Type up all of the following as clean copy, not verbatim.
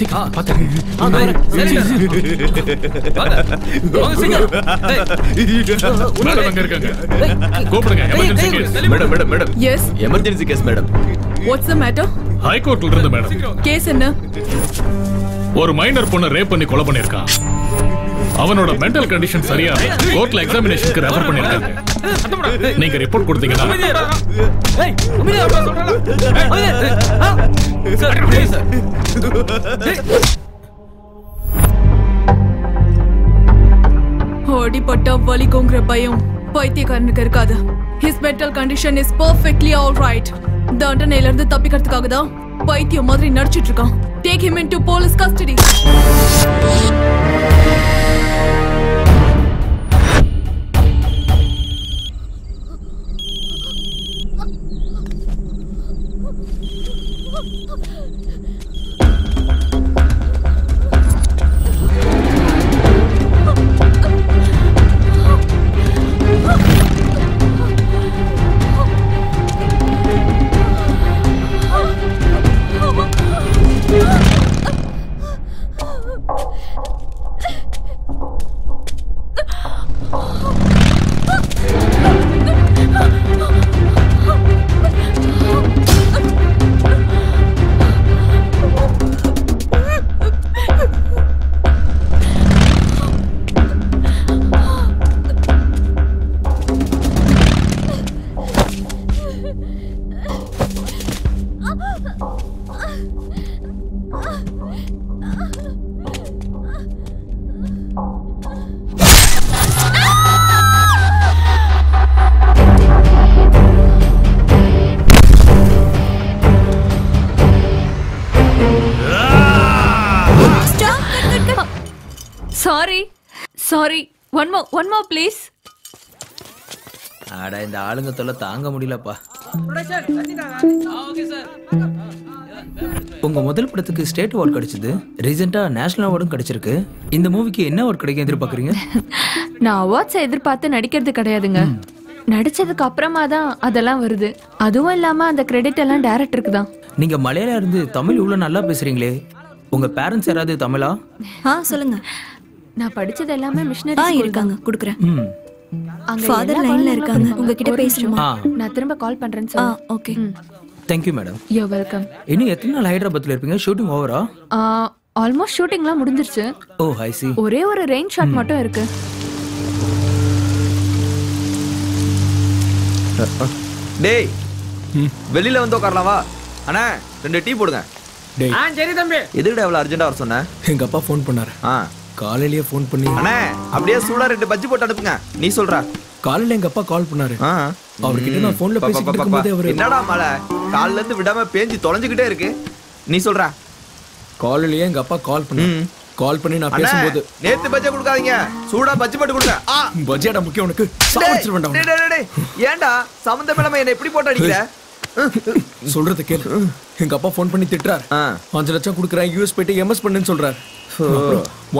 சீக்கிரம் பாத்து. மேடம் அங்க இருக்காங்க. கூப்பிடுங்க. Madam madam madam. Yes. Emergency case madam. What's the matter? High கோர்ட்ல இருந்து மேடம். கேஸ் என்ன? ஒரு மைனர் பொண்ணை ரேப் பண்ணி கொலை பண்ணிருக்கான். அவனோட மென்டல் கண்டிஷன் சரியா கோர்ட்ல எக்ஸாமினேஷனுக்கு ரெஃபர் பண்ணிருக்காங்க. நீங்க ரிப்போர்ட் கொடுத்தீங்களா? அடிபட்டா வலிக்குங்கிற பயம் பைத்தியக்காரனுக்கு இருக்காது. His mental condition is perfectly alright. தண்டனையில இருந்து தப்பிக்கிறதுக்காக தான் பைத்தியம் மாதிரி நடிச்சிட்டு இருக்கான். Take him into police custody. Sorry. One more please. ஆடா இந்த ஆளுங்க தொல்லை தாங்க முடியலப்பா. உங்க முதல் படத்துக்கு ஸ்டேட் அவார்ட் கிடைச்சது. ரீசெண்டா நேஷனல் அவார்டும் கிடைச்சிருக்கு. இந்த மூவிக்கு என்ன அவார்ட் கிடைக்கும் எதிர்பார்க்கறீங்க? நான் அவார்ட்ஸ் எதிர்பார்த்து நடிக்கிறது கிடையாதுங்க. நடிச்சதுக்கு அப்புறமா தான் அதெல்லாம் வருது. அதுவும் இல்லாம அந்த கிரெடிட் எல்லாம் டைரக்டருக்கு தான். நீங்க மலையாளம் இருந்து தமிழ் இவ்வளவு நல்லா பேசுறீங்களே. உங்க பேரண்ட்ஸ் யாராவது தமிழா? சொல்லுங்க. நான் படிச்சது எல்லாமே மிஷனரி இருக்காங்க. குடுக்குறேன். அங்க ஃாதர் லைன்ல இருக்காங்க. உங்ககிட்ட பேசணுமா? நான் திரும்ப கால் பண்றேன் sir. Okay. Thank you madam. You welcome. இன்னும் எத்தனை நாள் ஹைதராபாத்ல இருப்பீங்க? ஷூட்டிங் ஓவரா? ஆல்மோஸ்ட் ஷூட்டிங்லாம் முடிஞ்சிருச்சு. ஓ ஐ see. ஒரே ஒரு ரெயின் ஷாட் மட்டும் இருக்கு. டேய் வெளியில வந்து உட்காரலாம் வா. அண்ணா 2 டீ போடுங்க. டேய் சரி தம்பி. எதுக்குடா இவ்வளவு அர்ஜென்ட்டா வர சொன்ன? எங்க அப்பா ஃபோன் பண்ணாரு. காலையிலேயே ஃபோன் பண்ணி அண்ணா அப்படியே சூடா 2 பஜ்ஜி போட்டு அனுப்புங்க. நீ சொல்றா. காலையில எங்க அப்பா கால் பண்ணாரு. அவர்கிட்ட நான் ஃபோன்ல பேசிட்டு இருக்கும்போதே அவரு என்னடா மழை காலையில இருந்து விடாம பேஞ்சி தொலைஞ்சிக்கிட்டே இருக்கு. நீ சொல்றா. காலையிலேயே எங்க அப்பா கால் பண்ணி நான் பேசும்போது நேத்து பஜ்ஜி கொடுக்காதீங்க. சூடா பஜ்ஜி போட்டு கொடுங்க. பஜ்ஜிடா முக்கியம் உனக்கு. சாப்பிடுச்சு வேண்டாம். டேய் ஏன்டா சம்பந்தமே இல்லாம என்ன இப்படி போட்டு அடிக்கிற? சொல்றது கேளு. எங்க அப்பா ஃபோன் பண்ணி திட்டுறாரு. 5 லட்சம் கொடுக்குறேன் யூஎஸ் போயிட்டு எம்எஸ் பண்ணுன்னு சொல்றாரு.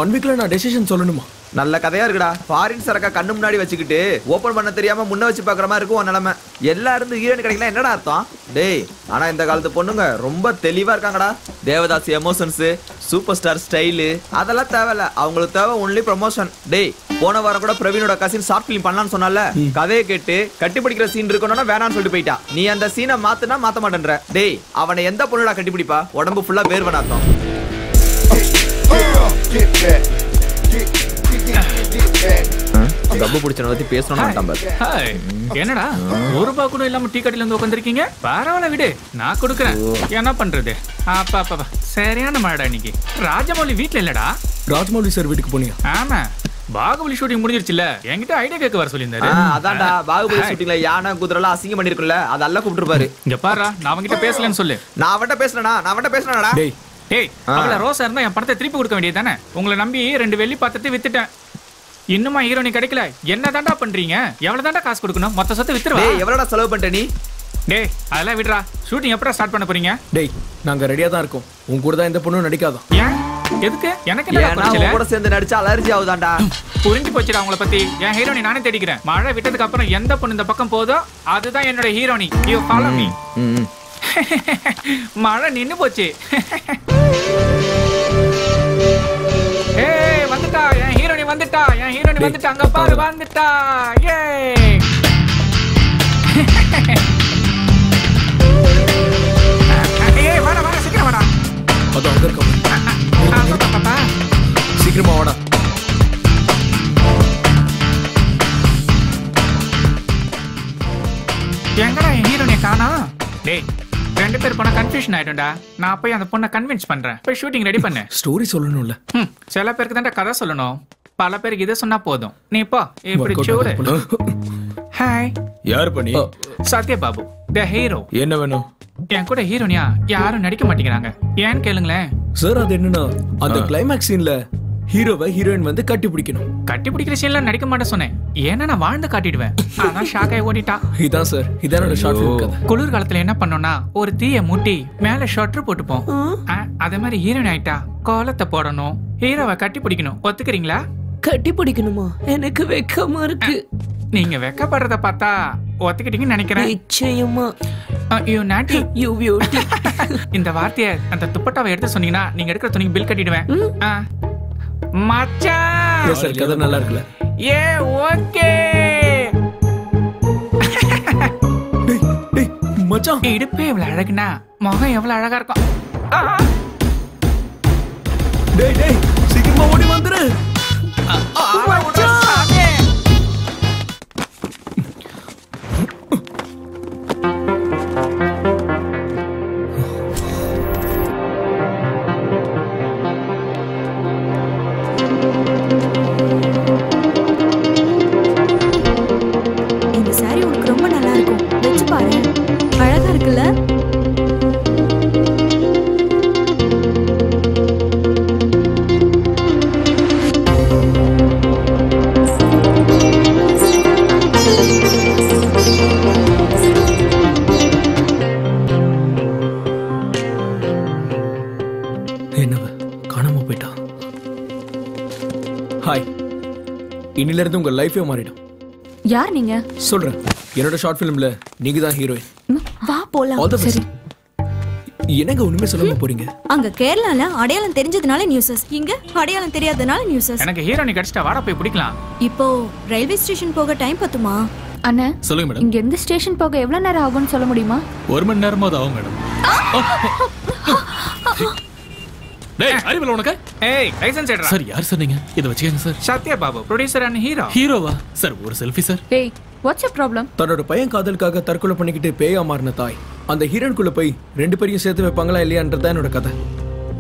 1 வீக்ல நான் டெசிஷன் சொல்லணுமா? நல்ல கதையா இருக்குடா. ஃபாரின் சரக்கா கண்ணு முன்னாடி வச்சுக்கிட்டு ஓபன் பண்ண தெரியாம முன்ன வச்சு பாக்குற மாதிரி இருக்கும் உன் நிலைமை. எல்லா இருந்து ஹீரோயின் கிடைக்கலாம் என்னடா அர்த்தம்? டேய் ஆனா இந்த காலத்து பொண்ணுங்க ரொம்ப தெளிவா இருக்காங்கடா. Devdas emotions, super star style அதெல்லாம் தேவையில்ல. அவங்களுக்கு தேவை ஒன்லி ப்ரமோஷன். டேய் போன வாரம் கூட பிரவீனோட கசின் ஷார்ட் ஃபிலிம் பண்ணலாம்னு சொன்னால கதையை கேட்டு கட்டி பிடிக்கிற சீன் இருக்கணும்னா வேணாம்னு சொல்லிட்டு போயிட்டா. நீ அந்த சீனை மாத்துனா மாத்த மாட்டேன்ற. டேய் அவனை எந்த பொண்ணுடா கட்டி பிடிப்பா? உடம்பு ஃபுல்லா வேர்வன அர்த்தம். கப்பு பிடிச்சன பத்தி பேசணும். என்னடா ₹1 கூட இல்லாம டீ கடையில வந்து உட்காந்துருக்கீங்க? பரவாயில்ல விடு, நான் கொடுக்குறேன். என்ன பண்றது? அப்பா சரியான மழைடா இன்னைக்கு. ராஜமௌலி வீட்டுல இல்லடா. ராஜமௌலி சார் வீட்டுக்கு போனியா? ஆமா, பாகுபலி ஷூட்டிங் முடிஞ்சிருச்சுல. என்கிட்ட ஐடியா கேட்க வர சொல்லியிருந்தாரு. அதான்டா பாகுபலி ஷூட்டிங்ல யானை குதிரைலாம் அசிங்கம் பண்ணிருக்குல்ல, அதெல்லாம் கூப்பிட்டுருப்பாரு. இங்க பாரு, நான் அவன்கிட்ட பேசலன்னு சொல்லு. நான் அவன்கிட்ட பேசுனேனா? டேய் அவள ரோசா இருந்தா என் பணத்தை திருப்பி கொடுக்க வேண்டியது தானே? உங்களை நம்பி 2 வெள்ளி பாத்திரத்தை வித்துட்டேன். இன்னுமா ஹீரோனி கிடைக்கல? என்ன தாண்டா பண்றீங்க? எவ்வளவு தாண்டா காசு கொடுக்கணும்? மொத்த சொத்தை வித்துருவா. டேய் எவ்வளவுடா செலவு பண்ணிட்ட நீ? டேய் அதெல்லாம் விடுறா. ஷூட்டிங் எப்படா ஸ்டார்ட் பண்ண போறீங்க? டேய் நாங்க ரெடியா தான் இருக்கோம். உன் கூட தான் இந்த பொண்ணு நடிக்காதா? ஏன் எதுக்கு? எனக்கு என்ன பிரச்சனை? கூட சேர்ந்து நடிச்சா அலர்ஜி ஆவுதாண்டா. புரிஞ்சு போச்சுடா உங்களை பத்தி. என் ஹீரோனி நானே தேடிக்கிறேன். மழை விட்டதுக்கு அப்புறம் எந்த பொண்ணு இந்த பக்கம் போதோ அதுதான் என்னோட ஹீரோனி. You follow me. மழை நின்னு போச்சு. வந்துட்டா, என் ஹீரோயின் வந்துட்டா, அங்க பாரு வந்துட்டா. ஏ ஏய் வாடா வாடா சீக்கிரம் வாடா. அது அங்க இருக்க. சீக்கிரமா வாடா. எங்கடா என் ஹீரோயினை காணோம்? டேய் ரெண்டு பேர் போனா கன்ஃபியூஷன் ஆயிடும்டா. நான் போய் அந்த பொண்ணை கன்வின்ஸ் பண்றேன். போய் ஷூட்டிங் ரெடி பண்ணு. ஸ்டோரி சொல்லணும்ல. சில பேருக்கு தான் கதை சொல்லணும், பல பேருக்கு இதை சொன்னா போதும். நீ போ இப்படி சூடு. ஹாய், யார் பண்ணி? சத்யா பாபு த ஹீரோ. என்ன வேணும்? என் கூட ஹீரோனியா யாரும் நடிக்க மாட்டேங்கிறாங்க, ஏன்னு கேளுங்களேன். சார் அது என்னன்னா அந்த கிளைமேக்ஸ் சீன்ல ஹீரோவை ஹீரோயின் வந்து கட்டி பிடிக்கணும். கட்டி பிடிக்கிற சீன்ல நடிக்க மாட்டேன் சொன்னேன், ஏன்னா நான் வாழ்ந்து காட்டிடுவேன். அதான் ஷாக் ஆகி ஓடிட்டா. இதான் சார், இதானோட ஷார்ட் ஃபிலிம் கதை. குளிர்காலத்துல என்ன பண்ணோம்னா ஒரு தீய மூட்டி மேல ஷட்டர் போட்டுப்போம். அதே மாதிரி ஹீரோயின் ஆயிட்டா கோலத்தை போடணும், ஹீரோவை கட்டி பிடிக்கணும். ஒத்துக்கிறீங்களா? கட்டி பிடிக்கணுமா? எனக்கு வெக்கமா இருக்கு. நீங்க வெக்கப்படுறத பார்த்தா ஒத்துக்கிட்டீங்கன்னு நினைக்கிறேன். நிச்சயமா. யூ நாட்டி யூ பியூட்டி. இந்த வார்த்தையை அந்த துப்பட்டாவை எடுத்து சொன்னீங்கன்னா நீங்க எடுக்கிற துணிக்கு பில் கட்டிடுவேன். மச்சான் சார் கதை நல்லா இருக்குல்ல? ஏ ஓகே. மச்சான் இடுப்பே எவ்வளவு அழகுனா முகம் எவ்வளவு அழகா இருக்கும். டேய் டேய் சீக்கிரமா ஓடி வந்துரு. இந்த saree உனக்கு ரொம்ப நல்லா இருக்கும், வெச்சு பாரு. அழகா இருக்குல்ல? என்னவ காணாம போயிட்டா. ஹாய், இன்னில இருந்து உங்க லைஃபே மாறிடும். யார் நீங்க? சொல்றேன், என்னோட ஷார்ட் ஃபிலிம்ல நீங்க தான் ஹீரோயின். வா போலாம். All the best. என்னங்க ஒண்ணுமே சொல்லாம போறீங்க? அங்க கேரளால அடையாளம் தெரிஞ்சதுனால நியூஸஸ், இங்க அடையாளம் தெரியாதனால நியூஸஸ். எனக்கு ஹீரோனி கிடைச்சிட்டா வாடா போய் பிடிக்கலாம். இப்போ ரயில்வே ஸ்டேஷன் போக டைம் பத்துமா? அண்ணா சொல்லுங்க மேடம். இங்க இருந்து ஸ்டேஷன் போக எவ்வளவு நேரம் ஆகும்னு சொல்ல முடியுமா? 1 மணி நேரமாவது ஆகும் மேடம். டேய் அறிவில உனக்கு? ஏய் லைசென்ஸ் எடுடா. சார் யார் சொன்னீங்க? இத வச்சுக்கங்க sir. Sathya Babu producer and hero. ஹீரோவா? சார் ஒரு செல்ஃபி சார். ஏய் வாட்ஸ் யுவர் ப்ராப்ளம்? தன்னோட பையன் காதலுக்காக தற்கொலை பண்ணிக்கிட்டு பேயா மாறின தாய் அந்த ஹீரோனுக்குள்ள போய் 2 பேரையும் சேர்த்து வைப்பாங்களா இல்லையான்றதான் என்னோட கதை.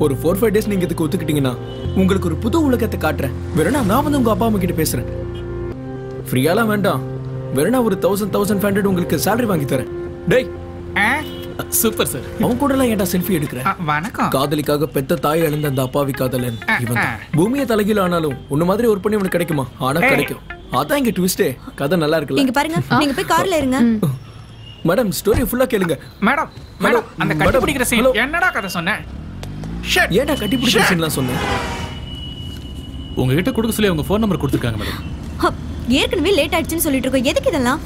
ஒரு 4-5 டேஸ் நீங்க இதுக்கு ஒத்துக்கிட்டீங்கன்னா உங்களுக்கு ஒரு புது உலகத்தை காட்டுறேன். வேறனா நான் வந்து உங்க அப்பா அம்மா கிட்ட பேசுறேன். ஃப்ரீயாலாம் வேண்டாம், வேறனா ஒரு 1000-1500 உங்களுக்கு salary வாங்கி தரேன். டேய் சூப்பர் சார். அவன் கூட எல்லாம் ஏன்டா செல்ஃபி எடுக்கிறேன்? வணக்கம். காதலிக்காக பெத்த தாய் இழந்த அந்த அப்பாவி காதலன் இவன் தான். பூமியை தலைகீழ ஆனாலும் உன்ன மாதிரி ஒரு பண்ணி உனக்கு கிடைக்குமா? ஆனா கிடைக்கும். அதான் இங்க ட்விஸ்டே. கதை நல்லா இருக்குல்ல? இங்க பாருங்க, நீங்க போய் கார்ல இருங்க. மேடம் ஸ்டோரி ஃபுல்லா கேளுங்க. மேடம் மேடம் அந்த கட்டி பிடிக்கிற சீன் என்னடா கதை சொன்னேன்? ஷட். ஏன்டா கட்டி பிடிக்கிற சீன்லாம் சொன்னேன்? உங்ககிட்ட கொடுக்க சொல்லி அவங்க ஃபோன் நம்பர் கொடுத்துருக்காங்க மேடம். ஏற்கனவே லேட் ஆயிடுச்சுன்னு சொல்லிட்டு இருக்கோம், எதுக்கு இதெல்லாம்?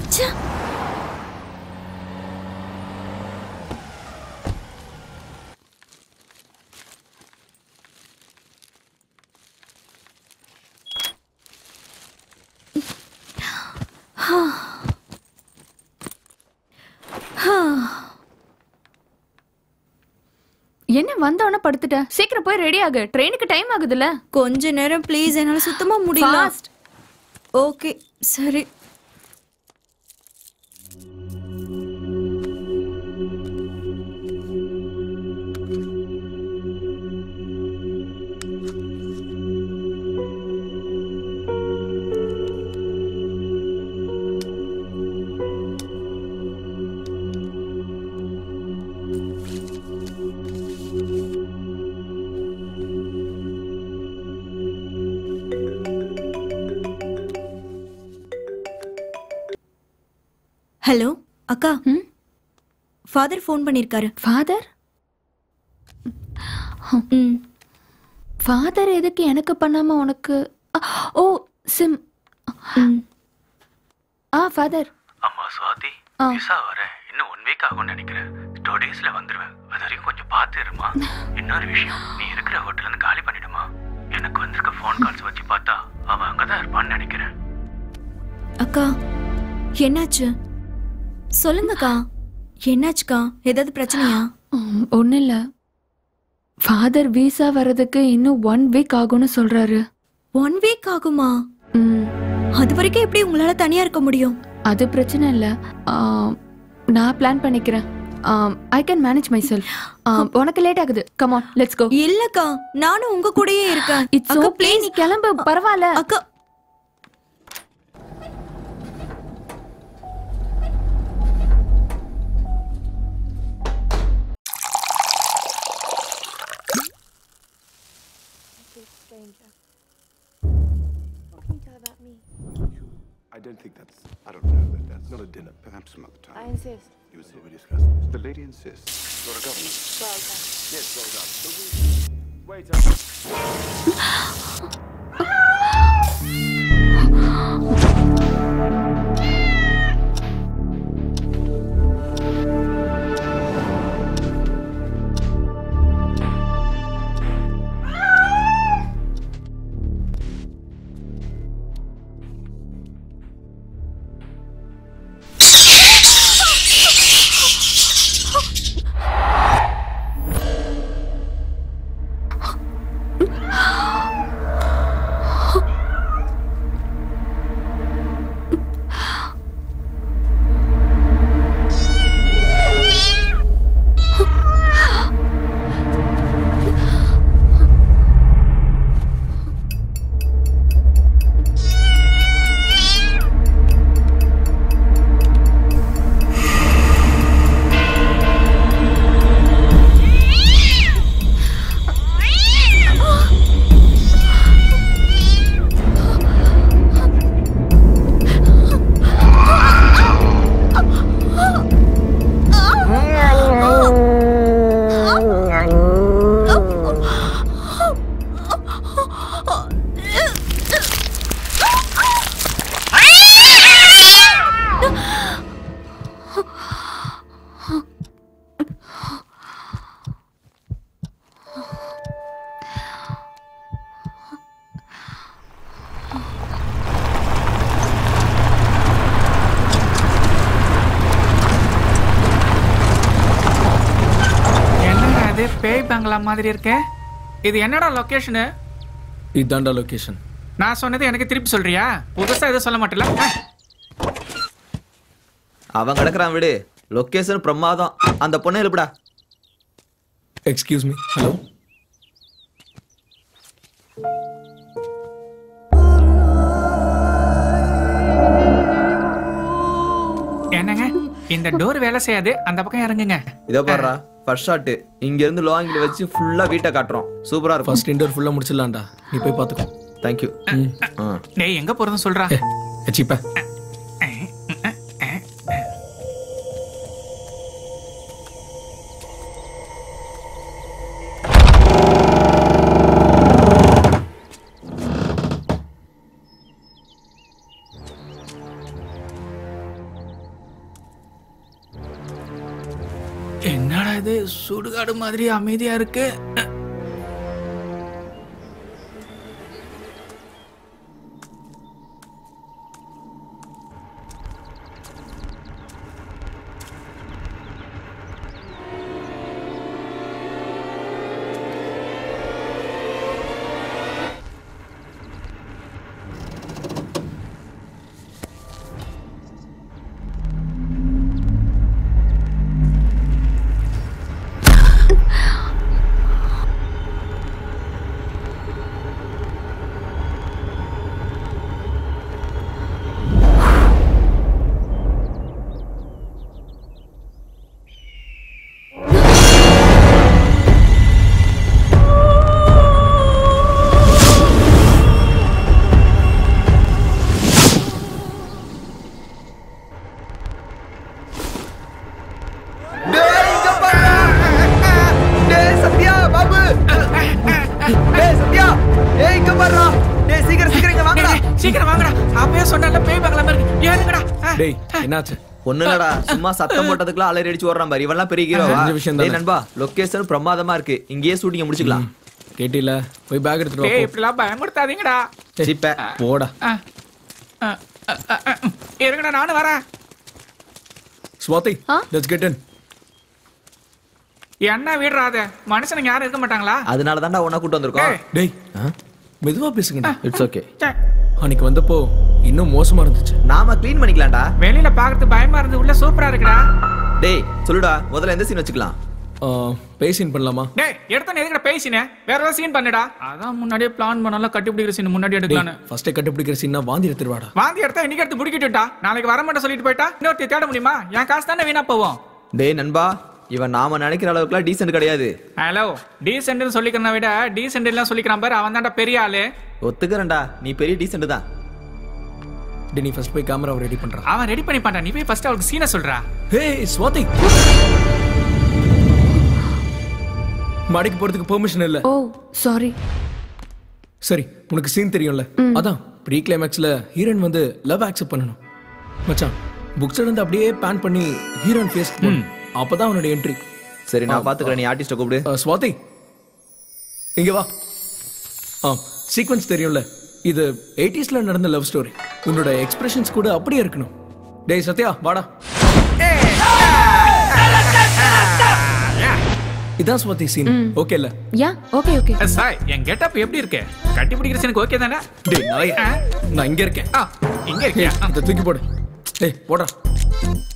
என்ன வந்தவன படுத்துட்ட? சீக்கிரம் போய் ரெடி ஆகு, ட்ரெயினுக்கு டைம் ஆகுதுல. கொஞ்ச நேரம் ப்ளீஸ், என்னால சுத்தமா முடியல. ஓகே சரி. ஹலோ அக்கா, ஃபாதர் ஃபோன் பண்ணிருக்காரு. ஃபாதர்? ஃபாதர் எதுக்கு எனக்கு பண்ணாம உனக்கு? ஓ சிம். ஃபாதர். அம்மா சுவாதி, விசா வர இன்னும் 1 வீக் ஆகும்னு நினைக்கிறேன். 2 டேஸ்ல வந்துருவேன். அது வரைக்கும் கொஞ்சம் பார்த்து இருமா. இன்னொரு விஷயம், நீ இருக்கிற ஹோட்டல்ல இருந்து காலி பண்ணிடுமா. எனக்கு எனக்கு வந்திருக்க ஃபோன் கால்ஸ் வச்சு பார்த்தா அவன் அங்கதான் இருப்பான்னு நினைக்கிறேன். அக்கா என்னாச்சு சொல்லுங்கக்கா. என்னாச்சுக்கா? ஏதாவது பிரச்சனையா? ஒன்றும் இல்லை. ஃபாதர் வீசா வர்றதுக்கு இன்னும் 1 வீக் ஆகும்னு சொல்றாரு. 1 வீக் ஆகுமா? அது வரைக்கும் எப்படி உங்களால தனியா இருக்க முடியும்? அது பிரச்சனை இல்லை, நான் பிளான் பண்ணிக்கிறேன். I can manage my self. உனக்கு லேட் ஆகுது, கம் ஆன் லெட்ஸ் கோ. இல்லக்கா, நானும் உங்க கூடயே இருக்கேன். இட்ஸ் ஓகே, நீ கிளம்பு, பரவாயில்ல. அக்கா I don't think that's... I don't know. That's not a dinner. Perhaps some other time. I insist. You will see, we discussed this. The lady insists. You're a governor. Well done. Yes, well done. Wait up. மாதிரி இருக்கே. இது என்னடா location? இதான்டா location. நான் சொன்னது எனக்கு திருப்பி சொல்றியா? புதுசா எதுவும் சொல்ல மாட்டல. அவன் கிடக்குறான் விடு. லொகேஷன் பிரமாதம். அந்த பொண்ணு எழுப்புடா. Excuse me. ஹலோ. என்னங்க இந்த டோர் வேலை செய்யாது, அந்த பக்கம் இறங்குங்க. இதோ பாருடா, ஃபர்ஸ்ட் ஷாட் இங்க இருந்து லோ ஆங்கிள் வச்சு ஃபுல்லா வீட்டை காட்டுறோம். சூப்பரா இருக்கும். ஃபர்ஸ்ட் இன்டர் ஃபுல்லா முடிச்சிடலாம்டா. நீ போய் பாத்துக்கோ. Thank you. டேய் எங்க போறதுன்னு சொல்றா. அச்சிப்பா. என்னடா இது சுடுகாடு மாதிரி அமைதியா இருக்கு. ஒண்ணுடா சும்மா சத்தம் போட்டதுக்குலாம் அலறி அடிச்சு ஓடுறான் பாரு. இவெல்லாம் பெரிய ஹீரோவா? டேய் நண்பா, லொகேஷன் பிரமாதமா இருக்கு. இங்கேயே ஷூட்டிங் முடிச்சுக்கலாம். கேட்டில போய் பேக் எடுத்துட்டு டேய் வா இப்படிலாம் பயமுறுத்தாதீங்கடா. சிப்ப போடா. இருங்கடா நானும் வரேன். Swathi let's get in. என்ன விடுறாத மனுஷனுங்க யாரும் இருக்க மாட்டாங்களா? அதனால தான்டா உன்னை கூட்டு வந்திருக்கோம். டேய் மெதுவா பேசுங்கடா. It's okay. அன்னைக்கு வந்தப்போ இன்னும் மோசமா இருந்துச்சு. நாம க்ளீன் பண்ணிக்கலாம்டா. வெளியில பாக்குறது பயமா இருந்து உள்ள சூப்பரா இருக்குடா. டேய் சொல்லுடா முதல்ல எந்த சீன் வச்சுக்கலாம்? பேய் சீன் பண்ணலாமா? டேய் எடுத்தனே எதுக்குடா பேய் சீன்? வேற ஏதாவது சீன் பண்ணுடா. அதான் முன்னாடியே பிளான் பண்ணால கட்டிப்பிடிக்கிற சீன் முன்னாடி எடுக்கலாம்னு. ஃபர்ஸ்ட் கட்டிப்பிடிக்கிற சீன்னா வாந்தி எடுத்துருவாடா. வாந்தி எடுத்தா இன்னைக்கு எடுத்து முடிக்கிட்டுடா. நாளைக்கு வர மாட்டேன் சொல்லிட்டு போயிட்டா இன்னொருத்தி தேட முடியுமா? என் காசு தானே வீணா போவோம். டேய் நண்பா இவன் நாம நினைக்கிற அளவுக்குலாம் டீசென்ட் கிடையாது. ஹலோ டீசென்ட்னு சொல்லிக்கிறத விட டீசென்ட் எல்லாம் சொல்லிக்கிறான் பாரு அவன் தான்டா பெரிய ஆளு. ஒத்துக்கறேன்டா நீ பெரிய டீசென்ட் தான். டேய் நீ ஃபர்ஸ்ட் போய் கேமராவை ரெடி பண்றா. அவன் ரெடி பண்ணி பண்றான். நீ போய் ஃபர்ஸ்ட் அவளுக்கு சீனை சொல்றா. ஹே ஸ்வாதி மாடிக்கு போறதுக்கு பெர்மிஷன் இல்ல. ஓ சாரி. சரி உனக்கு சீன் தெரியும்ல? அதான் ப்ரீ கிளைமாக்ஸ்ல ஹீரோயின் வந்து லவ் அக்செப்ட் பண்ணனும். மச்சான் புக்ஸ் இருந்து அப்படியே பேன் பண்ணி ஹீரோயின் ஃபேஸ் பண்ணு. அப்பதான் அவனோட என்ட்ரி. சரி நான் பாத்துக்கறேன். நீ ஆர்டிஸ்ட கூப்பிடு. ஸ்வாதி இங்க வா. சீக்வென்ஸ் தெரியும்ல? இது 80sல நடந்த லவ் ஸ்டோரி. உன்னோட எக்ஸ்பிரஷன்ஸ் கூட அப்படியே இருக்கணும். டேய் சத்யா வாடா. இதான் ஸ்வாதி சீன். ஓகே இல்ல? Yeah okay okay. சாய் என் கெட்டப் எப்படி இருக்கு? கட்டி பிடிக்கிற சீனுக்கு ஓகே தானே? டேய் நான் இங்க இருக்கேன். இங்க இருக்கியா? இத தூக்கி போடு. டேய் போடா.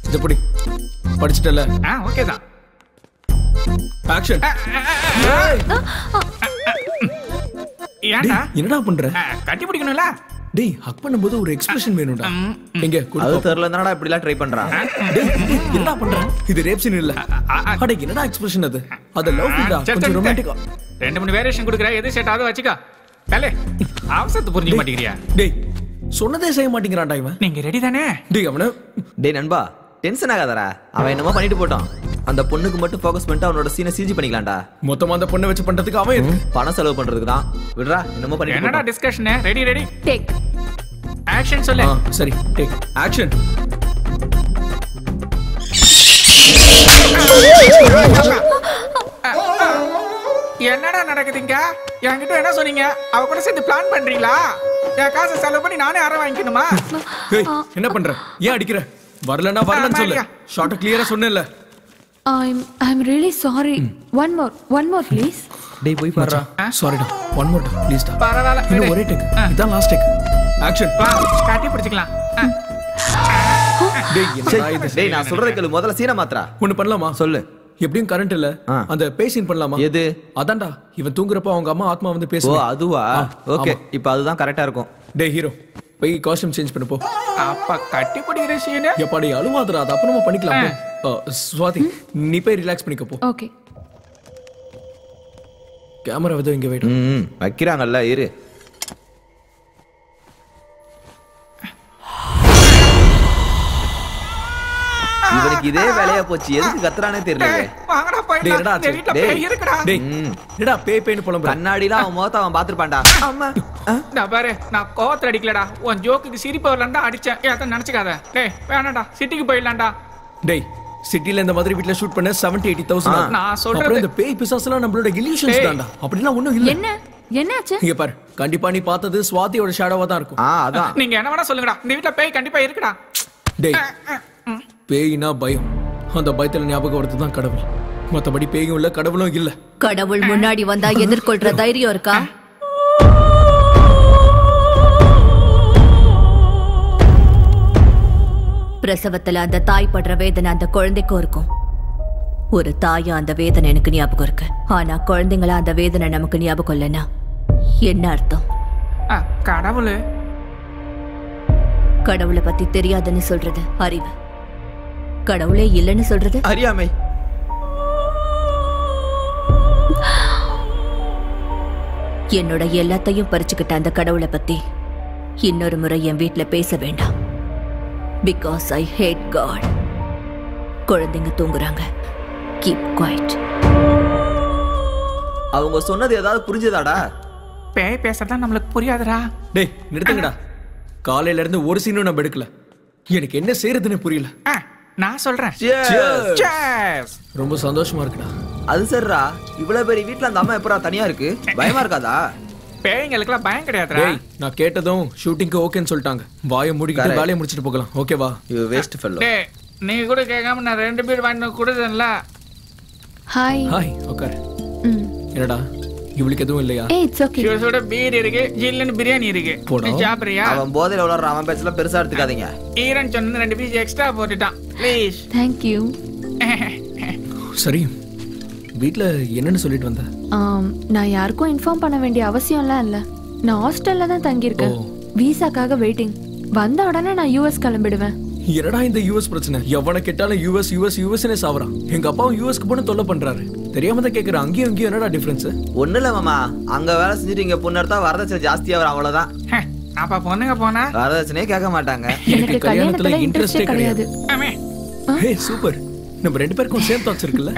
இத புடி. படிச்சிட்டல? ஓகே தான். ஆக்ஷன். ஏன்டா என்னடா பண்ற? கட்டி பிடிக்கணும்ல? டேய் ஹக் பண்ணும்போது ஒரு எக்ஸ்பிரஷன் வேணும்டா. எங்க அது தெரியல என்னடா இப்படி எல்லாம் ட்ரை பண்றான். டேய் என்னடா பண்ற? இது ரேப் சீன் இல்ல. அட என்னடா எக்ஸ்பிரஷன் அது? அது லவ் இல்லடா. கொஞ்சம் ரொமான்டிக்கா. ரெண்டு மூணு வேரியேஷன் கொடுக்குற. எது செட் ஆகுது வச்சுக்க. கலே அவசரத்து புரிஞ்சிக்க மாட்டேங்கறியா? டேய் சொன்னதே செய்ய மாட்டேங்கறான்டா இவன். நீங்க ரெடி தானே? டேய் அவன டேய் நண்பா டென்ஷன் ஆகாதடா. அவன் என்னமோ பண்ணிட்டு போட்டான். அந்த பொண்ணுக்கு மட்டும் ஃபோக்கஸ் பண்ணிட்டு அவனோட சீனை சிஜி பண்ணிக்கலாம்டா. மொத்தமா அந்த பொண்ணை வச்சு பண்றதுக்கு அவன் இருக்கு. பணம் செலவு பண்றதுக்கு தான். விடுடா என்னமோ பண்ணிட்டு. என்னடா discussion? Ready ready take action சொல்லு. சரி டேக் ஆக்ஷன். என்னடா நடக்குதுங்க? என்கிட்ட என்ன சொன்னீங்க? அவ கூட சேர்ந்து பிளான் பண்றீங்களா? என் காசை செலவு பண்ணி நானே அரை வாங்கிக்கணுமா? என்ன பண்ற? ஏன் அடிக்கிற? வரலனா வரலன்னு சொல்லு. ஷார்ட் கிளியரா சொன்னேல்ல. I'm really sorry. One more please. டேய் போய் பாருடா. சாரிடா. ஒன் மோர் ப்ளீஸ் டா. பரவாயில்லை. இன்னும் ஒரே டேக். இதான் லாஸ்ட் டேக். ஆக்ஷன். காட்டி பிடிச்சிக்கலாம். டேய் நான் சொல்றத கேளு. முதல்ல சீனை மாத்ரா. ஒன்னு பண்ணலாமா? சொல்லு. எப்படியும் கரண்ட் இல்ல. அந்த பேய் சீன் பண்ணலாமா? எது? அதான்டா இவன் தூங்குறப்ப அவங்க அம்மா ஆத்மா வந்து ஓ பேசுவா. அதுவா? ஓகே இப்போ அதுதான் கரெக்ட்டா இருக்கும். டேய் ஹீரோ போய் காஸ்டியூம் சேஞ்ச் பண்ணு போ. அப்ப கட்டி பிடிக்கிற சீன் எப்பாடி அழுவாதடா. அது அப்புறமா பண்ணிக்கலாம். ஸ்வாதி நீ போய் ரிலாக்ஸ் பண்ணிக்க போ. ஓகே. கேமரா வந்து இங்க வெயிட். வைக்கறாங்கல்ல இரு. இவனுக்கு இதே வேலையா போச்சு. எதுக்கு கத்துறானே தெரியல. வாங்கடா போய். டேய் என்னடா ஆச்சு? டேய் இருக்குடா. டேய் என்னடா பேய் பேய்னு புலம்பற? கண்ணாடில அவன் முகத்தை அவன் பாத்துப்பான்டா. அம்மா நான் பாரு நான் கோவத்துல அடிக்கலடா. உன் ஜோக்குக்கு சிரிப்பு வரலண்டா அடிச்சேன். ஏத்த நினைச்சுக்காத. டேய் வேணாம்டா சிட்டிக்கு போயிடலாம்டா. டேய் சிட்டில இந்த மாதிரி வீட்ல ஷூட் பண்ண 70-80,000. நான் சொல்றது அப்புறம் இந்த பேய் பிசாசுலாம் நம்மளோட இல்யூஷன்ஸ் தான்டா. அப்படினா ஒண்ணும் இல்ல. என்னாச்சு? இங்க பாரு கண்டிப்பா நீ பார்த்தது ஸ்வாதியோட ஷேடோவா தான் இருக்கும். அதான். நீங்க என்ன வேணா சொல்லுங்கடா. இந்த வீட்ல பேய் கண்டிப்பா இருக்குடா. டேய் பேய்னா பயம். அந்த பயத்துல ஞாபகம் வரது தான் கடவுள். மத்தபடி பேயும் இல்ல கடவுளும் இல்ல. கடவுள் முன்னாடி வந்தா எதிர்கொள்ற தைரியம் இருக்கா? பிரசவத்துல அந்த தாய் படுற வேதனை அந்த குழந்தைக்கும் இருக்கும். ஒரு தாயா அந்த வேதனை எனக்கு ஞாபகம் இருக்கு. ஆனா குழந்தைங்களா அந்த வேதனை நமக்கு ஞாபகம் இல்லைன்னா என்ன அர்த்தம்? கடவுள் கடவுளை பத்தி தெரியாதுன்னு சொல்றது அறிவு. கடவுளே இல்லைன்னு சொல்றது அறியாமை. என்னோட எல்லாத்தையும் பறிச்சுக்கிட்ட அந்த கடவுளை பத்தி இன்னொரு முறை என் வீட்டுல பேச வேண்டாம். Because I hate God. குழந்தைங்க தூங்குறாங்க. Keep quiet. அவங்க சொன்னது ஏதாவது புரிஞ்சதாடா? பேய் பேசுறதா நம்மளுக்கு புரியாதுடா. டேய் நிறுத்துங்கடா. காலையில இருந்து ஒரு சீனும் நம்ம எடுக்கல. எனக்கு என்ன செய்யறதுன்னு புரியல. நான் சொல்றேன். Cheers. ரொம்ப சந்தோஷமா இருக்குடா. அது சரிடா, இவ்வளவு பெரிய வீட்ல அந்த அம்மா எப்பறா தனியா இருக்கு? பயமா இருக்காதா? பேய்ங்களுக்குலாம் பயம் கிடையாதுடா. டேய், நான் கேட்டதும் ஷூட்டிங்க்கு ஓகேன்னு சொல்லிட்டாங்க. வாயை மூடிக்கிட்டு வேலையை முடிச்சிட்டு போகலாம். ஓகேவா? You waste fellow. டேய், நீ கூட கேட்காம நான் 2 பேர் வாங்கி கொடுத்தேன்ல. ஹாய். ஹாய், உட்கார். என்னடா இவளுக்கு எதுவும் இல்லையா? ஏய், இட்ஸ் ஓகே. சுட பீர் இருக்கு, ஜில்லுன்னு பிரியாணி இருக்கு. நீ சாப்பிடுறியா? அவன் போதையில உளற அவன் பேச்சல பெருசா எடுத்துக்காதீங்க. ஈரன் சொன்ன 2 பீஸ் எக்ஸ்ட்ரா போட்டுட்டான். ப்ளீஸ். Thank you. சரி, வீட்ல என்னன்னு சொல்லிட்டு வந்த? நான் யாருக்கும் இன்ஃபார்ம் பண்ண வேண்டிய அவசியம்லாம் இல்ல. நான் ஹாஸ்டல்ல தான் தங்கி இருக்கேன். விசாக்காக வெயிட்டிங். வந்த உடனே நான் யுஎஸ் கிளம்பிடுவேன். என்னடா இந்த யுஎஸ் பிரச்சனை? எவனை கேட்டாலும் யுஎஸ் யுஎஸ் யுஎஸ்னே சாவறான். எங்க அப்பாவும் யுஎஸ்க்கு போன தொல்லை பண்றாரு. தெரியாம தான் கேக்குறேன். அங்கேயும் இங்கேயும் என்னடா டிஃபரன்ஸ்? ஒண்ணு இல்ல மாமா, அங்க வேலை செஞ்சுட்டு இங்க பொண்ணு எடுத்தா வரதட்சணை ஜாஸ்தியா வரும், அவ்வளவுதான். அப்ப பொண்ணுங்க போனா வரதட்சணையே கேட்க மாட்டாங்க. எனக்கு கல்யாணத்துல இன்ட்ரெஸ்டே கிடையாது. ஹே சூப்பர், நம்ம 2 பேருக்கும் சேம் தாட்ஸ் இருக்குல்ல?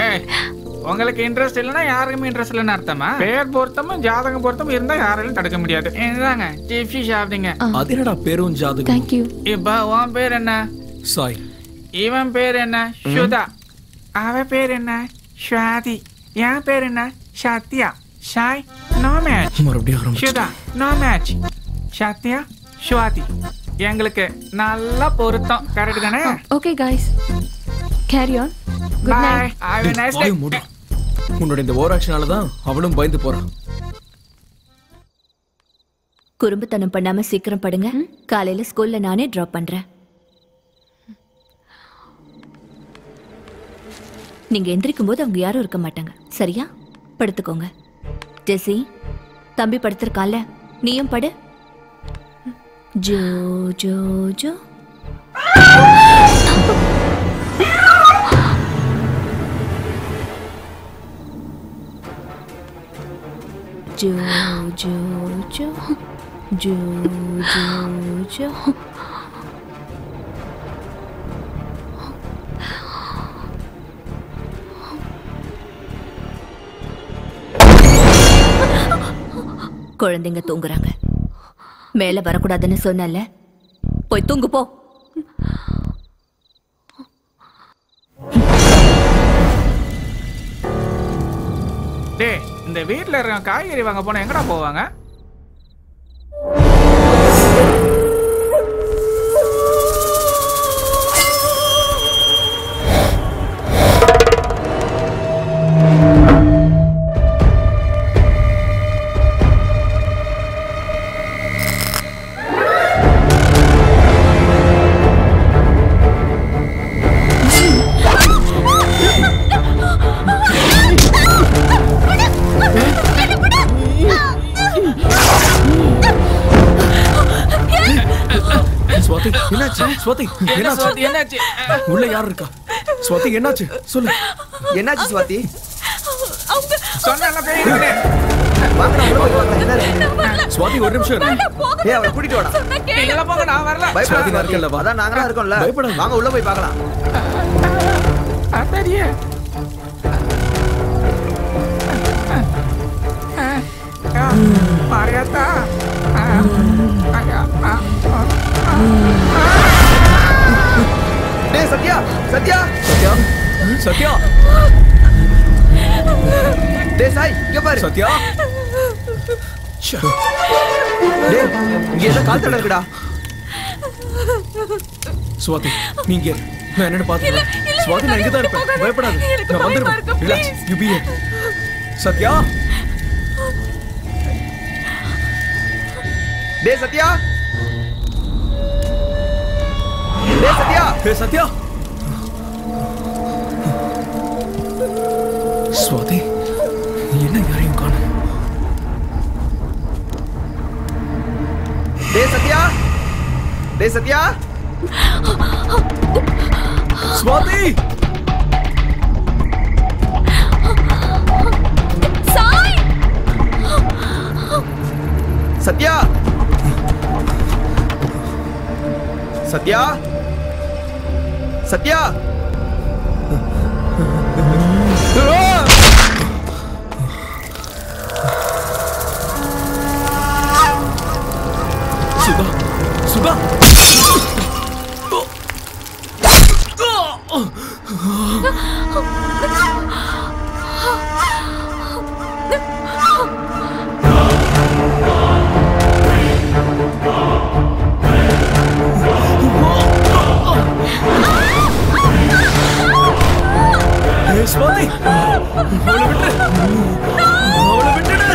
உங்களுக்கு இன்ட்ரெஸ்ட் இல்லைன்னா யாருக்குமே இன்ட்ரெஸ்ட் இல்லைன்னு அர்த்தமா? பேர் பொருத்தமும் ஜாதகம் பொருத்தமும் இருந்தா யாராலும் தடுக்க முடியாது. என்னதாங்க டிப்ஸி சாப்பிடுங்க. அது என்னடா பேரும் ஜாதகம்? Thank you. இப்ப உன் பேர் என்ன? சாய். இவன் பேர் என்ன? சுதா. அவ பேர் என்ன? ஸ்வாதி. என் பேர் என்ன? சத்யா. Sai no match. மறுபடியும் சுதா நோ மேட்ச். சத்யா ஸ்வாதி எங்களுக்கு நல்ல பொருத்தம். கரெக்ட் தானே? Okay guys, carry on. Good night. Have a nice day. உன்னோட இந்த ஓவர் ஆக்ஷனால தான் அவளும் பயந்து போறான். குறும்புத்தனம் பண்ணாம சீக்கிரம் படுங்க. காலையில ஸ்கூல்ல நானே டிராப் பண்றேன். நீங்க எந்திரிக்கும் போது அவங்க யாரும் இருக்க மாட்டாங்க. சரியா? படுத்துக்கோங்க. ஜெசி, தம்பி படுத்திருக்கான்ல, நீயும் படு. Joe Joe Joe. Joe Joe Joe Joe Joe Joe. குழந்தைங்க தூங்குறாங்க. மேல வரக்கூடாதுன்னு சொன்னல, போய் தூங்கு போ. டேய், இந்த வீட்ல இருக்க காய்கறி வாங்க போனா எங்கடா போவாங்க? ஸ்வாதி, என்னாச்சு? உள்ள யார் இருக்கா? ஸ்வாதி, என்னாச்சு? சொல்லு. என்னாச்சு ஸ்வாதி? சொன்னல பேய் இருக்கு. ஸ்வாதி, ஒரு நிமிஷம். ஏய், அவளை கூட்டிட்டு வாடா. இல்ல போங்க, நான் வரல. பயப்படாத, நான் இருக்கேன்ல. அதான் நாங்களா இருக்கோம்ல. பயப்படாத. வாங்க உள்ள போய் பார்க்கலாம். அத்தரியே. மாரியாத்தா. டேய் சத்யா, சத்யா, சத்யா, சத்யா. டேய் சாய், இங்க பாரு. சத்யா. டேய், இங்க ஏதோ கால் தட இருக்குடா. ஸ்வாதி, நீங்க நான் என்னன்னு பாத்துக்கிறேன். ஸ்வாதி, நான் இங்க தான் இருப்பேன். பயப்படாத, நான் வந்துடுவேன். Relax, you be here. Sathya. டேய் சத்யா. டேய் சத்யா. டேய் சத்யா. ஸ்வாதி, என்ன யாரையும் காணோம். டேய் சத்யா. டேய் சத்யா. ஸ்வாதி. சாய். சத்யா. சத்யா. சத்யா. சுதா, சுதா. ஸ்வாதி, அவளை விட்டு, அவளை விட்டுடு.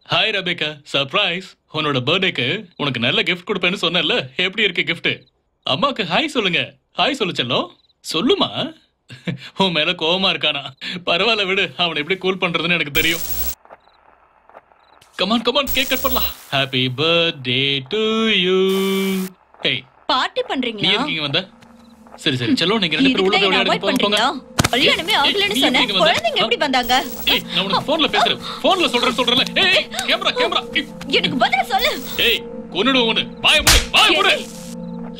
Hi Rebecca, surprise. உன்னோட பர்த்டேக்கு உனக்கு நல்ல கிஃப்ட் கொடுப்பேன்னு சொன்னேன்ல, எப்படி இருக்கு கிஃப்ட்? அம்மாக்கு ஹாய் சொல்லுங்க. ஹாய் சொல்லு செல்லம். சொல்லுமா. உன் மேல கோவமா இருக்கானா? பரவாயில்ல விடு, அவனை எப்படி கூல் பண்றதுன்னு எனக்கு தெரியும். கமான் கமான், கேக் கட் பண்ணலாம். Happy birthday to you. Hey, party நீ பண்றீங்களா? எதுக்கு இங்க வந்த? சரி சரி செல்லம், நீங்க ரெண்டு பேரும் உள்ள போய் விளையாடுங்க. போங்க. கல்யாணமே ஆகலன்னு சொன்னேன். குழந்தைங்க எப்படி வந்தாங்க? ஏய், நான் உனக்கு போன்ல பேசுறேன். போன்ல சொல்றேன்ல. ஏய் கேமரா கேமரா. எனக்கு பதில் சொல்லு. ஏய், கொன்னுடுவோம் உன்னை. வாயை மூடு.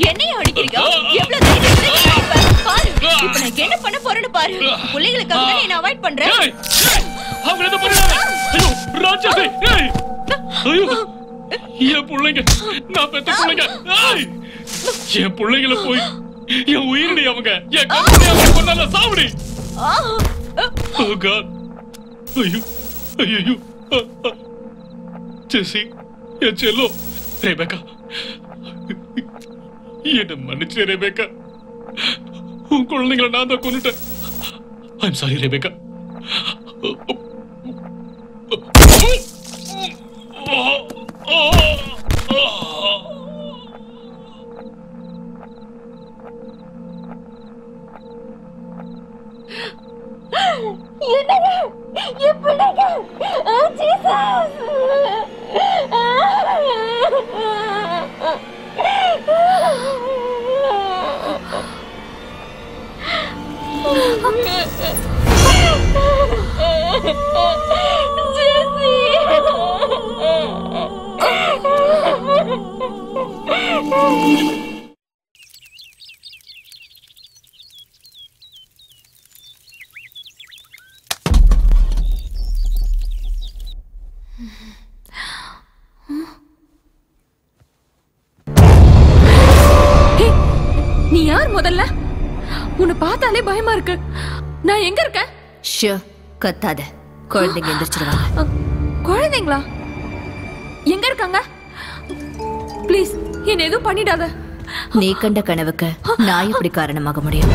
என்னைய அடிக்கிறீங்க? எவ்வளவு தைரியம் இருந்தா பாரு. இப்போ நான் என்ன பண்ண போறேன்னு பாரு. புள்ளைகளுக்காக தான் நான் அவாய்ட் பண்றேன். அவங்க என்ன பண்றாங்க? ஐயோ ராட்சசி. ஏய் ஐயோ, என் புள்ளைங்க, நான் பெத்த புள்ளைங்க. ஏய், என் புள்ளைங்களை போய் என் உயிரடி அவங்க, என் கண்ணே அவங்க கொண்டால சாவடி. Oh God. ஐயோ ஐயோ. ஜெசி, என் செல்லோ. ரெபேக்கா, என்ன மன்னிச்சு ரெபேக்கா. உன் குழந்தைங்களை நான் தான் கொன்னுட்டேன். I'm sorry Rebecca. நீ யார் முதல்ல? உன்னை பார்த்தாலே பயமா இருக்கு. நான் எங்க இருக்கேன்? கத்தாத, குழந்தைங்க எந்திரிச்சிருவாங்க. குழந்தைங்களா? எங்க இருக்காங்க? ப்ளீஸ் என்ன எதுவும் பண்ணிடாத. நீ கண்ட கனவுக்கு நான் எப்படி காரணமாக முடியும்?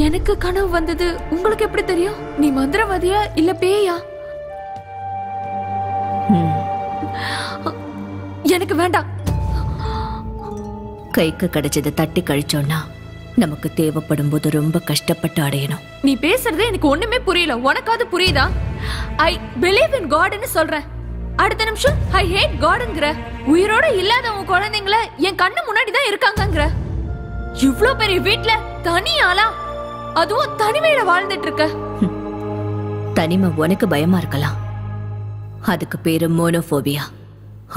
எனக்கு கனவு வந்தது உங்களுக்கு எப்படி தெரியும்? நீ மந்திரவாதியா இல்ல பேயா? எனக்கு வேண்டாம். கைக்கு கிடைச்சதை தட்டி கழிச்சோம்னா நமக்கு தேவைப்படும் போது ரொம்ப கஷ்டப்பட்டு அடையணும். நீ பேசுறதே எனக்கு ஒண்ணுமே புரியல. உனக்காவது புரியுதா? ஐ பிலீவ் இன் காட்னு சொல்றேன். அடுத்த நிமிஷம் ஐ ஹேட் காட்ங்கற. உயிரோட இல்லாத உன் குழந்தைங்கள என் கண்ணு முன்னாடி தான் இருக்காங்கங்கற. இவ்ளோ பெரிய வீட்ல தனியாளா, அதுவும் தனிமையில வாழ்ந்துட்டு இருக்க. தனிமை உனக்கு பயமா இருக்கலாம். அதுக்கு பேரு மோனோபோபியா.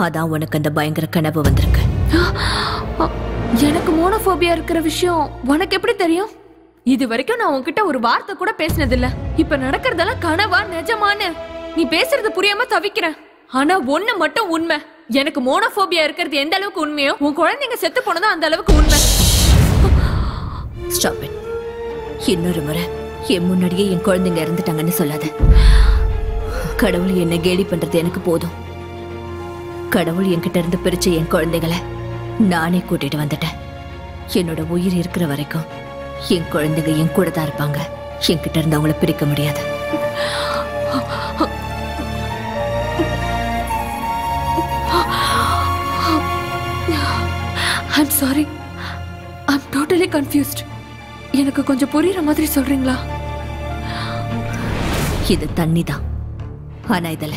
அதான் உனக்கு அந்த பயங்கர கனவு வந்திருக்கு. எனக்கு மோனோபோபியா இருக்கிற விஷயம் உனக்கு எப்படி தெரியும்? இது வரைக்கும் நான் உன்கிட்ட ஒரு வார்த்தை கூட பேசினது இல்ல. இப்ப நடக்கிறதெல்லாம் கனவா நிஜமானு நீ பேசுறது புரியாம தவிக்கிறேன். ஆனா ஒண்ணு மட்டும் உண்மை. எனக்கு மோனோபோபியா இருக்கிறது எந்த அளவுக்கு உண்மையோ, உன் குழந்தைங்க செத்து போனதும் அந்த அளவுக்கு உண்மை. Stop it. இன்னொரு முறை என் முன்னாடியே என் குழந்தைங்க இறந்துட்டாங்கன்னு சொல்லாத. கடவுள் என்ன கேலி பண்றது எனக்கு போதும். கடவுள் என்கிட்ட இருந்து பிரிச்ச என் குழந்தைகளை நானே கூட்டிட்டு வந்துட்டேன். என்னோட உயிர் இருக்கிற வரைக்கும் என் குழந்தைங்க என் கூட தான் இருப்பாங்க. என்கிட்ட இருந்து அவங்கள பிரிக்க முடியாது. I'm sorry. I'm totally confused. எனக்கு கொஞ்சம் புரியுற மாதிரி சொல்றீங்களா? இது தண்ணி தான். ஆனா இதுல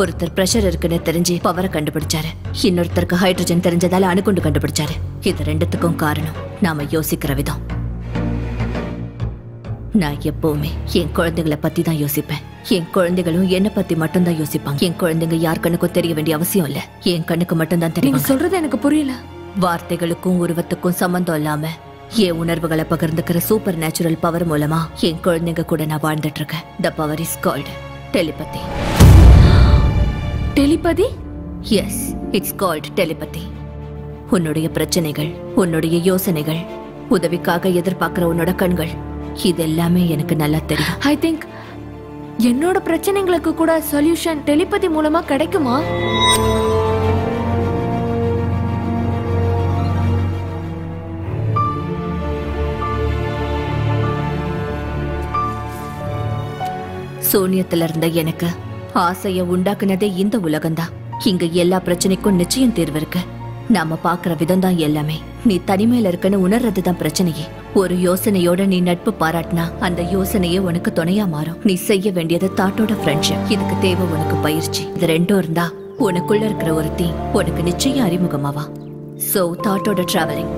ஒருத்தர் பிரஷர் இருக்குன்னு தெரிஞ்சு பவரை கண்டுபிடிச்சாரு. இன்னொருத்தருக்கு ஹைட்ரஜன் தெரிஞ்சதால அணுகுண்டு கண்டுபிடிச்சாரு. இது ரெண்டுத்துக்கும் காரணம் நாம யோசிக்கிற விதம். நான் எப்பவுமே என் குழந்தைகளை பத்தி தான் யோசிப்பேன். என் குழந்தைகளும் என்ன பத்தி மட்டும்தான் யோசிப்பாங்க. என் குழந்தைங்க யார் கண்ணுக்கும் தெரிய வேண்டிய அவசியம் இல்ல. என் கண்ணுக்கு மட்டும்தான் தெரியும். நீங்க சொல்றது எனக்கு புரியல. வார்த்தைகளுக்கும் உருவத்துக்கும் சம்பந்தம் இல்லாம என் உணர்வுகளை பகிர்ந்துக்கிற சூப்பர் நேச்சுரல் பவர் மூலமா என் குழந்தைங்க கூட நான் வாழ்ந்துட்டு இருக்கேன். The power is called telepathy. Telepathy? Yes, it's called telepathy. உன்னுடைய பிரச்சனைகள், உன்னுடைய யோசனைகள், உதவிக்காக எதிர்பார்க்கிற உன்னோட கண்கள், இது எல்லாமே எனக்கு நல்லா தெரியும். I think என்னோட பிரச்சனைகளுக்கு கூட சொல்யூஷன் டெலிபதி மூலமா கிடைக்குமா? சூன்யத்துல இருந்த எனக்கு ஆசைய உண்டாக்குனதே இந்த உலகம்தான். இங்க எல்லா பிரச்சனைக்கும் நிச்சயம் தீர்வு இருக்கு. நாம பாக்குற விதம் தான் எல்லாமே. நீ தனிமையில இருக்கன்னு உணர்றதுதான் பிரச்சனையே. ஒரு யோசனையோட நீ நட்பு பாராட்டினா அந்த யோசனையே உனக்கு துணையா மாறும். நீ செய்ய வேண்டியது தாட்டோட ஃப்ரெண்ட்ஷிப். இதுக்கு தேவை உனக்கு பயிற்சி. இது ரெண்டும் இருந்தா உனக்குள்ள இருக்கிற ஒருத்தி உனக்கு நிச்சயம் அறிமுகமாவா. சோ தாட்டோட டிராவலிங்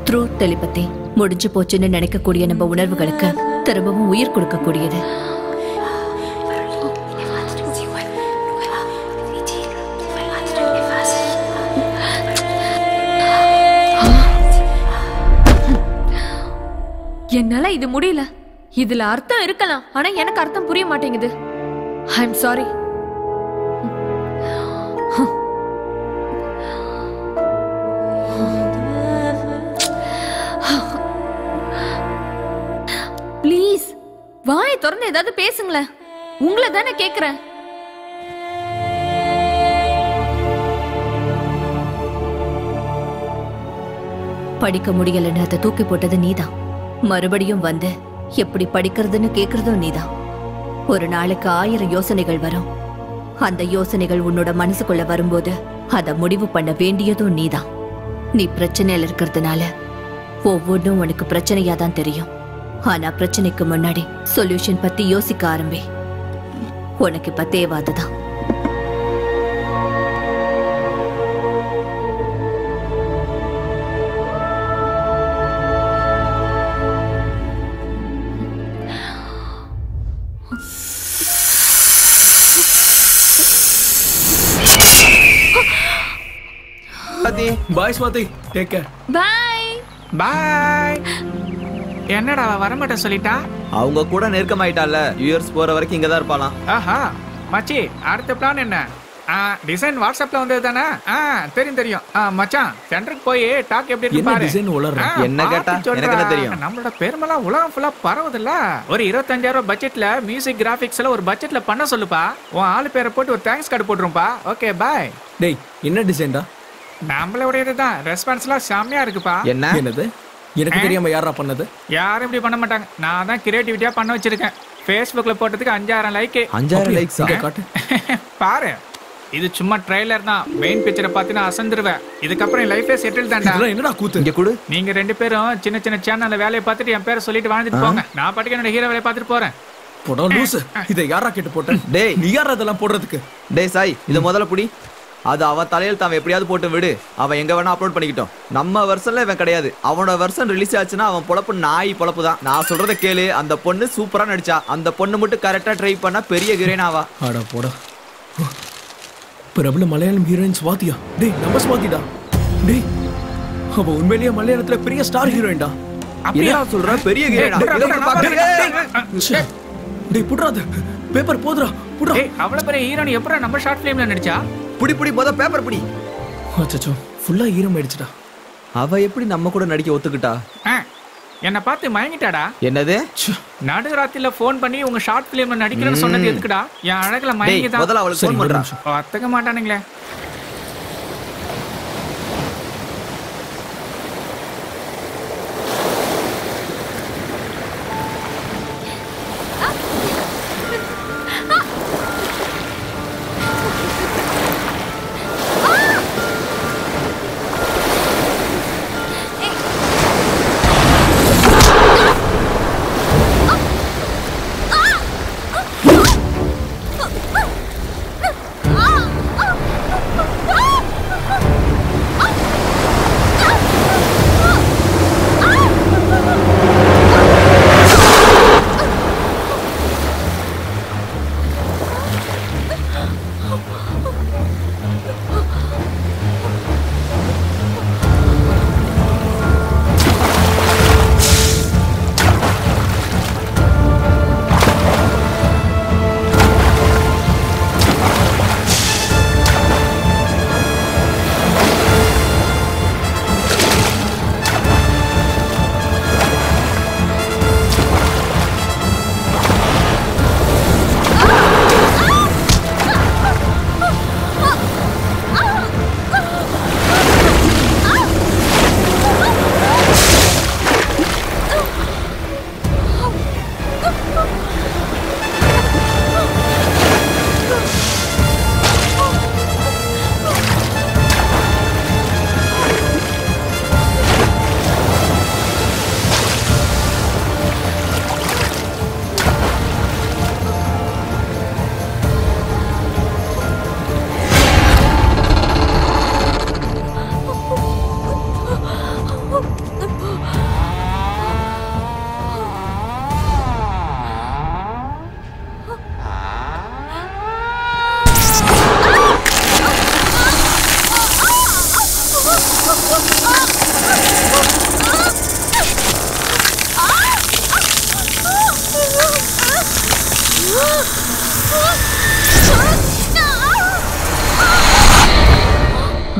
த்ரூ டெலிபதி முடிஞ்சு போச்சுன்னு நினைக்கக்கூடிய நம்ம உணர்வுகளுக்கு திரும்பவும் உயிர் கொடுக்கக்கூடியது. என்னால இது முடியல. இதுல அர்த்தம் இருக்கலாம், ஆனா எனக்கு அர்த்தம் புரிய மாட்டேங்குது. I'm sorry. ப்ளீஸ் வாயை திறந்து ஏதாவது பேசுங்களேன். உங்களை தானே கேக்குறேன். படிக்க முடியலன்னு அதை தூக்கி போட்டது நீதான். மறுபடியும் வந்து எப்படி படிக்கிறதுன்னு கேக்குறதும் நீதான். ஒரு நாளைக்கு 1000 யோசனைகள் வரும். அந்த யோசனைகள் உன்னோட மனசுக்குள்ள வரும்போது அதை முடிவு பண்ண வேண்டியதும் நீதான். நீ பிரச்சனையில இருக்கிறதுனால ஒவ்வொன்றும் உனக்கு பிரச்சனையா தான் தெரியும். ஆனா பிரச்சனைக்கு முன்னாடி சொல்யூஷன் பத்தி யோசிக்க ஆரம்பி. உனக்கு இப்ப தேவை அதுதான். Bye Swathi, take care. Bye bye. என்னடா வரமாட்டேன் சொல்லிட்டா? அவங்க கூட நெருக்கமாயிட்டால. யூஎஸ் போற வரைக்கும் இங்க தான் இருப்பாளாம். ஆஹா மச்சி, அடுத்த பிளான் என்ன? டிசைன் வாட்ஸ்அப்ல வந்தது தானே? தெரியும் தெரியும். மச்சான் சென்டருக்கு போய் டாக் எப்படி இருக்கு பாரு. டிசைன் உலற என்ன கேட்டா எனக்கு என்ன தெரியும்? நம்மளோட பெருமளா உலகம் ஃபுல்லா பரவுதுல்ல. ஒரு 25000 பட்ஜெட்ல மியூசிக் கிராபிக்ஸ் எல்லாம் ஒரு பட்ஜெட்ல பண்ண சொல்லுப்பா. உன் ஆளு பேரை போட்டு ஒரு தேங்க்ஸ் கார்டு போட்டுருப்பா. Okay bye. டேய் என்ன டிசைன்டா? நம்மளோடதுதான். ரெஸ்பான்ஸ்லாம் செம்மையா இருக்குப்பா. என்னது? எனக்கு தெரியாம யாரா பண்ணது? யாரும் இப்படி பண்ண மாட்டாங்க. நான் தான் கிரியேட்டிவிட்டியா பண்ண வச்சிருக்கேன். Facebookல போட்டதுக்கு 5000 லைக். 5000 லைக்ஸ் காட்டு பாரு. இது சும்மா ட்ரைலர் தான். மெயின் பிக்சரை பார்த்தினா அசந்துருவேன். இதுக்கப்புறம் என் லைஃபே செட்டில் தான்டா. என்னடா கூத்து? இங்க கொடு. நீங்க ரெண்டு பேரும் சின்ன சின்ன சேனல்ல வேலையை பார்த்துட்டு என் பேரை சொல்லிட்டு வாழ்ந்துட்டு போங்க. நான் பாட்டுக்கு என்னோட ஹீரோ வேலையை பார்த்துட்டு போறேன். போடா லூசு. இதை யாரா கேட்டு போட்டேன்? டேய் நீ யாரா இதெல்லாம் போடுறதுக்கு? டேய் சாய், இத முதல்ல புடி. அது அவன் தலையில் தான் எப்படியாவது போட்டு விடு. அவன் எங்க வேணா அப்லோட் பண்ணிக்கிட்டோம். நம்ம வெர்ஷன்ல இவன் கிடையாது. அவனோட வெர்ஷன் ரிலீஸ் ஆச்சுன்னா அவன் பொழப்பு நாய் பொழப்பு தான். நான் சொல்றத கேளு. அந்த பொண்ணு சூப்பரா நடிச்சா. அந்த பொண்ணு மட்டும் கரெக்டா ட்ரை பண்ணா பெரிய ஹீரோயின் ஆவா. ஆடா போடா. பிரபல மலையாளம் ஹீரோயின் ஸ்வாதியா? டேய் நம்ம ஸ்வாதிடா. டேய் அவ உண்மையிலேயே மலையாளத்துல பெரிய ஸ்டார் ஹீரோயின்டா. அப்படியே சொல்ற பெரிய ஹீரோயினா? டேய் புட்றாத. பேப்பர் போடுறா. புட்றா. டேய் அவ்வளவு பெரிய ஹீரோயின் எப்பற நம்ம ஷார்ட் ஃபிலிம்ல நடிச்சா? புடி புடி போத பேப்பர் புடி. அச்சச்சோ ஃபுல்லா ஈரம் ஆயிடுச்சுடா. அவ எப்படி நம்ம கூட நடிக்க ஒத்துக்கிட்டா? என்ன பார்த்து மயங்கிட்டாடா. என்னது? நடுராத்திரில ஃபோன் பண்ணி உங்க ஷார்ட் ஃபிலிம்ல நடிக்கிறேன்னு சொன்னது எதுக்குடா? என் அழகுல மயங்கிதான். முதல்ல அவளுக்கு ஃபோன் பண்றா. அத்தக்க மாட்டானுங்களே.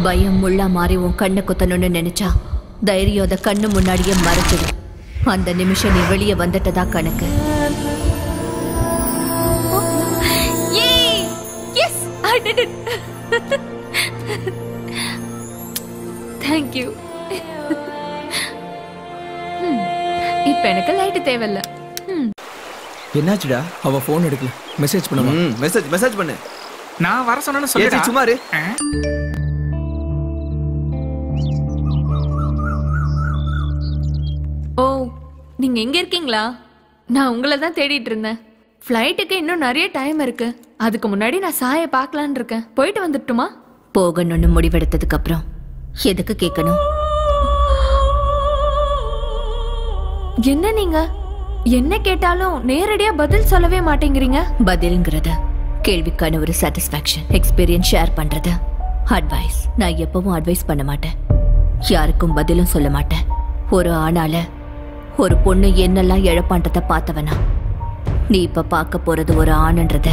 பயம் முள்ளா மாறி உன் கண்ணை குத்தணும்னு நினைச்சா தைரியம் அத கண்ணு முன்னாடியே மறைச்சிடும். அந்த நிமிஷம் நீ வெளியே வந்துட்டதா கணக்கு. Yes, I did it. Thank you. இப்ப எனக்கு லைட் தேவையில்ல. என்னாச்சுடா? அவ போன் எடுக்கல. மெசேஜ் பண்ணுவா. மெசேஜ் பண்ணு. நான் வர சொன்னேன்னு சொல்லுடா. ஏய் சுமாரு. ஓ, நீங்க எங்க இருக்கீங்களா? நான் உங்களை தான் தேடிட்டு இருந்தேன். ஃப்ளைட்டுக்கு இன்னும் நிறைய டைம் இருக்கு. அதுக்கு முன்னாடி நான் சாயை பார்க்கலான்னு இருக்கேன். போயிட்டு வந்துட்டுமா? போகணும்னு முடிவெடுத்ததுக்கு அப்புறம் எதுக்கு கேட்கணும்? என்ன நீங்க என்ன கேட்டாலும் நேரடியா பதில் சொல்லவே மாட்டேங்கிறீங்க. பதில்ங்கிறத கேள்விக்கான ஒரு சாட்டிஸ்ஃபேக்ஷன், எக்ஸ்பீரியன்ஸ் ஷேர் பண்றது, அட்வைஸ். நான் எப்பவும் அட்வைஸ் பண்ண மாட்டேன், யாருக்கும் பதிலும் சொல்ல மாட்டேன். ஒரு ஆணால ஒரு பொண்ணு என்னெல்லாம் இழப்பான்றத பார்த்தவனா. நீ இப்ப பார்க்க போறது ஒரு ஆணுன்றத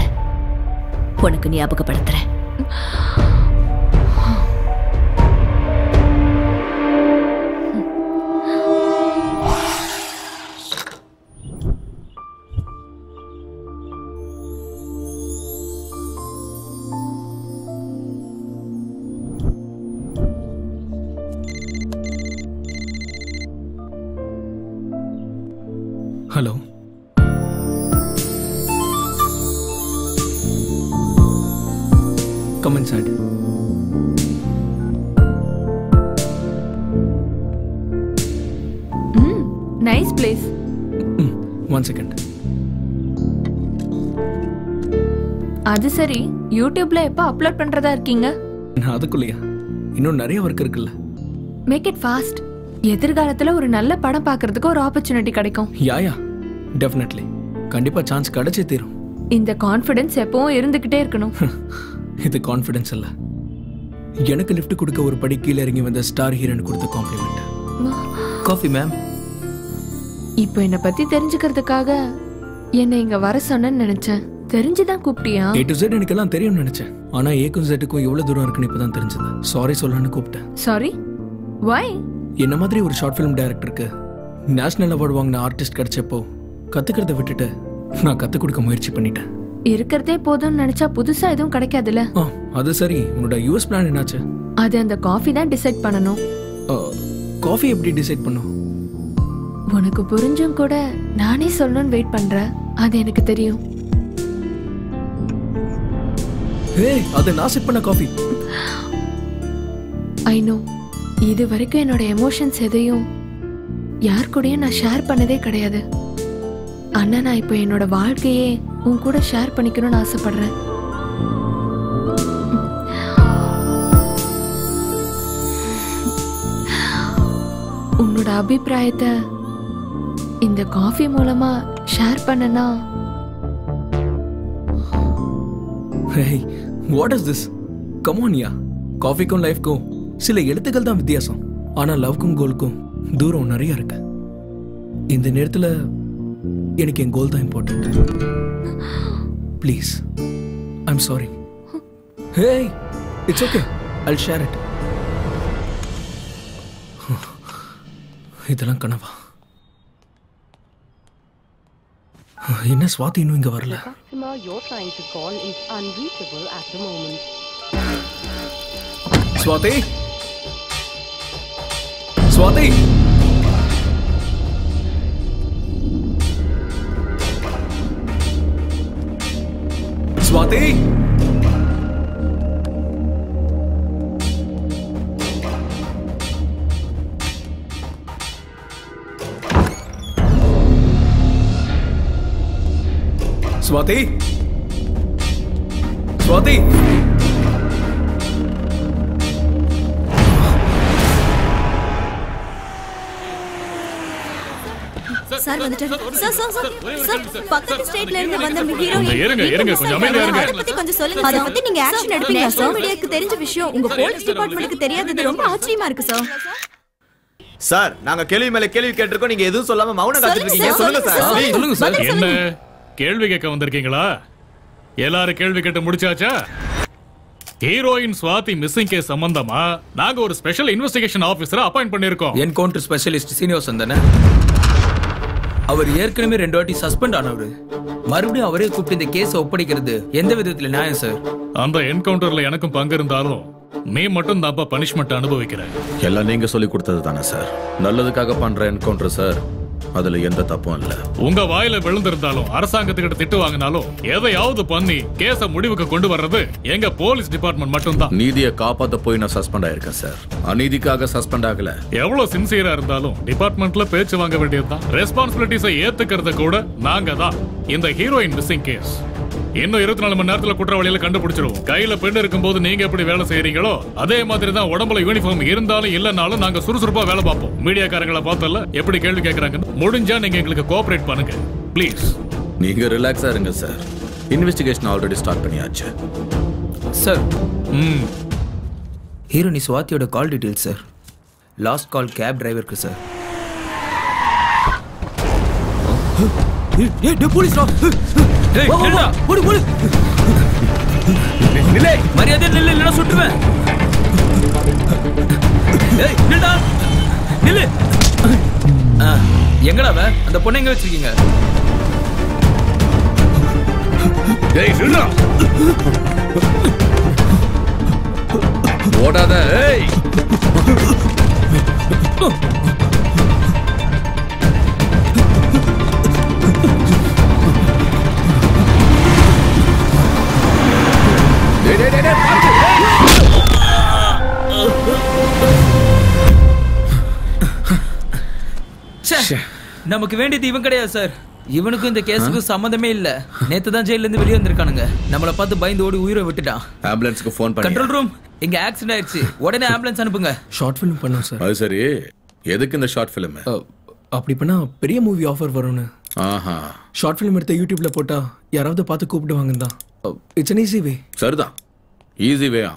உனக்கு ஞாபகப்படுத்துறேன். Hello. Come inside. Nice place. One second. அது சரி, யூடியூப்ல எப்ப அப்லோட் பண்றதா இருக்கீங்க? நான் அதுக்குள்ளயா? இன்னும் நிறைய வர்க் இருக்குல்ல. Make it fast. எதிர்காலத்துல ஒரு நல்ல படம் பார்க்கிறதுக்கு ஒரு ஆப்பர்ச்சுனிட்டி கிடைக்கும். Yeah definitely. கண்டிப்பா சான்ஸ் கிடைச்சே தீரும். இந்த கான்ஃபிடன்ஸ் எப்பவும் இருந்துகிட்டே இருக்கணும். இது கான்ஃபிடன்ஸ் இல்ல, எனக்கு லிஃப்ட் கொடுக்க ஒரு படி கீழே இறங்கி வந்த ஸ்டார் ஹீரோன் கொடுத்த காம்ப்ளிமெண்ட். Coffee ma'am. இப்போ என்ன பத்தி தெரிஞ்சுக்கிறதுக்காக என்ன இங்க வர சொன்னேன்னு நினைச்சேன். தெரிஞ்சுதான் கூப்பிட்டியா? A to Z எனக்கு எல்லாம் தெரியும்னு நினைச்சேன். ஆனா ஏக்கும் Z-க்கும் எவ்வளவு தூரம் இருக்குன்னு இப்பதான் தெரிஞ்சது. சாரி சொல்லணும்னு கூப்பிட்டேன். சாரி? Why? என்ன மாதிரி ஒரு ஷார்ட் ஃபிலிம் டைரக்டருக்கு நேஷனல் அவார்டு வாங்கின ஆர்டிஸ்ட் கிடைச்சப்போ கத்துக்கிறத விட்டுட்டு நான் கத்து கொடுக்க முயற்சி பண்ணிட்டேன். இருக்கிறதே போதும்னு நினைச்சா புதுசா எதுவும் கிடைக்காதுல்ல. அது சரி, உன்னோட யூஎஸ் பிளான் என்னாச்சு? அது அந்த காஃபி தான் டிசைட் பண்ணணும். காஃபி எப்படி டிசைட் பண்ணும்? உனக்கு புரிஞ்சும் கூட நானே சொல்லணும்னு வெயிட் பண்றேன். அது எனக்கு தெரியும். ஏய், அது நான் செட் பண்ண காஃபி. I know. இது வரைக்கும் என்னோட எமோஷன்ஸ் எதையும் யார் கூடயும் நான் ஷேர் பண்ணதே கிடையாது. ஆனா நான் இப்போ என்னோட வாழ்க்கையே உன் கூட ஷேர் பண்ணிக்கணும்னு ஆசைப்படுறேன். உன்னோட அபிப்பிராயத்தை இந்த காஃபி மூலமா ஷேர் பண்ணனா? Hey, what is this? Come on, yeah. காஃபிக்கும் லைஃப்க்கும் சில எழுத்துக்கள் தான் வித்தியாசம். ஆனா லவ்க்கும் கோலுக்கும் தூரம் நிறைய இருக்கு. இந்த நேரத்துல எனக்கு என் கோல் தான் important. Please, I'm sorry. Hey, it's okay, Jal share it. இதெல்லாம் கனவா? என்ன ஸ்வாதி இன்னும் இங்க வரல? ஸ்வாதி, ஸ்வாதி, ஸ்வாதி, ஸ்வாதி, ஸ்வாதி. சார் வந்துட்டாரு. சார் பக்கத்து ஸ்டேட்ல இருந்து வந்த இருங்க கொஞ்சம் அமைதியா இருங்க. அத பத்தி கொஞ்சம் சொல்லுங்க. அத பத்தி நீங்க ஆக்ஷன் எடுப்பீங்களா சார்? மீடியாக்கு தெரிஞ்ச விஷயம் உங்க போலீஸ் டிபார்ட்மென்ட்க்கு தெரியாதது ரொம்ப ஆச்சரியமா இருக்கு சார். சார், நாங்க கேள்வி மேல கேள்வி கேட்டிருக்கோம், நீங்க எதுவும் சொல்லாம மௌனம் காத்துட்டு இருக்கீங்க. சொல்லுங்க சார். சொல்லுங்க சார். என்ன கேள்வி கேட்க வந்திருக்கீங்களா? எல்லாரும் கேள்வி கேட்டு முடிச்சாச்சா? ஹீரோயின் ஸ்வாதி மிஸ்ஸிங் கேஸ் சம்பந்தமா நாங்க ஒரு ஸ்பெஷல் இன்வெஸ்டிகேஷன் ஆபீசரை அப்பாயிண்ட் பண்ணிருக்கோம். என்கவுண்டர் ஸ்பெஷலிஸ்ட் சீனிவாசன் தானே? அவர் ஏற்கனவே 2 வாட்டி சஸ்பெண்ட் ஆனவர். மறுபடியும் அவரே கூப்பிட்டு இந்த கேஸை ஒப்படைக்கிறது எந்த விதத்துல நியாயம் சார்? அந்த என்கவுண்டர்ல எனக்கும் பங்கு இருந்தாலும் நீ மட்டும் தான்ப்பா பனிஷ்மெண்ட் அனுபவிக்கிற. எல்லாம் நீங்க சொல்லி கொடுத்தது தானே சார்? நல்லதுக்காக பண்ற என்கவுண்டர் சார், அதுல எந்த தப்பும் இல்ல. உங்க வாயில விழுந்திருந்தாலும் அரசாங்கத்துக்கிட்ட திட்டு வாங்கினாலும் எதையாவது பண்ணி கேஸ முடிவுக்கு கொண்டு வர்றது எங்க போலீஸ் டிபார்ட்மெண்ட் மட்டும்தான். நீதியை காப்பாத்த போய் நான் சஸ்பெண்ட் ஆயிருக்கேன் சார், அநீதிக்காக சஸ்பெண்ட் ஆகல. எவ்வளவு சின்சியரா இருந்தாலும் டிபார்ட்மெண்ட்ல பேச்சு வாங்க வேண்டியதுதான். ரெஸ்பான்சிபிலிட்டிஸை ஏத்துக்கிறது கூட நாங்க தான். இந்த ஹீரோயின் மிஸ்ஸிங் கேஸ் இன்னும் 24 மணி நேரத்துல குற்றவாளியில கண்டுபிடிச்சிருவோம். கையில பெண் இருக்கும்போது நீங்க எப்படி வேலை செய்யறீங்களோ அதே மாதிரி தான் உடம்புல யூனிஃபார்ம் இருந்தாலும் இல்லனாலும் நாங்க சுறுசுறுப்பா வேலை பார்ப்போம். மீடியாக்காரங்களை பார்த்தல எப்படி கேள்வி கேட்கறாங்க. முடிஞ்சா நீங்க எங்களுக்கு கோஆபரேட் பண்ணுங்க ப்ளீஸ். நீங்க ரிலாக்ஸா இருங்க சார், இன்வெஸ்டிகேஷன் ஆல்ரெடி ஸ்டார்ட் பண்ணியாச்சு. சார் ஹீரோனி ஸ்வாதியோட call details sir. Last call cab டிரைவருக்கு சார். மரியாதை நில்லு, இல்லைன்னா சுட்டுவேன். நில்லு. எங்கடா அந்த பொண்ணை எங்க வச்சிருக்கீங்க? ஓடாத. நமக்கு வேண்டியது இவன் கிடையாது சார். இவனுக்கும் இந்த கேஸுக்கும் சம்பந்தமே இல்ல. நேத்து தான் ஜெயில இருந்து வெளியே வந்திருக்கானுங்க. நம்மள பார்த்து பயந்து ஓடி உயிரை விட்டுட்டான். ஆம்புலன்ஸ்க்கு ஃபோன் பண்ணி. கண்ட்ரோல் ரூம், இங்க ஆக்சிடென்ட் ஆயிடுச்சு, உடனே ஆம்புலன்ஸ் அனுப்புங்க. ஷார்ட் ஃபிலிம் பண்ணோம் சார். அது சரி, எதுக்கு இந்த ஷார்ட் ஃபிலிம்? அப்படி பண்ணா பெரிய மூவி ஆஃபர் வரும்னு. ஆஹா. ஷார்ட் ஃபிலிம் எடுத்து யூடியூப்ல போட்டா யாராவது பார்த்து கூப்பிடுவாங்க தான். It's an easy way. சரிதான், ஈஸி வேயா.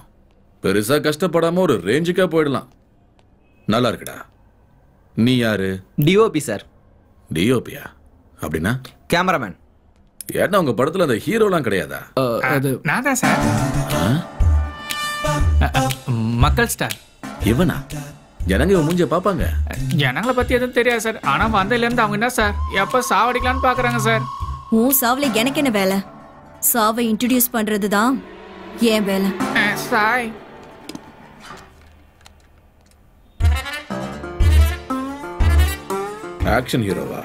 பெருசா கஷ்டப்படாம ஒரு ரேஞ்சுக்கா போயிடலாம். நல்லா இருக்குடா. நீ யாரு? DOP sir. டிஓபியா அப்படின்னா? கேமராமேன். ஏன்னா உங்க படத்துல அந்த ஹீரோலாம் கிடையாதா? நான் தான் சார். மக்கள் ஸ்டார். இவனா? ஜனங்க இவன் மூஞ்ச பாப்பாங்க. ஜனங்களை பத்தி எதுவும் தெரியாது சார். ஆனா வந்ததுல இருந்து அவங்க என்ன சார் எப்ப சாவடிக்கலான்னு பாக்குறாங்க சார். சாவுல எனக்கு என்ன வேலை? சாவை இன்ட்ரோடியூஸ் பண்றதுதான் ஏன் வேலை. சாய் ஆக்ஷன் ஹீரோவா?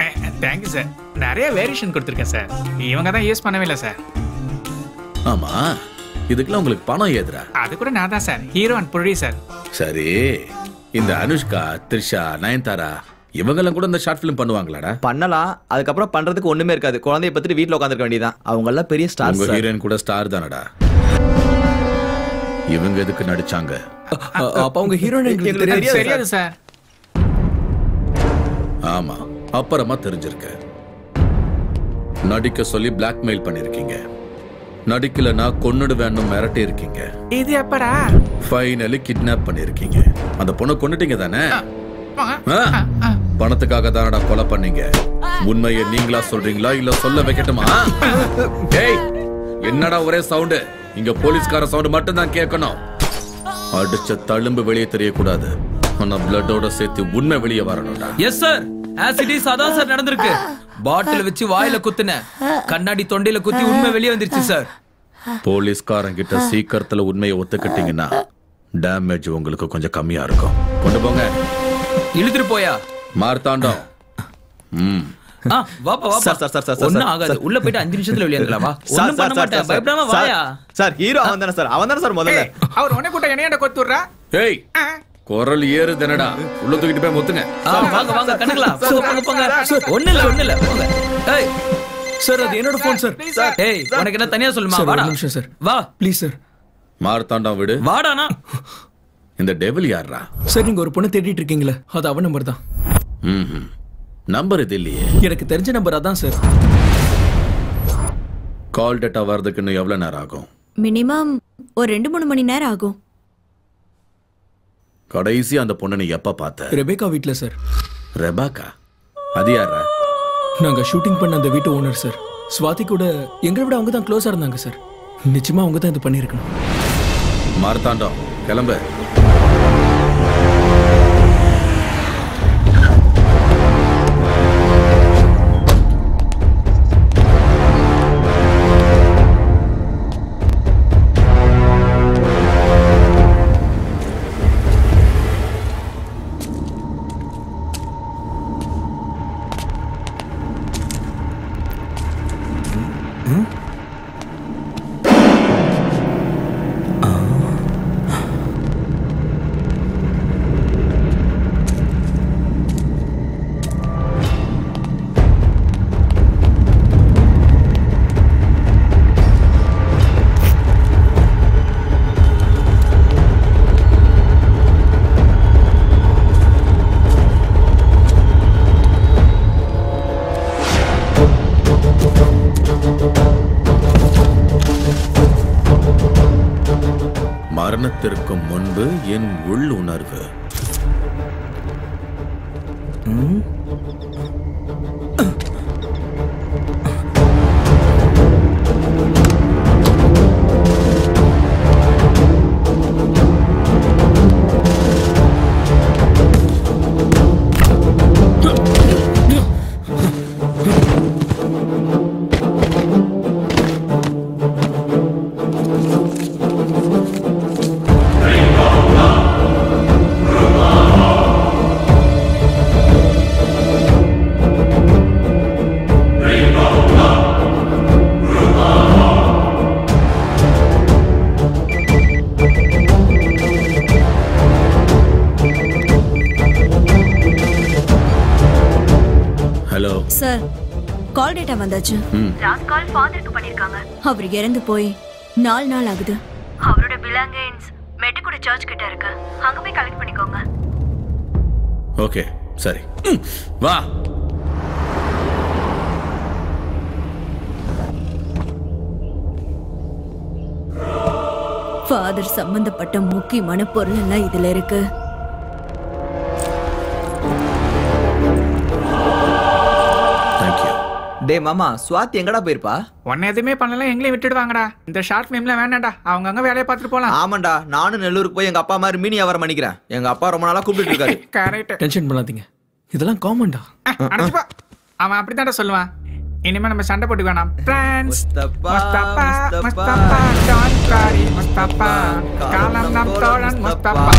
Thank you sir. நிறைய வேரியேஷன் கொடுத்துருக்கேன் சார். இவங்க தான் யூஸ் பண்ணவே இல்லை சார். ஆமா, இதுக்கெல்லாம் உங்களுக்கு பணம் ஏதுரா? அது கூட நான் தான் சார், ஹீரோ அண்ட் ப்ரொடியூசர். சரி, இந்த அனுஷ்கா, த்ரிஷா, நயன்தாரா இவங்கெல்லாம் கூட இந்த ஷார்ட் ஃபிலிம் பண்ணுவாங்களாடா? பண்ணலாம். அதுக்கப்புறம் பண்றதுக்கு ஒண்ணுமே இருக்காது. குழந்தைய பத்திட்டு வீட்டுல உட்காந்துருக்க வேண்டியதான். அவங்க எல்லாம் பெரிய ஸ்டார். உங்க ஹீரோயின் கூட ஸ்டார் தானடா. இவங்க எதுக்கு நடிச்சாங்க? அப்ப அவங்க ஹீரோயின் தெரியாது சார். ஆமா, அப்புறமா தெரிஞ்சிருக்கு. நடிக்க சொல்லி பிளாக்மெயில் பண்ணிருக்கீங்க. நடிக்கலனா கொன்னுடுவேன்னு மிரட்டி இருக்கீங்க. இது எப்படா? ஃபைனலி கிட்னாப் பண்ணிருக்கீங்க. அந்த பொண்ணை கொன்னுட்டீங்க தானே? பணத்துக்காக தானடா கொலை பண்ணீங்க. உண்மையை நீங்களா சொல்றீங்களா இல்ல சொல்ல வைக்கட்டுமா? டேய், என்னடா ஒரே சவுண்ட்? இங்க போலீஸ்கார சவுண்ட் மட்டும் தான் கேட்கணும். அடிச்ச தழும்பு வெளியே தெரியக்கூடாது. ஆனா பிளட்டோட சேர்த்து உண்மை வெளியே வரணும்டா. Yes sir. ஆசிடிஸ் அதான் சார் நடந்திருக்கு. பாட்டில் வச்சு வாயில குத்துன, கண்ணாடி தொண்டையில குத்தி உண்மை வெளியே வந்துருச்சு சார். போலீஸ்காரன் கிட்ட சீக்கிரத்துல உண்மையை ஒத்துக்கிட்டீங்கன்னா டேமேஜ் உங்களுக்கு கொஞ்சம் கம்மியா இருக்கும். கொண்டு போங்க. இழுத்துட்டு போயா? மார்த்தாண்டம். வாப்பா வாப்பா. சார் சார் சார் ஒண்ணும் ஆகாது. உள்ள போய்ட்டு 5 நிமிஷத்துல வெளிய வந்துடலாம். வா. ஒண்ணும் பண்ண மாட்டேன். பயப்படாம வாயா. சார் ஹீரோ அவன்தானே சார்? அவன்தானே சார் முதல்ல. அவர் உன்னை கூட்ட என்னையட கொத்துறா? ஏய், குரல் ஏறுதனடா. உள்ள தூக்கிட்டு போய் முத்துங்க. வாங்க வாங்க கணக்குல. போங்க போங்க. ஒண்ணு இல்ல போங்க. ஏய் சார், அது என்னோட ஃபோன் சார். ஏய், உனக்கு என்ன தனியா சொல்லுமா? வாடா. ஒரு நிமிஷம் சார். வா ப்ளீஸ் சார். மார்த்தாண்டம் விடு. வாடானா. இந்த டெவில் யாரா? சார், நீங்க ஒரு பொண்ணு தேடிட்டு இருக்கீங்களா? அது அவன் நம்பர் தான். நம்பர் இது இல்லையே. எனக்கு தெரிஞ்ச நம்பர் அதான் சார். கால் டேட்டா வரதுக்கு இன்னும் எவ்வளவு நேரம் ஆகும்? மினிமம் ஒரு 2-3 மணி நேரம் ஆகும். கடைசி அந்த பொண்ணை நீ எப்ப பார்த்த? ரெபேக்கா வீட்ல சார். ரெபாக்கா? அது யாரா? நாங்க ஷூட்டிங் பண்ண அந்த வீட்டு ஓனர் சார். ஸ்வாதி கூட எங்களை விட அவங்க தான் க்ளோஸா இருந்தாங்க சார். நிச்சயமா அவங்க தான் இது பண்ணியிருக்கணும். மார்த்தாண்டம் கிளம்பு. மரணத்திற்கு முன்பு என் உள்ளுணர்வு. சார், கால் டேட்டா வந்தாச்சு. லாஸ்ட் கால் ஃபாதருக்கு பண்ணிருக்காங்க. அவர் இறந்து போய் 4 நாள் ஆகுது. அவரோட பிலாங்கிங்ஸ் மெட்டிகுடி சர்ச் கிட்ட இருக்கு. அங்க போய் கலெக்ட் பண்ணிக்கோங்க. ஓகே, சரி. வா. ஃபாதர் சம்பந்தப்பட்ட முக்கியமான பொருள் எல்லாம் இதுல இருக்கு. டே மாமா, ஸ்வாதி எங்கடா போயிருப்பா? உன்ன எதுவுமே பண்ணல, எங்களையும் விட்டுடுவாங்கடா. இந்த ஷார்ட் ஃபிலிம்ல வேணாம்டா, அவங்க அங்க வேலையை பார்த்துட்டு போலாம். ஆமாண்டா, நானும் நெல்லூருக்கு போய் எங்க அப்பா மாதிரி மீனி வியாபாரம் பண்ணிக்கிறேன். எங்க அப்பா ரொம்ப நாளா கூப்பிட்டு இருக்காரு. கரெக்ட். டென்ஷன் பண்ணாதீங்க, இதெல்லாம் காமன்டா. அடச்சுப்பா, அவன் அப்படித்தான்டா சொல்லுவான். இனிமே நம்ம சண்டை போட்டு வேணாம். முஸ்தபா முஸ்தபா டான் காரி முஸ்தபா காலம் நம் தோழன் முஸ்தபா.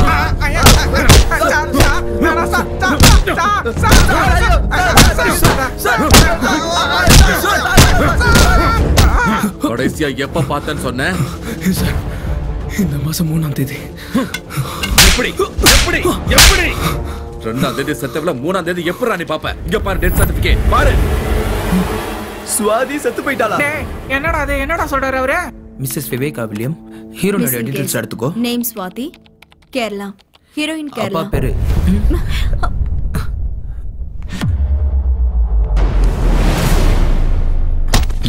கடைசியா எப்ப பார்த்தேன்னு சொன்னேன்? இந்த மாசம் 3ஆம் தேதி. எப்படி எப்படி எப்படி 2ஆம் தேதி செத்தவள 3ஆம் தேதி எப்பறா நீ பாப்ப? இங்க பாரு, டெத் சர்டிபிகேட் பாரு. ஸ்வாதி செத்து போயிட்டாளா? என்னடா அது, என்னடா சொல்றாரு அவரு? மிஸ்ஸஸ் விவேகா வில்லியம், ஹீரோயினோட டீடைல்ஸ் எடுத்துக்கோ. நேம் ஸ்வாதி, கேரளா. ஹீரோயின் கேரளா. அப்பா பேரு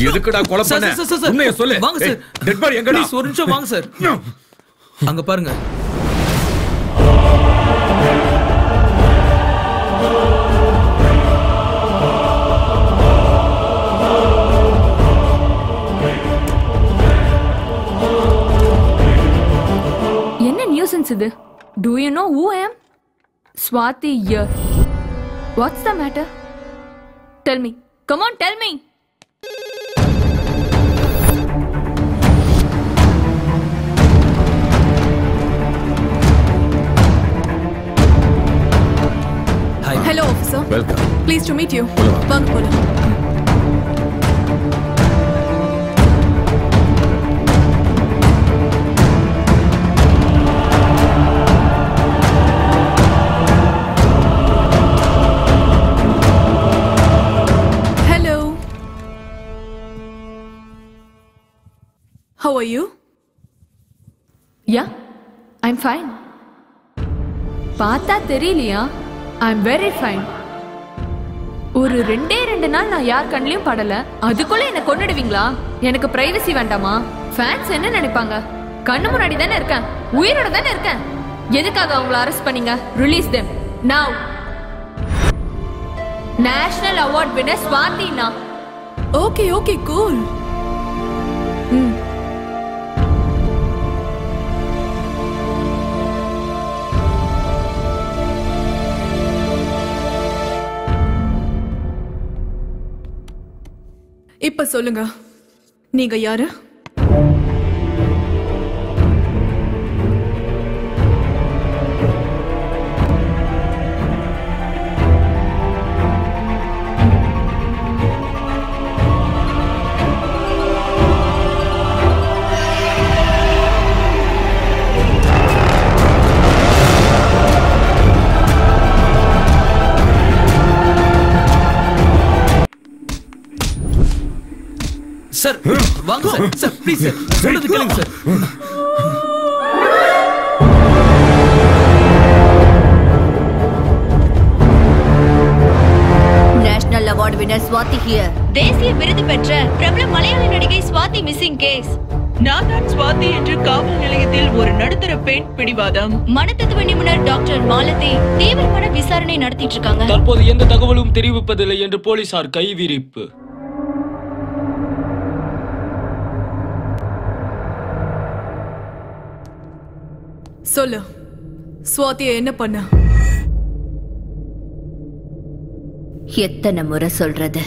எதுக்குடா கொலை பண்ண? உண்மையை சொல்லு. வாங்க சார். டெட் பாடி எங்கடா? ஒரு நிமிஷம் வாங்க சார். அங்க பாருங்க. என்ன நியூசன்ஸ் இது? Do you know who I am? Swati here. What's the matter? Tell me. Come on, tell me. Hi. Hello, officer. Welcome. Pleased to meet you. வாங்க போலாம். Hello. How are you? Yeah, I'm fine. பார்த்தா தெரியலையா? I'm very fine. ஒரு 2 நாள் நான் யார் கண்ணிலையும் படல, அதுக்குள்ள என்ன கொன்னுடுவீங்களா? எனக்கு பிரைவசி வேண்டாமா? ஃபேன்ஸ் என்ன நினைப்பாங்க? கண்ணு முன்னாடி தானே இருக்கேன், உயிரோட தானே இருக்கேன். எதுக்காக அவங்கள அரெஸ்ட் பண்ணீங்க? Release them now. National award winner ஸ்வாதினா ஓகே ஓகே கூல். இப்ப சொல்லுங்க, நீங்க யாரு? சார் வாங்க சார். சார் ப்ளீஸ் சார், சொல்றது கேளுங்க sir. National award winner Swathi here. தேசிய விருது பெற்ற பிரபல மலையாள நடிகை ஸ்வாதி மிஸ்ஸிங் கேஸ். நான் தான் ஸ்வாதி என்று காவல் நிலையத்தில் ஒரு நடுத்தர பெண் பிடிவாதம். மனத்தத்துவ நிபுணர் டாக்டர் மாலதி தீவிரமான விசாரணை நடத்திட்டு இருக்காங்க. தற்போது எந்த தகவலும் தெரிவிப்பதில்லை என்று போலீசார் கைவிரிப்பு. சொல்லு, ஸ்வாதியை என்ன பண்ண? எத்தனை முறை சொல்றது,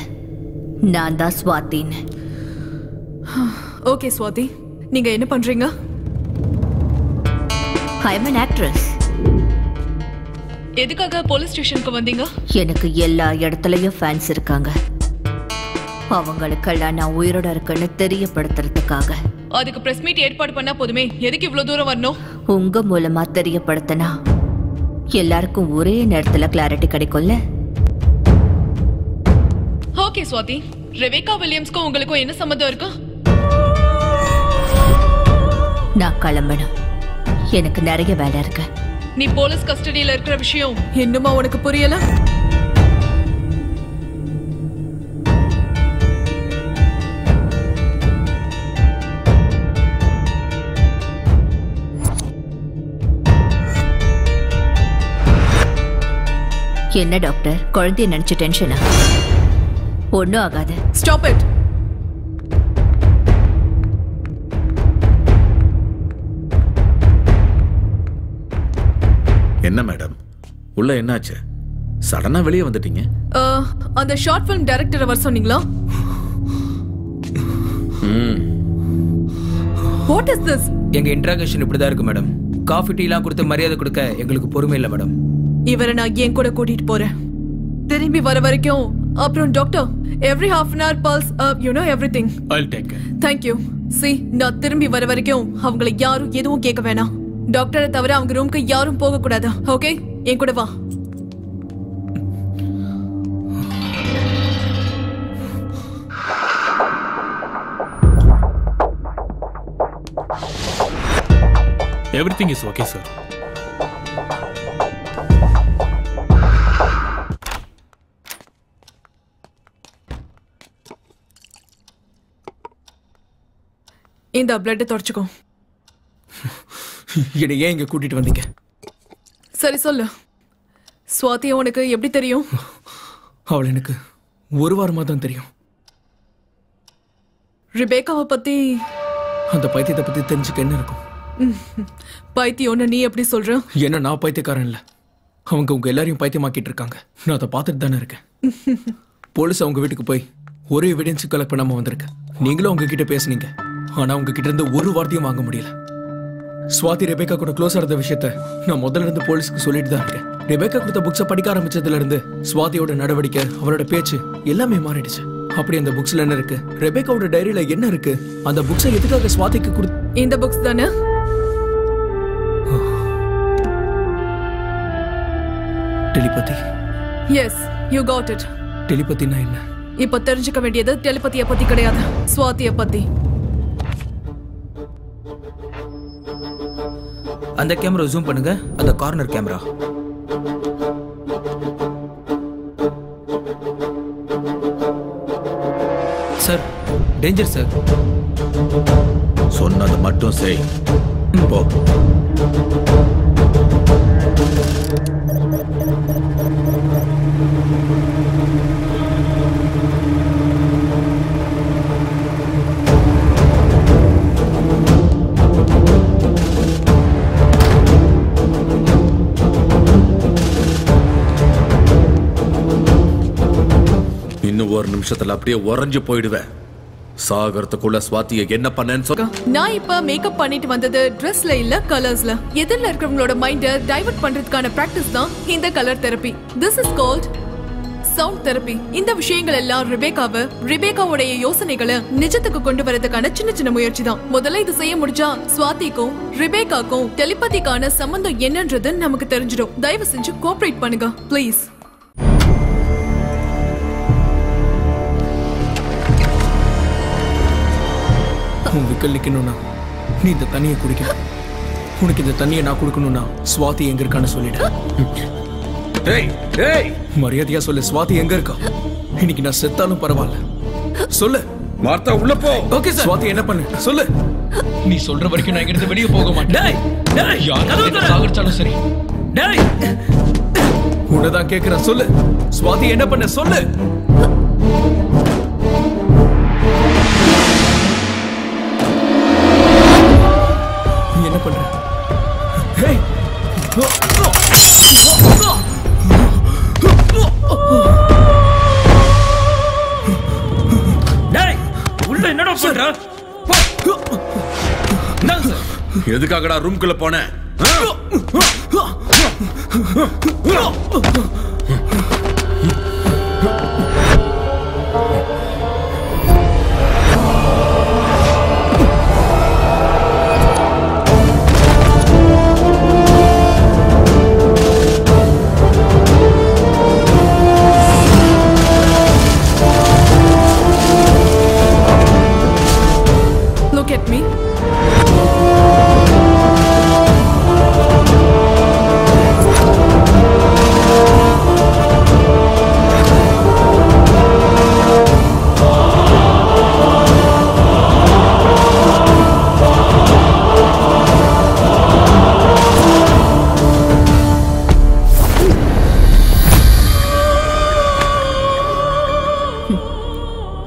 நான் தான் ஸ்வாதின்னு. ஓகே ஸ்வாதி, நீங்க என்ன பண்றீங்க? ஐ அம் an actress. எதுக்காக போலீஸ் ஸ்டேஷனுக்கு வந்தீங்க? எனக்கு எல்லா இடத்துலயும் ஃபேன்ஸ் இருக்காங்க. அவங்களுக்கெல்லாம் நான் உயிரோட இருக்கேன்னு தெரியப்படுத்துறதுக்காக. அதுக்கு பிரஸ் மீட் ஏற்பாடு பண்ணா போதுமே, எதுக்கு இவ்வளவு தூரம் வரணும்? உங்க மூலமா தெரியப்படுத்தினா எல்லாருக்கும் ஒரே நேரத்துல கிளாரிட்டி கிடைக்கும்ல. ஓகே ஸ்வாதி, ரெபேக்கா வில்லியம்ஸ்க்கும் உங்களுக்கும் என்ன சம்மந்தம் இருக்கு? நான் கிளம்பணும், எனக்கு நிறைய வேலை இருக்கு. நீ போலீஸ் கஸ்டடியில இருக்கிற விஷயம் இன்னுமா உனக்கு புரியல? என்ன டாக்டர், குழந்தைய நினைச்சு டென்ஷனா? ஒன்னும் ஆகாது. Stop it. என்ன மேடம், உள்ள என்னாச்சு? சடனா வெளியே வந்துட்டீங்க. அந்த ஷார்ட் ஃபிலிம் டைரக்டரை வர சொன்னீங்களா? What is this? எங்க இன்ட்ராகேஷன் இப்படிதான் இருக்கு மேடம். காஃபி டீலாம் கொடுத்து மரியாதை கொடுக்க எங்களுக்கு பொறுமை இல்லை மேடம். இவரை நான் ஏன் கூட கூட்டிட்டு போறேன். திரும்பி வர வரைக்கும். அப்புறம் doctor, every half an hour pulse, you know everything. I'll take care. Thank you. See, நான் திரும்பி வர வரைக்கும் அவங்களை யாரும் எதுவும் கேட்க வேணாம். டாக்டரை தவிர அவங்க ரூம்க்கு யாரும் போக கூடாது. ஓகே, என் கூட வா. Everything is okay, sir. இந்த பிளட் தொடச்சுக்கோ. என்னை ஏன் இங்க கூட்டிட்டு வந்தீங்க? சரி சொல்லு, ஸ்வாதியை உனக்கு எப்படி தெரியும்? அவள் எனக்கு ஒரு வாரமா தான் தெரியும். ரிபேக்காவை பத்தி? அந்த பைத்தியத்தை பத்தி தெரிஞ்சுக்க என்ன இருக்கும்? பைத்தியம்னு நீ எப்படி சொல்ற? என்ன, நான் பைத்தியக்காரன் இல்ல. அவங்க உங்க எல்லாரையும் பைத்தியமாக்கிட்டு இருக்காங்க. நான் அதை பார்த்துட்டு தானே இருக்கேன். போலீஸ் அவங்க வீட்டுக்கு போய் ஒரு எவிடன்ஸ் கலெக்ட் பண்ணாம வந்திருக்கேன். நீங்களும் அவங்க கிட்ட பேசுனீங்க, ஆனா உங்க கிட்ட இருந்து ஒரு வார்த்தையும் வாங்க முடியல. ஸ்வாதி ரெபேக்கா கூட க்ளோஸா இருந்த விஷயத்த நான் முதல்ல இருந்து போலீஸ்க்கு சொல்லிட்டு தான் இருக்கேன். ரெபேக்கா கொடுத்த புக்ஸை படிக்க ஆரம்பிச்சதுல இருந்து ஸ்வாதியோட நடவடிக்கை, அவரோட பேச்சு எல்லாமே மாறிடுச்சு. அப்படி அந்த புக்ஸ்ல என்ன இருக்கு? ரெபேக்காவோட டைரியில என்ன இருக்கு? அந்த புக்ஸை எதுக்காக ஸ்வாதிக்கு கொடு? இந்த புக்ஸ் தானே? Telepathy. Yes, you got it. டெலிபதினா என்ன? இப்ப தெரிஞ்சுக்க வேண்டியது டெலிபதியை பத்தி கிடையாது, ஸ்வாதியை பத்தி. அந்த கேமரா ஜூம் பண்ணுங்க, அந்த corner camera. Sir, danger sir. சொன்னது மட்டும் செய். போ. ஒரு நிமிஷத்துல அப்படியே உறைஞ்சு போயிடுவேன். சாகறதுக்குள்ள ஸ்வாதியை என்ன பண்ணேன்னு சொல்ல. நான் இப்ப மேக்கப் பண்ணிட்டு வந்தது ட்ரெஸ்ல இல்ல கலர்ஸ்ல. எதிரில இருக்கிறவங்களோட மைண்ட டைவர்ட் பண்றதுக்கான பிராக்டிஸ் தான் இந்த colour therapy. This is called sound therapy. இந்த விஷயங்கள் எல்லாம் ரிபேக்காவோட யோசனைகளை நிஜத்துக்கு கொண்டு வரதுக்கான சின்ன சின்ன முயற்சி தான். முதல்ல இது செய்ய முடிஞ்சா ஸ்வாதிக்கும் ரிபேக்காக்கும் டெலிபதிக்கான சம்பந்தம் என்னன்றது நமக்கு தெரிஞ்சிடும். தயவு செஞ்சு கோஆபரேட் பண்ணுங்க ப்ளீஸ். உன் விக்கல் நிக்கணும்னா நீ இந்த தண்ணியை குடிக்க. உனக்கு இந்த தண்ணியை நான் கொடுக்கணும்னா ஸ்வாதி எங்க இருக்கான்னு சொல்லிடு. மரியாதையா சொல்லு, ஸ்வாதி எங்க இருக்கா? இன்னைக்கு நான் செத்தாலும் பரவாயில்ல, சொல்லு. மார்த்தா உள்ள போ. Okay sir. ஸ்வாதி என்ன பண்ணு சொல்லு. நீ சொல்ற வரைக்கும் நான் இங்கிருந்து வெளியே போக மாட்டேன். சாகடிச்சாலும் சரி. உன்னதான் கேக்குறேன், சொல்லு. ஸ்வாதி என்ன பண்ண சொல்லு. என்ன பண்ற? உள்ள என்னடா பண்ற? எதுக்காகடா ரூம்குள்ள போன? Look at me.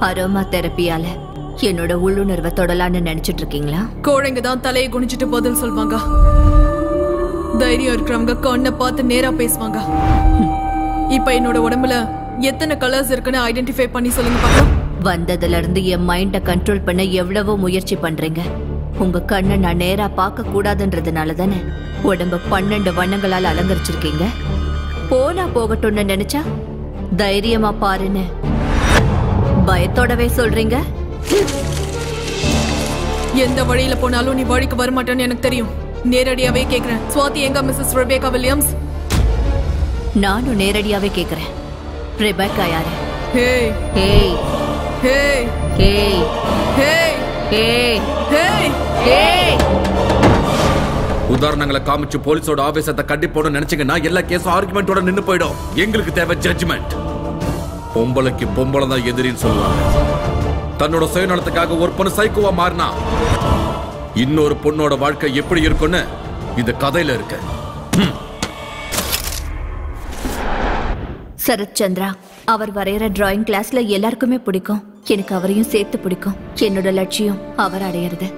அரோமா தெரப்பியால என்னோட உள்ளுணர்வை தொடலான்னு நினைச்சிட்டு இருக்கீங்களா? கோழைங்க தான் தலையை குனிச்சிட்டு பதில் சொல்வாங்க. தைரியம் இருக்கிறவங்க கண்ணை பார்த்து நேரா பேசுவாங்க. இப்ப என்னோட உடம்புல எத்தனை கலர்ஸ் இருக்குன்னு ஐடென்டிஃபை பண்ணி சொல்லுங்க பாக்கலாம். வந்ததுல இருந்து என் மைண்ட கண்ட்ரோல் பண்ண எவ்வளவோ முயற்சி பண்றீங்க. உங்க கண்ணை நான் நேரா பார்க்க கூடாதுன்றதுனால தானே உடம்ப 12 வண்ணங்களால் அலங்கரிச்சிருக்கீங்க. போனா போகட்டும்னு நினைச்சா தைரியமா பாருன்னு பயத்தோடவே சொல்றீங்க. எந்த வழியில போனாலும் நீ வழிக்கு வரமாட்டேன்னு எனக்கு தெரியும். நேரடியாவே கேக்குறேன், ஸ்வாதி எங்க மிஸ்ஸஸ் ரெபேக்கா வில்லியம்ஸ்? நானும் நேரடியாவே கேக்குறேன், ரெபேக்கா யாரு? ஹே ஹே ஹே ஹே ஹே ஹே ஹே ஹே. உதாரணங்களை காமிச்சு போலீஸோட ஆவேசத்தை கண்டிப்போட நினைச்சீங்கன்னா எல்லா கேஸும் ஆர்குமெண்டோட நின்னு போயிடும். எங்களுக்கு தேவை ஜட்ஜ்மெண்ட். பொம்பளைக்கு பொம்பளை தான் எதிரின்னு சொல்லுவாங்க. தன்னோட சுயநலத்துக்காக ஒரு பொண்ணு சைக்கோவா மாறினா இன்னொரு பொண்ணோட வாழ்க்கை எப்படி இருக்குன்னு இந்த கதையில இருக்கு. சரத் சந்திரா அவர் வரைகிற டிராயிங் கிளாஸ்ல எல்லாருக்குமே பிடிக்கும். எனக்கு அவரையும் சேர்த்து பிடிக்கும். என்னோட லட்சியம் அவர் அடையிறது.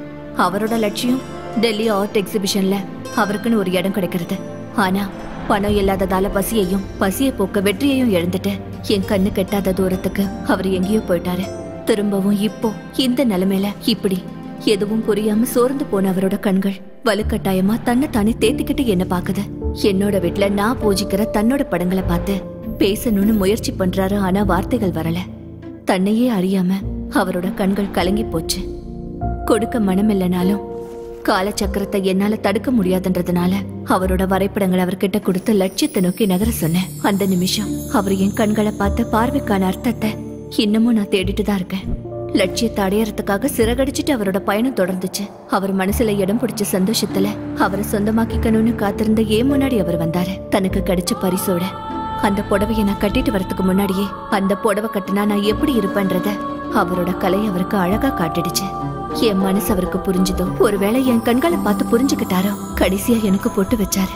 அவரோட லட்சியம் டெல்லி ஆர்ட் எக்ஸிபிஷன்ல அவருக்குன்னு ஒரு இடம் கிடைக்கிறது. ஆனா பணம் இல்லாததால பசியை போக்க வெற்றியையும் எழுந்துட்டு என் கண்ணு கெட்டாத தூரத்துக்கு அவர் எங்கேயோ போயிட்டாரு. திரும்பவும் இப்போ இந்த நிலைமையில இப்படி எதுவும் புரியாம சோர்ந்து போன அவரோட கண்கள் வலுக்கட்டாயமா தன்னை தானே தேத்திக்கிட்டு என்ன பாக்குது. என்னோட வீட்டுல நான் பூஜிக்கிற தன்னோட படங்களை பார்த்து பேசணும்னு முயற்சி பண்றாரு. ஆனா வார்த்தைகள் வரல. தன்னையே அறியாம அவரோட கண்கள் கலங்கி போச்சு. கொடுக்க மனம் இல்லைனாலும் காலச்சக்கரத்தை என்னால தடுக்க முடியாதுன்றதுனால அவரோட வரைபடங்களை அவர்கிட்ட கொடுத்து லட்சியத்தை நோக்கி நகர சொன்னேன். அந்த நிமிஷம் அவர் என் கண்களை பார்த்த பார்வைக்கான அர்த்தத்தை இன்னமும் நான் தேடிட்டு தான் இருக்கேன். லட்சியத்தை அடையறதுக்காக சிறகடிச்சிட்டு அவரோட பயணம் தொடர்ந்துச்சு. அவர் மனசுல இடம் பிடிச்ச சந்தோஷத்துல அவரை சொந்தமாக்கிக்கணும்னு காத்திருந்த ஏன் முன்னாடி அவர் வந்தாரு. தனக்கு கிடைச்ச பரிசோட அந்த புடவையை நான் கட்டிட்டு வரதுக்கு முன்னாடியே அந்த புடவை கட்டினா நான் எப்படி இருப்பேன்றத அவரோட கலை அவருக்கு அழகா காட்டிடுச்சு. என் மனசு அவருக்கு புரிஞ்சுதோ, ஒருவேளை என் கண்களை பார்த்து புரிஞ்சுக்கிட்டாரோ, கடைசியா எனக்கு பொட்டு வச்சாரு.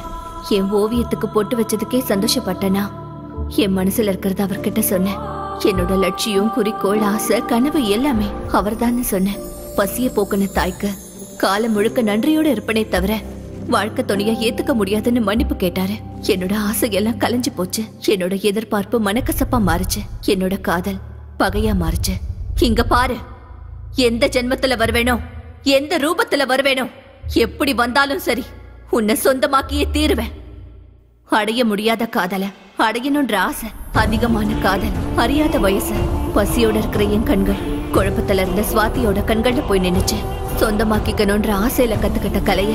என் ஓவியத்துக்கு பொட்டு வச்சதுக்கே சந்தோஷப்பட்டனா என் மனசுல இருக்கிறத அவர்கிட்ட சொன்னேன். என்னோட லட்சியம், குறிக்கோள், ஆசை, கனவு எல்லாமே அவர்தான்னு சொன்னேன். பசிய போக்குன தாய்க்கு காலம் முழுக்க நன்றியோட இருப்பனே தவிர வாழ்க்கை துணையா ஏத்துக்க முடியாதுன்னு மன்னிப்பு கேட்டாரு. என்னோட ஆசையெல்லாம் கலைஞ்சு போச்சு. என்னோட எதிர்பார்ப்பு மனக்கசப்பா மாறுச்சு. என்னோட காதல் பகையா மாறுச்சு. இங்க பாரு, எந்த ஜென்மத்துல வருவேனோ, எந்த ரூபத்துல வருவேனோ, எப்படி வந்தாலும் சரி உன்னை சொந்தமாக்கியே தீருவேன். அடைய முடியாத காதல அடையணும்ன்ற ஆசை, அதிகமான காதல், அறியாத வயசு, பசியோட இருக்கிற என் கண்கள் குழப்பத்துல இருந்த சுவாதியோட கண்கள்ல போய் நின்னுச்சு. சொந்தமாக்கிக்கணும்ன்ற ஆசையில கத்துக்கிட்ட கலைய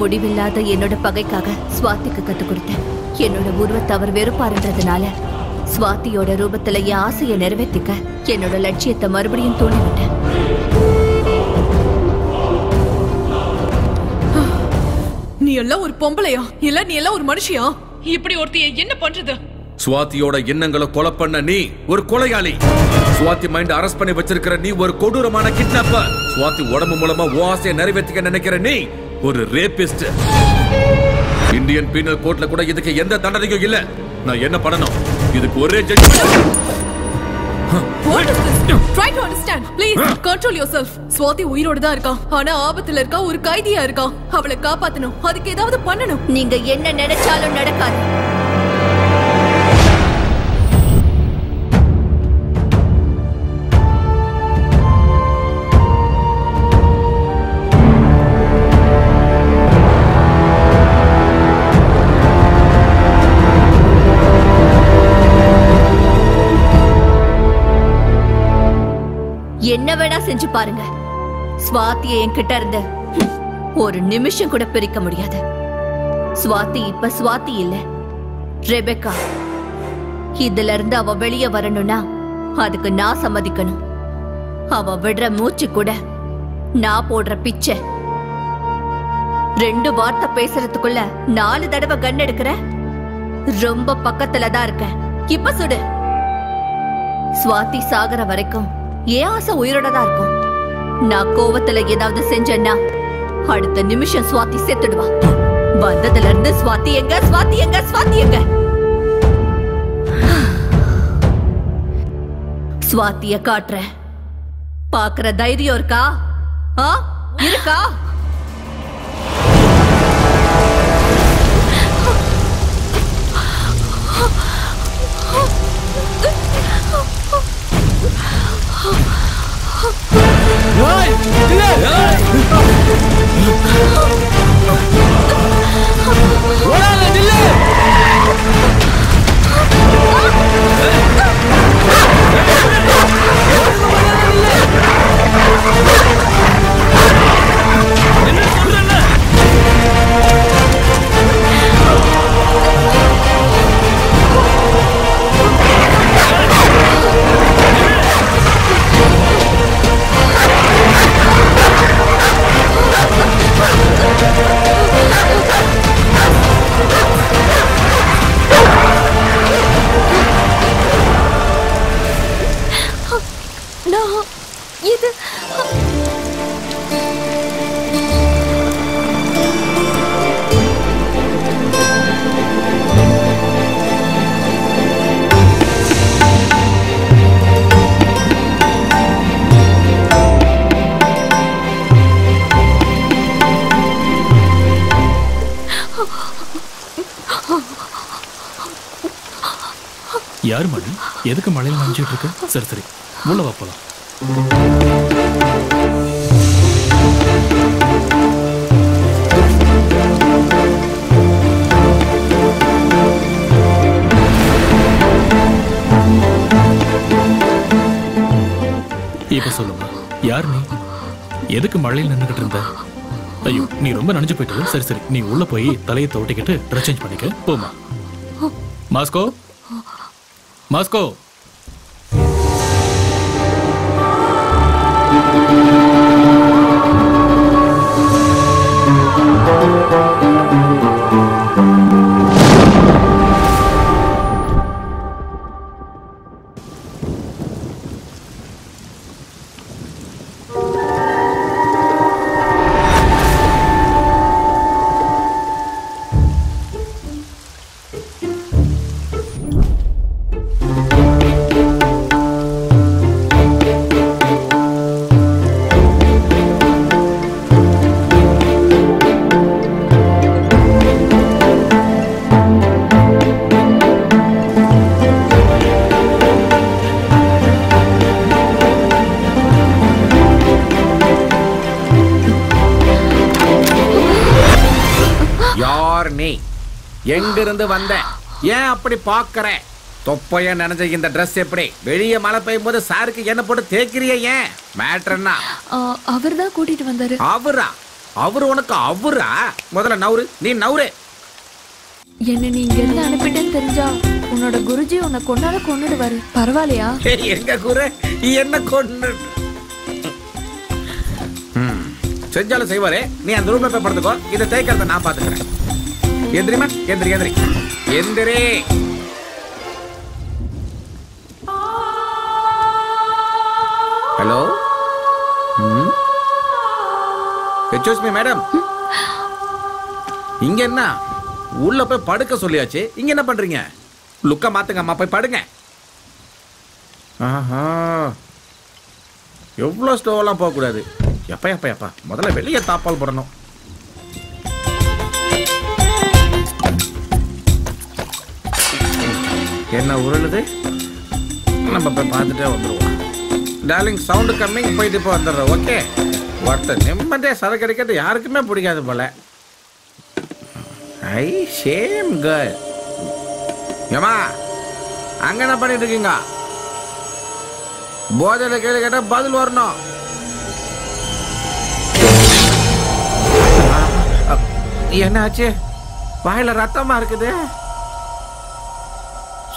முடிவில்லாத என்னோட பகைக்காக சுவாதிக்கு கத்து கொடுத்தேன். என்னோட உருவத்தை அவர் வெறுப்பாருன்றதுனால சுவாதியோட ரூபத்துல என் ஆசையை நிறைவேற்றிக்க என்னோட லட்சியத்தை மறுபடியும் தூண்டிவிட்டேன். நீ எல்லாம் ஒரு பொம்பளையா இல்ல நீ எல்லாம் ஒரு மனுஷியா? இப்படி ஒருத்திய என்ன பண்றது? சுவாதியோட எண்ணங்களை கொலை பண்ண நீ ஒரு கொலையாளி. சுவாதி மைண்ட் அரெஸ்ட் பண்ணி வச்சிருக்கிற நீ ஒரு கொடூரமான கிட்னாப்பர். சுவாதி உடம்பு மூலமா ஆசையை நிறைவேற்றிக்க நினைக்கிற நீ ஒரு ரேபிஸ்ட். இந்தியன் பீனல் கோர்ட்ல கூட இதுக்கு எந்த தண்டனையும் இல்ல. நான் என்ன பண்ணணும்? இதுக்கு ஒரே judgment. What is this? Try to understand. Please control yourself. Swathi உயிரோட தான் இருக்கா. ஆனா ஆபத்துல இருக்கா, ஒரு கைதியா இருக்கா. அவளை காப்பாத்தணும். அதுக்கு ஏதாவது பண்ணணும். நீங்க என்ன நினைச்சாலும் நடக்காது. என்ன வேணா செஞ்சு பாருங்க, சுவாதியை என்கிட்ட இருந்து ஒரு நிமிஷம் கூட பிரிக்க முடியாது. சுவாதி இப்ப சுவாதி இல்ல, ரெபெக்கா. இதுல இருந்து அவ வெளியே வரணும்னா அதுக்கு நான் சம்மதிக்கணும். அவ விடுற மூச்சு கூட நான் போடுற பிச்சை. 2 வார்த்தை பேசுறதுக்குள்ள 4 தடவை கன் எடுக்கிற. ரொம்ப பக்கத்துல தான் இருக்க. இப்ப சுடு. சுவாதி சாகர வரைக்கும் ஏன் ஆசை உயிரோட தான் இருக்கும். நான் கோவத்துல ஏதாவது செஞ்சேன்னா அடுத்த நிமிஷம் சுவாதி செத்துடுவா. வந்ததுல இருந்து சுவாதி எங்க, சுவாதி எங்க, சுவாதி எங்க? சுவாதிய காட்டுற. பாக்குற தைரியம் இருக்கா? இருக்கா? யாரு மணி? எதுக்கு மழையில நனைஞ்சிட்டு இருக்கு? சரி சரி, உள்ள வா போலாம். இப்ப சொல்லுங்க, யார் நீ? எதுக்கு மழையில் நின்றுகிட்டு இருந்த? ஐயோ, நீ ரொம்ப நனைஞ்சு போயிட்டு. சரி சரி, நீ உள்ள போய் தலையை தோட்டிக்கிட்டு ட்ரெஸ் சேஞ்ச் பண்ணிக்க. போமா. Moscow, Moscow. எங்கிருந்து வந்த? ஏன் அப்படி பாக்குற? தொப்பைய நினைஞ்ச இந்த ட்ரெஸ் எப்படி? வெளியே மழை பெய்யும் போது சாருக்கு என்ன போட்டு தேய்க்கிறிய? ஏன் மேட்டர் என்ன? அவர் தான் கூட்டிட்டு வந்தாரு. அவரா? அவரு உனக்கு அவரா? முதல்ல நவுரு, நீ நவுரு. என்ன நீ இங்க இருந்து அனுப்பிட்டேன்னு தெரிஞ்சா உன்னோட குருஜி உன்னை கொண்டாட கொண்டுடுவாரு. பரவாயில்லையா? எங்க குரு என்ன கொண்டு செஞ்சாலும் செய்வாரே. நீ அந்த ரூம்ல போய் படுத்துக்கோ. இதை தேய்க்கிறத நான் பாத்துக்கிறேன். எந்திரிமா, எந்திரி எந்திரி எந்திரி. Hello, excuse me madam. இங்க என்ன? உள்ள போய் படுக்க சொல்லியாச்சு, இங்க என்ன பண்றீங்க? லுக்க மாத்துங்க அம்மா, போய் படுங்க. ஆஹா, எவ்வளவு ஸ்லோவெல்லாம் போக கூடாது. எப்பா எப்பா எப்பா, முதல்ல வெளியே தாப்பால் போடணும். என்ன உருளுது? நம்ம போய் பார்த்துட்டே வந்துடுவோம். டார்லிங், சவுண்டு கம்மிங், போயிட்டு இப்போ வந்துடுறோம். ஓகே, ஒருத்தர் நிம்மதியா சரக்கு கிடைக்கிறது யாருக்குமே பிடிக்காது போல. ஐ சேம் கேர்ள். ஏமா அங்க என்ன பண்ணிட்டு இருக்கீங்க? போதையில கேள்வி கேட்டா பதில் வரணும். என்னாச்சு? வாயில ரத்தமா இருக்குது.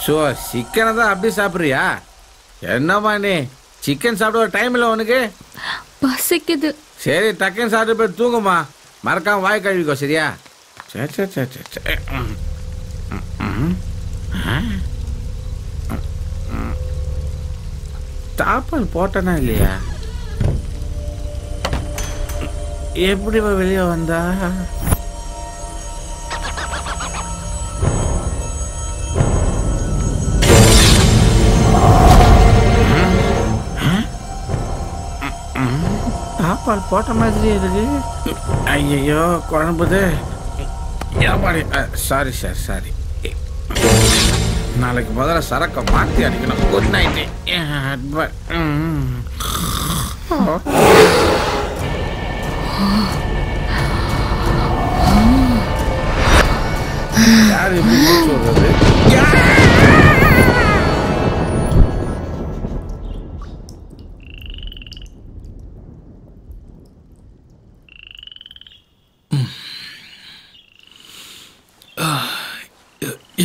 ஸோ சிக்கனை தான் அப்படி சாப்பிட்றியா? என்னம்மா நீ சிக்கன் சாப்பிட ஒரு டைம் இல்லை உனக்கு? பசிக்குது. சரி, டக்குன்னு சாப்பிட்டு போய் தூங்குமா. மறக்காம வாய் கழுவிக்கோ, சரியா? சரி சரி சரி சரி. தாப்பால் போட்டனா இல்லையா? எப்படி வெளியே வந்தா? தாப்பால் போட்ட மாதிரி இருக்கு. ஐயோ, குழம்புது. Sorry sir, sorry. நாளைக்கு முதல்ல சரக்கை மாற்றி அடிக்கணும். Good night. யார் எப்படி சொல்றது?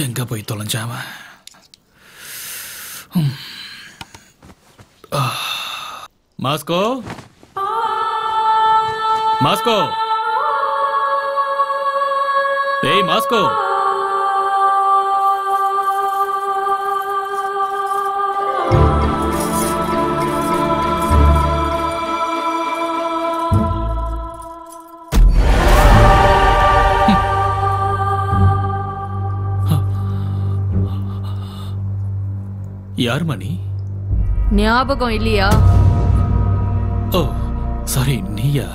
எங்க போய் தொலைஞ்சாம? மாஸ்கோ, மாஸ்கோ, ஏய் மாஸ்கோ. யார் மணி? ஞாபகம் இல்லையா? ஓ சாரி, நீயா?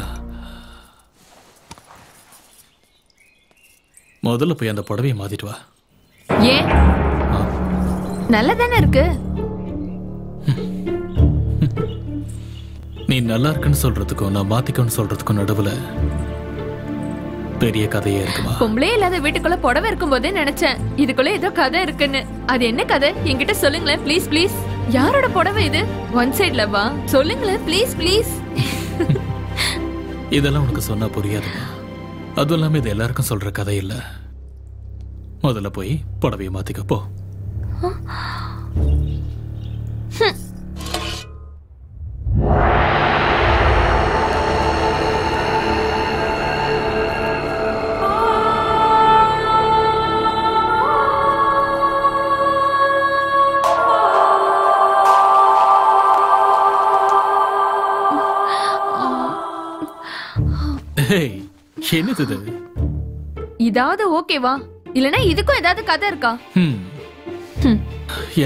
முதல்ல போய் அந்த புடவையை மாத்திட்டு வா. ஏன்? நல்லதானே இருக்கு. நீ நல்லா இருக்குன்னு சொல்றதுக்கும் நான் மாத்திக்கன்னு சொல்றதுக்கும் நடுவுல பெரிய கதையே இருக்குமா? பொம்பளே இல்லாத வீட்டுக்குள்ள புடவை இருக்கும் போதே நினைச்சேன் இதுக்குள்ள ஏதோ கதை இருக்குன்னு. அது என்ன கதை? என்கிட்ட சொல்லுங்களேன் ப்ளீஸ் ப்ளீஸ். யாரோட புடவை இது? ஒன் சைட்ல வா, சொல்லுங்களேன் ப்ளீஸ் ப்ளீஸ். இதெல்லாம் உனக்கு சொன்னா புரியாதுமா. அதுவும் இல்லாம இது எல்லாருக்கும் சொல்ற கதை இல்ல. முதல்ல போய் புடவையை மாத்திக்க போ. என்னது? இதாவது ஓகேவா? இல்லனா இதுக்கும் ஏதாவது கதை இருக்கா?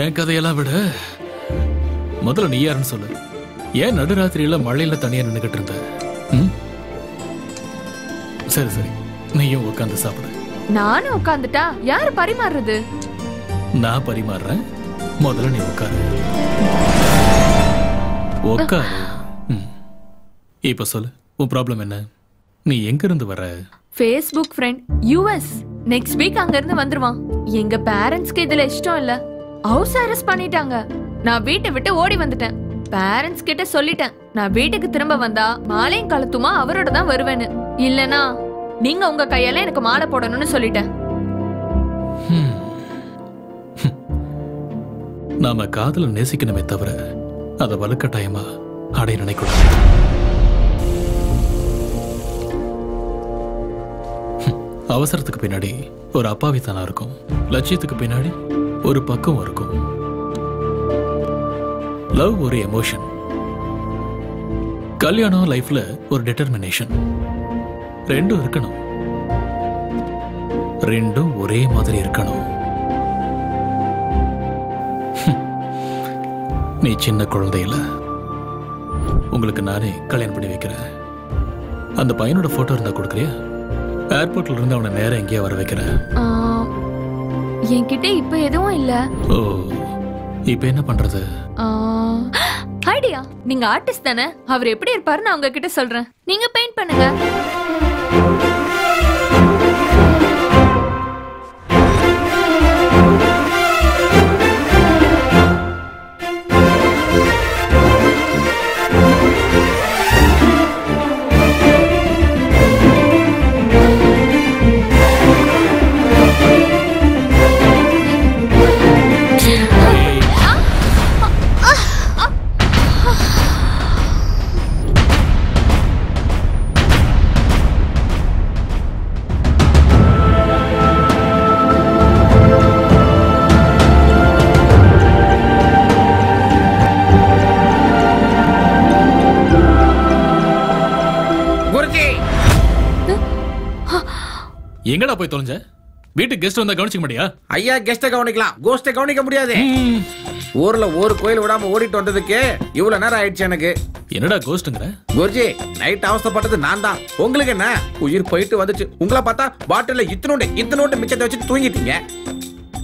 என் கதையெல்லாம் விட முதல்ல நீ யாருன்னு சொல்லு. ஏன் நடுராத்திரியில மழையில தனியா நின்னுகிட்டு இருந்த? சரி சரி, நீயும் உட்காந்து சாப்பிடு. நானும் உட்காந்துட்டா யாரு பரிமாறுறது? நான் பரிமாறுறேன். முதல்ல நீ உட்காரு. உட்காரு. இப்ப சொல்லு, உன் ப்ராப்ளம் என்ன? நீ எங்க இருந்து வர? Facebook friend US. Next week அங்க இருந்து வந்துருவான். எங்க பேரண்ட்ஸ்க்கு இதுல இஷ்டம் இல்ல. ஹவுஸ் அரெஸ்ட் பண்ணிட்டாங்க. நான் வீட்டை விட்டு ஓடி வந்துட்டேன். பேரண்ட்ஸ் கிட்ட சொல்லிட்டேன், நான் வீட்டுக்கு திரும்ப வந்தா மாலையும் கழுத்துமா அவரோட தான் வருவேன்னு. இல்லனா நீங்க உங்க கையால எனக்கு மாலை போடணும்னு சொல்லிட்டேன். நாம காதல நேசிக்கணுமே தவிர அதை வலுக்கட்டாயமா அடைய நினைக்கூடாது. அவசரத்துக்கு பின்னாடி ஒரு அப்பாவித்தனா இருக்கும், லட்சியத்துக்கு பின்னாடி ஒரு பக்கம் இருக்கும். லவ் ஒரு எமோஷன், கல்யாணம் லைஃப்ல ஒரு டிட்டர்மினேஷன். ரெண்டும் இருக்கணும், ரெண்டும் ஒரே மாதிரி இருக்கணும். நீ சின்ன குழந்தையில உங்களுக்கு நானே கல்யாணம் பண்ணி வைக்கிறேன். அந்த பையனோட போட்டோ இருந்தா கொடுக்குறியா? ஏர்போர்ட்ல இருந்து அவனை நேரம் எங்கேயா வர வைக்கிறேன். என்கிட்ட இப்ப எதுவும் இல்ல. ஓ, இப்ப என்ன பண்றது? ஐடியா, நீங்க ஆர்டிஸ்ட் தானே, அவர் எப்படி இருப்பாரு நான் உங்ககிட்ட சொல்றேன். நீங்க பெயிண்ட் பண்ணுங்க. எங்கடா போய் தொலைஞ்ச? வீட்டுக்கு கெஸ்ட் வந்தா கவனிக்க முடியா? ஐயா, கெஸ்ட கவனிக்கலாம், கோஸ்ட கவனிக்க முடியாது. ஊர்ல ஒரு கோயில் விடாம ஓடிட்டு வந்ததுக்கு இவ்வளவு நேரம் ஆயிடுச்சு எனக்கு. என்னடா கோஸ்ட்ங்கற? குருஜி, நைட் அவஸ்தைப்பட்டது நான் தான். உங்களுக்கு என்ன, உயிர் போயிட்டு வந்துச்சு. உங்களை பார்த்தா பாட்டில்ல இத்தனோண்டு மிச்சத்தை வச்சு தூங்கிட்டீங்க.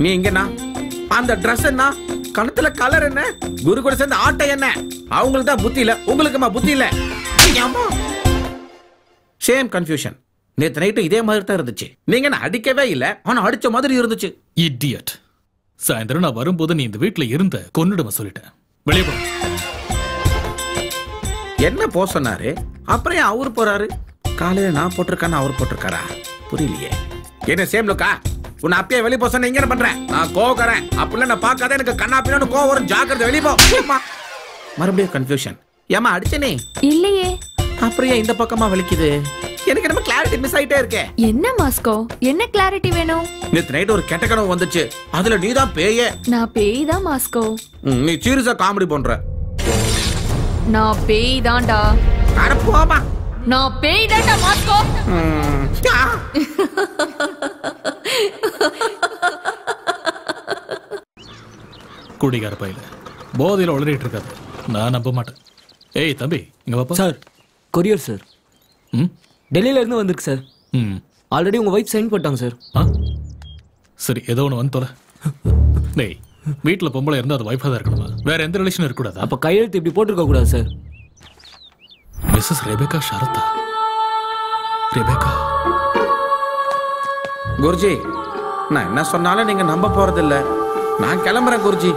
நீ இங்கண்ணா, அந்த ட்ரெஸ் என்ன, கணத்துல கலர் என்ன, குரு கூட சேர்ந்த ஆட்டை என்ன? அவங்களுக்கு தான் புத்தி இல்ல, உங்களுக்குமா புத்தி இல்ல? Same confusion. நேத்து நைட்டு இதே மாதிரி தான் இருந்துச்சு. நீங்க என்ன அடிக்கவே இல்ல, ஆனா அடிச்ச மாதிரி இருந்துச்சு. இடியட். சாயந்தரம் நான் வரும்போது நீ இந்த வீட்டுல இருந்த கொன்னுடுமா சொல்லிட்டேன். வெளியே போ. என்ன போ சொன்னாரு? அப்புறம் ஏன் அவரு போறாரு? காலையில நான் போட்டிருக்கான்னு அவர் போட்டிருக்காரா? புரியலையே. என்ன சேம் லுக்கா? உன்னை அப்பயே வெளியே போக சொன்ன, இங்க என்ன பண்றேன்? நான் கோவக்காரன். அப்படிலாம் நான் பார்க்காத, எனக்கு கண்ணா பின்னான்னு கோவம் வரும். ஜாக்கிரதை, வெளியே போ. மறுபடியும் கன்ஃபியூஷன். ஏமா அடிச்சனே? இல்லையே. அப்புறம் இந்த பக்கமா வலிக்குது. எனக்கு நம்ம கிளாரிட்டி மிஸ் ஆயிட்டே இருக்கே. என்ன மாஸ்கோ, என்ன கிளாரிட்டி வேணும்? நேத்து நைட் ஒரு கெட்ட கனவு வந்துச்சு. அதுல நீ தான் பேயே. நான் பேய் தான் மாஸ்கோ. நீ சீரியஸா காமெடி பண்ற. நான் பேய் தான்டா. அட போமா. நான் பேய் தான்டா மாஸ்கோ. குடிகார பையில போதையில உளறிட்டு இருக்காது. நான் நம்ப மாட்டேன். ஏய் தம்பி, இங்க வாப்பா. Sir, courier sir. டெல்லியில இருந்து வந்திருக்கு சார். ஆல்ரெடி உங்க வைஃப் சைன் போட்டாங்க சார். சரி, ஏதோ ஒன்று வந்து தொலை. டேய், வீட்டில் பொம்பளை இருந்தால் அது வைஃபாக தான் இருக்கணுமா? வேற எந்த ரிலேஷனும் இருக்கக்கூடாது. அப்போ கையெழுத்து இப்படி போட்டிருக்க கூடாது sir. Mrs Rebecca Shraddha. Rebecca. Guruji, நான் என்ன சொன்னாலும் நீங்க நம்ப போறதில்ல. நான் கிளம்புறேன் குருஜி.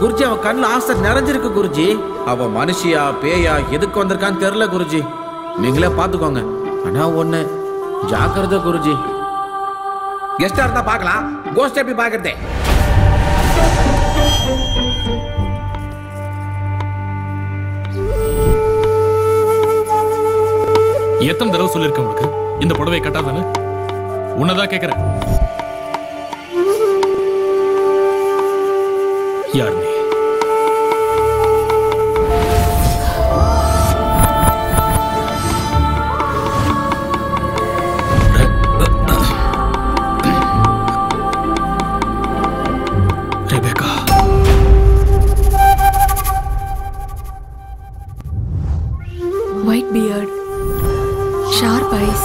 குருஜி, அவன் கண்ணுல ஆசை நிறைஞ்சிருக்கு குருஜி. அவ மனுஷியா பேயா எதுக்கு வந்திருக்கான்னு தெரியல குருஜி. நீங்களே பாத்துக்கோங்க. ஆனா ஒண்ணு, ஜாக்கிரதை குருஜி. கெஸ்டா இருந்தா பார்க்கலாம், கோஸ்ட் எப்படி பாக்குறதே? எத்தனை தடவை சொல்லிருக்கேன் உனக்கு இந்த புடவை கட்டாதானு? உன்னதான் கேக்குறேன். யார் நீ? White beard, sharp eyes,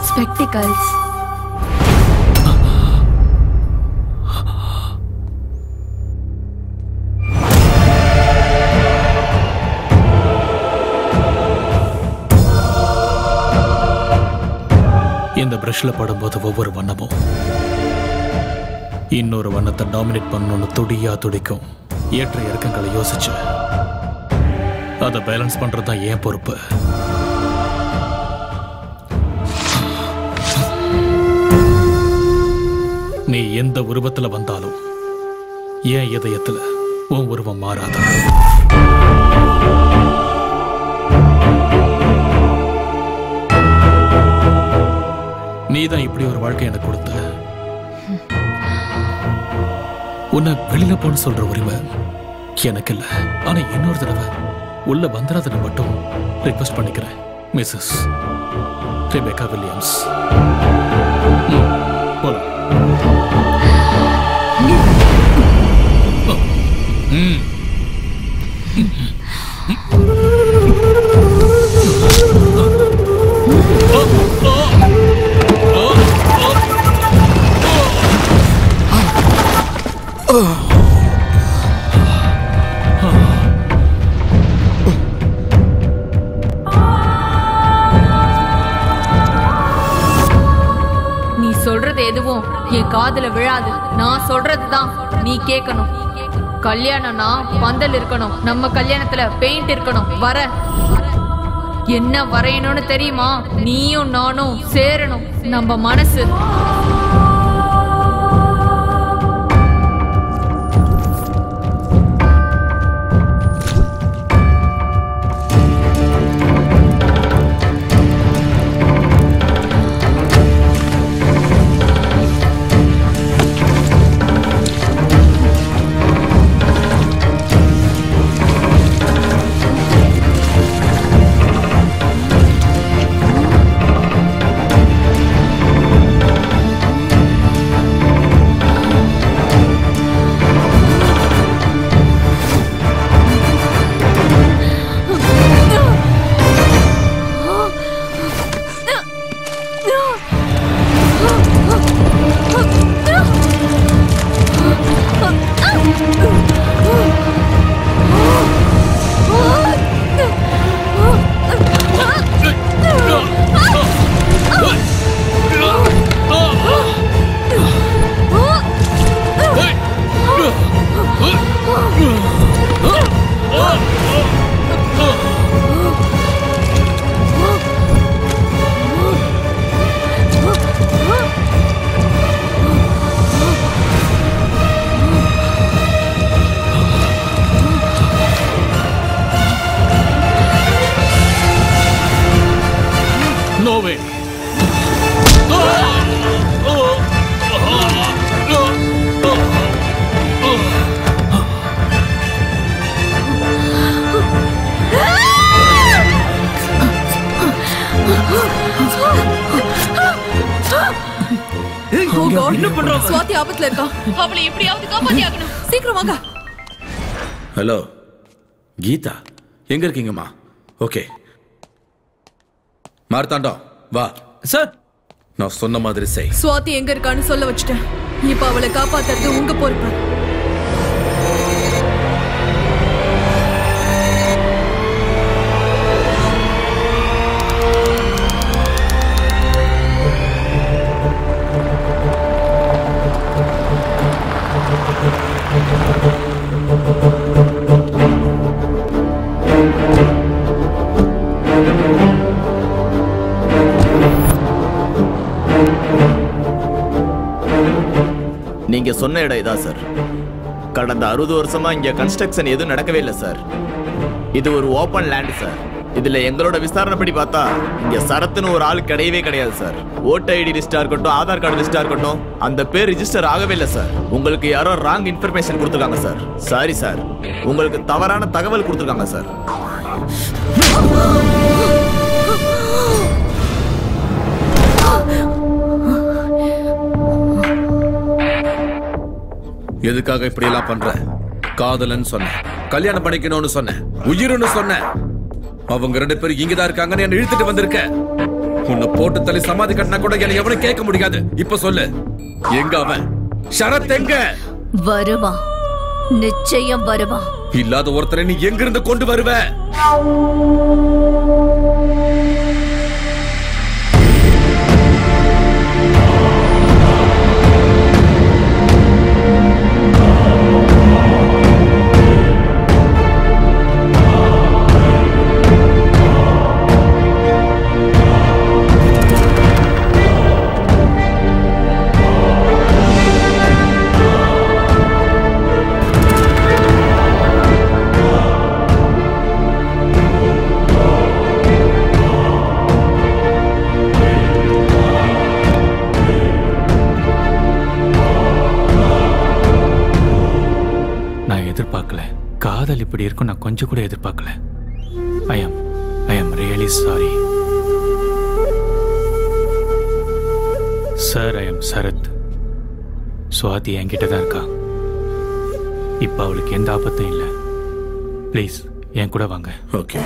spectacles. இந்த பிரஷ்ல படும்போது ஒவ்வொரு வண்ணமும் இன்னொரு வண்ணத்தை டாமினேட் பண்ணணும்னு துடியா துடிக்கும். ஏற்ற இறக்கங்களை யோசிச்சு அதை பேலன்ஸ் பண்றது தான் என் பொறுப்பு. நீ எந்த உருவத்துல வந்தாலும் என் இதயத்துல உன் உருவம் மாறாத. நீதான் இப்படி ஒரு வாழ்க்கை எனக்கு கொடுத்த. உன்னை வெளியில போன்னு சொல்ற உரிமை எனக்கு இல்ல. ஆனா இன்னொரு தடவை உள்ள வந்துடாதன்னு மட்டும் ரிக்வெஸ்ட் பண்ணிக்கிறேன். Mrs Rebecca Williams. போலாம். நீ சொல்றது எதுவும் என் காதுல விழாது. நான் சொல்றதுதான் நீ கேட்கணும். கல்யாணம்னா பந்தல் இருக்கணும். நம்ம கல்யாணத்துல பெயிண்ட் இருக்கணும். வர என்ன வரையணும்னு தெரியுமா? நீயும் நானும் சேரணும். நம்ம மனசு சுவாதி ஆபத்துல இருக்கா. அவளை எப்படியாவது காப்பாத்தி ஆகணும். சீக்கிரம் வாங்க. ஹலோ கீதா, எங்க இருக்கீங்கம்மா? ஓகே மார்த்தாண்டம் வா. சார் நான் சொன்ன மாதிரி செய். சுவாதி எங்க இருக்கான்னு சொல்ல வச்சுட்டேன். இப்ப அவளை காப்பாத்துறது உங்க பொறுப்பு. நீங்க சொன்ன இடம் இதா சார். கடந்த 60 வருஷமா இங்க கன்ஸ்ட்ரக்ஷன் எதுவும் நடக்கவே இல்லை சார். இது ஒரு ஓபன் லேண்ட் சார். இதுல எங்களோட விசாரணைப்படி பார்த்தா இங்க சரத்துன்னு ஒரு ஆள் கிடையவே கிடையாது சார். ஓட்டர் ஐடி லிஸ்டா இருக்கட்டும், ஆதார் கார்டு லிஸ்டா இருக்கட்டும், அந்த பேர் ரிஜிஸ்டர் ஆகவே இல்லை சார். உங்களுக்கு யாரோ ராங் இன்ஃபர்மேஷன் கொடுத்துருக்காங்க சார். சாரி சார், உங்களுக்கு தவறான தகவல் கொடுத்துருக்காங்க சார். எதுக்காக இப்படி எல்லாம் பண்ற? காதலன்னு சொன்ன, கல்யாணம் பண்ணிக்கணும்னு சொன்ன, உயிர்னு சொன்ன. அவங்க 2 பேரும் இங்கதான் இருக்காங்கன்னு என்ன இழுத்துட்டு வந்திருக்க. உன்னை போட்டு தள்ளி சமாதி கட்டினா கூட என்ன எவனும் கேட்க முடியாது. இப்ப சொல்லு, எங்க அவன்? ஷரத் எங்க? வருவான், நிச்சயம் வருவான். இல்லாத ஒருத்தரை நீ எங்கிருந்து கொண்டு வருவ? எதிர்பார்க்கல. காதல் இப்படி இருக்கும் நான் கொஞ்சம் கூட எதிர்பார்க்கல. I am really sorry. Sir, I am Sarath. Swathi என்கிட்ட தான் இருக்கா. இப்ப அவளுக்கு எந்த ஆபத்தும் இல்லை. ப்ளீஸ் என் கூட வாங்க. ஓகே.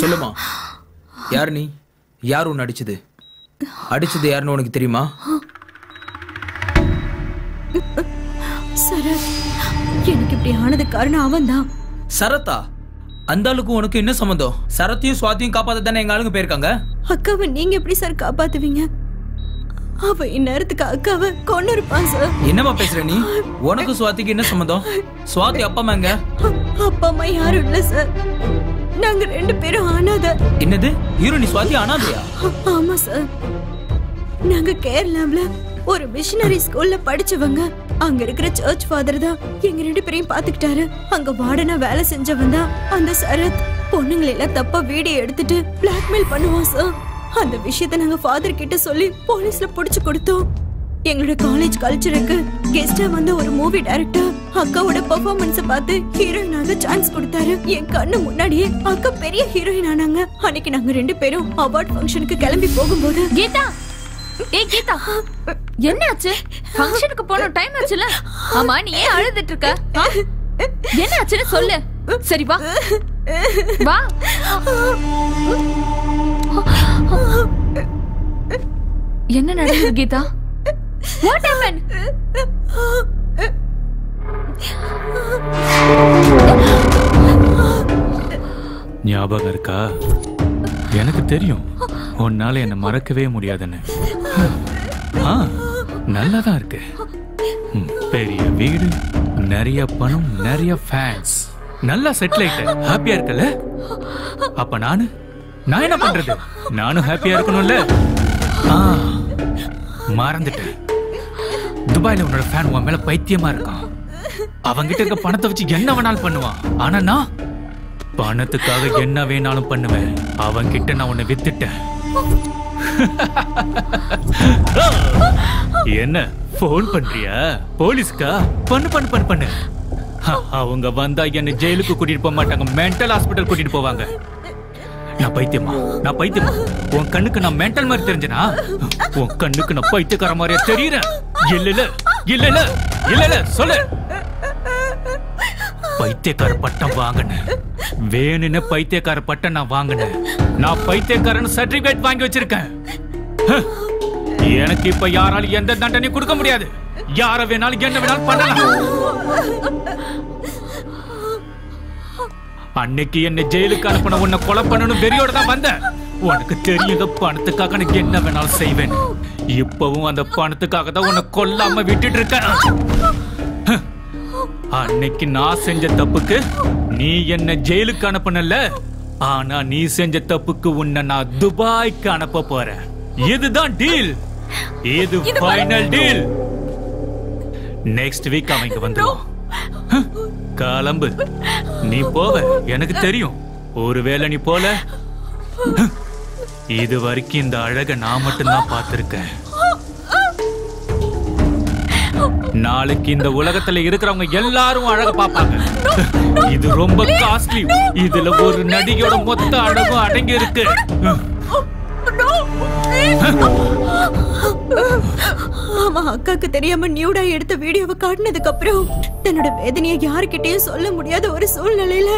சொல்லுமா, யார் நீ? யார் உன்னை அடிச்சது? அடிச்சது யாருன்னு உனக்கு தெரியுமா? சரத், எனக்கு இப்படி ஆனது காரணம் அவன் தான். சரத்தா? அந்த ஆளுக்கும் உனக்கு என்ன சம்பந்தம்? சரத்தையும் சுவாத்தியும் காப்பாத்த தானே எங்க ஆளுங்க போயிருக்காங்க. அக்காவை நீங்க எப்படி சார் காப்பாத்துவீங்க? அவ இந்நேரத்துக்கு அக்காவை கொண்டு இருப்பான் சார். என்னமா பேசுற நீ? உனக்கு சுவாத்திக்கு என்ன சம்பந்தம்? சுவாதி அப்பா அம்மா எங்க? அப்பா அம்மா யாரும் இல்ல சார். நாங்க 2 பேரும் அனாதை. என்னது? ஹீரோனி சுவாதி அனாதையா? ஆமா சார். நாங்க கேரளாவுல ஒரு மிஷனரி ஸ்கூல்ல படிச்சவங்க. அங்க இருக்கிற சர்ச் ஃபாதர் தான் எங்க 2 பேரையும் பாத்துக்கிட்டாரு. அங்க வார்டனா வேலை செஞ்சவன் தான் அந்த சரத். பொண்ணுங்களை எல்லாம் தப்பா வீடியோ எடுத்துட்டு பிளாக்மெயில் பண்ணுவான் சார். அந்த விஷயத்தை நாங்க ஃபாதர் கிட்ட சொல்லி போலீஸ்ல புடிச்சு கொடுத்தோம். எங்களோட காலேஜ் கல்ச்சருக்கு கெஸ்டா வந்த ஒரு மூவி டைரக்டர் அக்காவோட பெர்ஃபார்மன்ஸ பார்த்து ஹீரோயினாக சான்ஸ் கொடுத்தாரு. என் கண்ணு முன்னாடியே அக்கா பெரிய ஹீரோயின் ஆனாங்க. அன்னைக்கு நாங்க 2 பேரும் அவார்ட் ஃபங்க்ஷனுக்கு கிளம்பி போகும்போது கீதா, ஏய் கீதா, என்னாச்சு? ஃபங்க்ஷனுக்கு போன டைம் ஆச்சுல. ஆமா, நீ ஏன் அழுதுட்டு இருக்க? என்ன ஆச்சுன்னு சொல்லு. சரி வா வா. என்ன நடந்தது கீதா? What happened? ஞாபகம் இருக்கா? எனக்கு தெரியும் உன்னால என்ன மறக்கவே முடியாதுன்னு. நல்லாதான் இருக்கு. பெரிய வீடு, நிறைய பணம், நிறைய ஃபேன்ஸ், நல்லா செட்டில் ஆயிட்ட, ஹாப்பியா இருக்கல? அப்ப நான் என்ன பண்றது? நானும் ஹாப்பியா இருக்கணும்ல. மறந்துட்டேன். துபாயில உன்னோட ஃபேன் உன் மேல பைத்தியமா இருக்கான். அவங்கிட்ட இருக்க பணத்தை வச்சு என்ன வேணாலும் பண்ணுவான். ஆனா நான் பணத்துக்காக என்ன வேணாலும் பண்ணுவேன். அவங்கிட்ட நான் உன்னை வித்துட்டேன். என்ன போன் பண்றியா போலீஸ்கா? பண்ணு பண்ணு பண்ணு பண்ணு. அவங்க வந்தா என்ன ஜெயிலுக்கு கூட்டிட்டு போக மாட்டாங்க, மென்டல் ஹாஸ்பிட்டல் கூட்டிட்டு போவாங்க. நான் பைத்தியமா? நான் பைத்தியமா? உன் கண்ணுக்கு நான் மென்டல் மாதிரி தெரிஞ்சனா? உன் கண்ணுக்கு நான் பைத்தியக்கார மாதிரியா தெரியுறேன்? இல்ல இல்ல இல்ல இல்ல இல்ல இல்ல சொல்லு. பைத்தியக்கார பட்டம் வாங்கினேன். வேணுன்னு பைத்தியக்கார பட்டம் நான் வாங்கினேன். நான் பைத்தியக்காரன் சர்டிபிகேட் வாங்கி வச்சிருக்கேன். எனக்கு இப்ப யாராலும் எந்த தண்டனையும் கொடுக்க முடியாது. யார வேணாலும் என்ன வேணாலும் பண்ணலாம். அன்னைக்கு என்ன ஜெயிலுக்கு அனுப்பின உன்னை கொலை பண்ணணும் வெறியோட தான் வந்தேன். உனக்கு தெரியுங்க பணத்துக்காக எனக்கு என்ன வேணாலும் செய்வேன். இப்பவும் அந்த பணத்துக்காக தான் உன்னை கொல்லாம விட்டுட்டு இருக்கேன். அன்னைக்கு நான் செஞ்ச தப்புக்கு நீ என்ன ஜெயிலுக்கு அனுப்பினல, ஆனா நீ செஞ்ச தப்புக்கு உன்னை நான் துபாய்க்கு அனுப்ப போறேன். இதுதான் டீல். இது ஃபைனல் டீல். நெக்ஸ்ட் வீக் அவன் இங்க வந்துருவான். கிளம்பு. நீ போவ எனக்கு தெரியும். ஒருவேளை நீ போல, இது வரைக்கும் இந்த அழக நான் மட்டும்தான் பார்த்திருக்கேன். நாளைக்கு இந்த உலகத்துல இருக்கிறவங்க எல்லாரும் அழக பாப்பாங்க. இது ரொம்ப காஸ்ட்லி. இதுல ஒரு நடிகையோட மொத்த அழகும் அடங்கி இருக்கு. ஆமா, அக்காக்கு தெரியாம நியூடா எடுத்த வீடியோவை காட்டினதுக்கு அப்புறம் தன்னோட வேதனையை யாருக்கிட்டையும் சொல்ல முடியாத ஒரு சூழ்நிலையில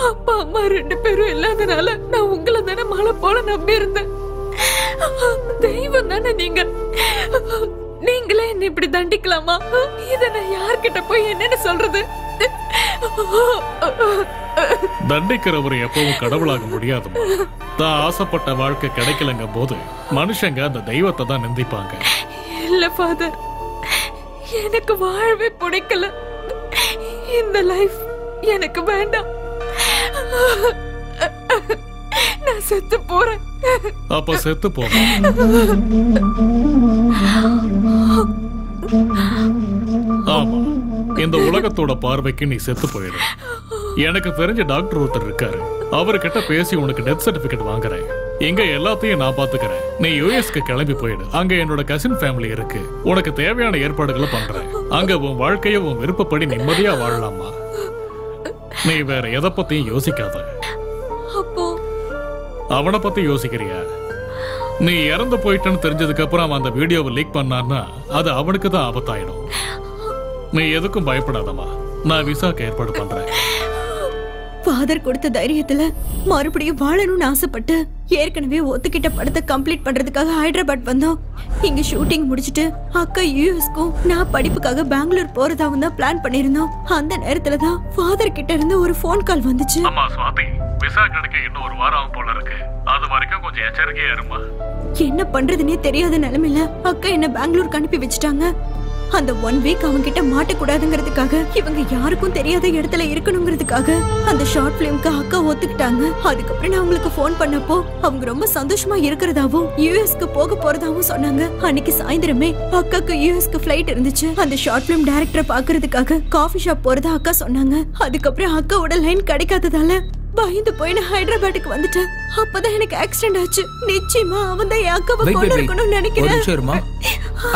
அப்பா அம்மா 2 பேரும் இல்லாதனால நான் உங்களை தானே மழை போல நம்பி இருந்தேன். தெய்வம் தானே நீங்க. நீங்களே என்ன இப்படி தண்டிக்கலாமா? இத நான் யார்கிட்ட போய் என்னன்னு சொல்றது? தண்டிக்கிறவரை எப்பவும் கடவுளாக முடியாதுமா. தான் ஆசைப்பட்ட வாழ்க்கை கிடைக்கலங்க போது மனுஷங்க அந்த தெய்வத்தை தான் நிந்திப்பாங்க. இல்ல ஃபாதர், எனக்கு வாழவே பிடிக்கல. இந்த லைஃப் எனக்கு வேண்டாம். நான் நான் செத்து போறேன். அப்ப செத்து போமா. ஆமா, இந்த உலகத்தோட பார்வைக்கு நீ செத்து போயிடு. எனக்கு தெரிஞ்ச டாக்டர் ஒருத்தர் இருக்காரு, அவர்கிட்ட பேசி உனக்கு டெத் சர்டிபிகேட் வாங்குறேன். இங்க எல்லாத்தையும் நான் பாத்துக்கிறேன். நீ யுஎஸ்க்கு கிளம்பி போயிடு. அங்க என்னோட கசின் ஃபேமிலி இருக்கு. உனக்கு தேவையான ஏற்பாடுகளை பண்றேன். அங்க உன் வாழ்க்கைய உன் விருப்பப்படி நிம்மதியா வாழலாமா. நீ வேற எதை பத்தியும் யோசிக்காத. அப்போ அவனை பத்தி யோசிக்கிறியா? நீ இறந்து போயிட்டன்னு தெரிஞ்சதுக்கு அப்புறம் அவன் அந்த வீடியோவை லீக் பண்ணான்னா அது அவனுக்கு தான் ஆபத்தாயிடும். நீ எதுக்கும் பயப்படாதம்மா, நான் விசாக்கு ஏற்பாடு பண்றேன். ஃபாதர் கொடுத்த தைரியத்துல மறுபடியும் வாழணும்னு ஆசைப்பட்டு ஏற்கனவே ஒத்துக்கிட்ட படத்தை கம்ப்ளீட் பண்றதுக்காக ஹைதராபாத் வந்தோம். இங்க ஷூட்டிங் முடிச்சிட்டு அக்கா யூஎஸ்க்கும் நான் படிப்புக்காக பெங்களூர் போறதாவும் தான் பிளான் பண்ணிருந்தோம். அந்த நேரத்துல தான் ஃபாதர் கிட்ட இருந்து ஒரு போன் கால் வந்துச்சு. அம்மா சுவாதி, விசா கிடைக்க இன்னும் ஒரு வாரம் போல இருக்கு. அது வரைக்கும் கொஞ்சம் எச்சரிக்கையா இருமா. என்ன பண்றதுன்னே தெரியாத நிலைமையில அக்கா என்ன பெங்களூருக்கு அனுப்பி வச்சுட்டாங்க. அந்த 1 வீக் அவங்க கிட்ட மாட்டக்கூடாதுங்கிறதுக்காக, இவங்க யாருக்கும் தெரியாத இடத்துல இருக்கணுங்கிறதுக்காக அந்த ஷார்ட் பிலிம்க்கு அக்கா ஒத்துக்கிட்டாங்க. அதுக்கப்புறம் நான் அவங்களுக்கு போன் பண்ணப்போ அவங்க ரொம்ப சந்தோஷமா இருக்கிறதாவும் யுஎஸ்க்கு போக போறதாவும் சொன்னாங்க. அன்னைக்கு சாயந்தரமே அக்காக்கு யுஎஸ்க்கு ஃபிளைட் இருந்துச்சு. அந்த ஷார்ட் பிலிம் டைரக்டரை பாக்குறதுக்காக காஃபி ஷாப் போறதா அக்கா சொன்னாங்க. அதுக்கப்புறம் அக்காவோட லைன் கிடைக்காததால பயந்து போய் நான் ஹைதராபாத்துக்கு வந்துட்டேன். அப்பதான் எனக்கு ஆக்சிடென்ட் ஆச்சு. நிச்சயமா அவன் தான் என் அக்காவை கொண்டு இருக்கணும்னு நினைக்கிறேன்.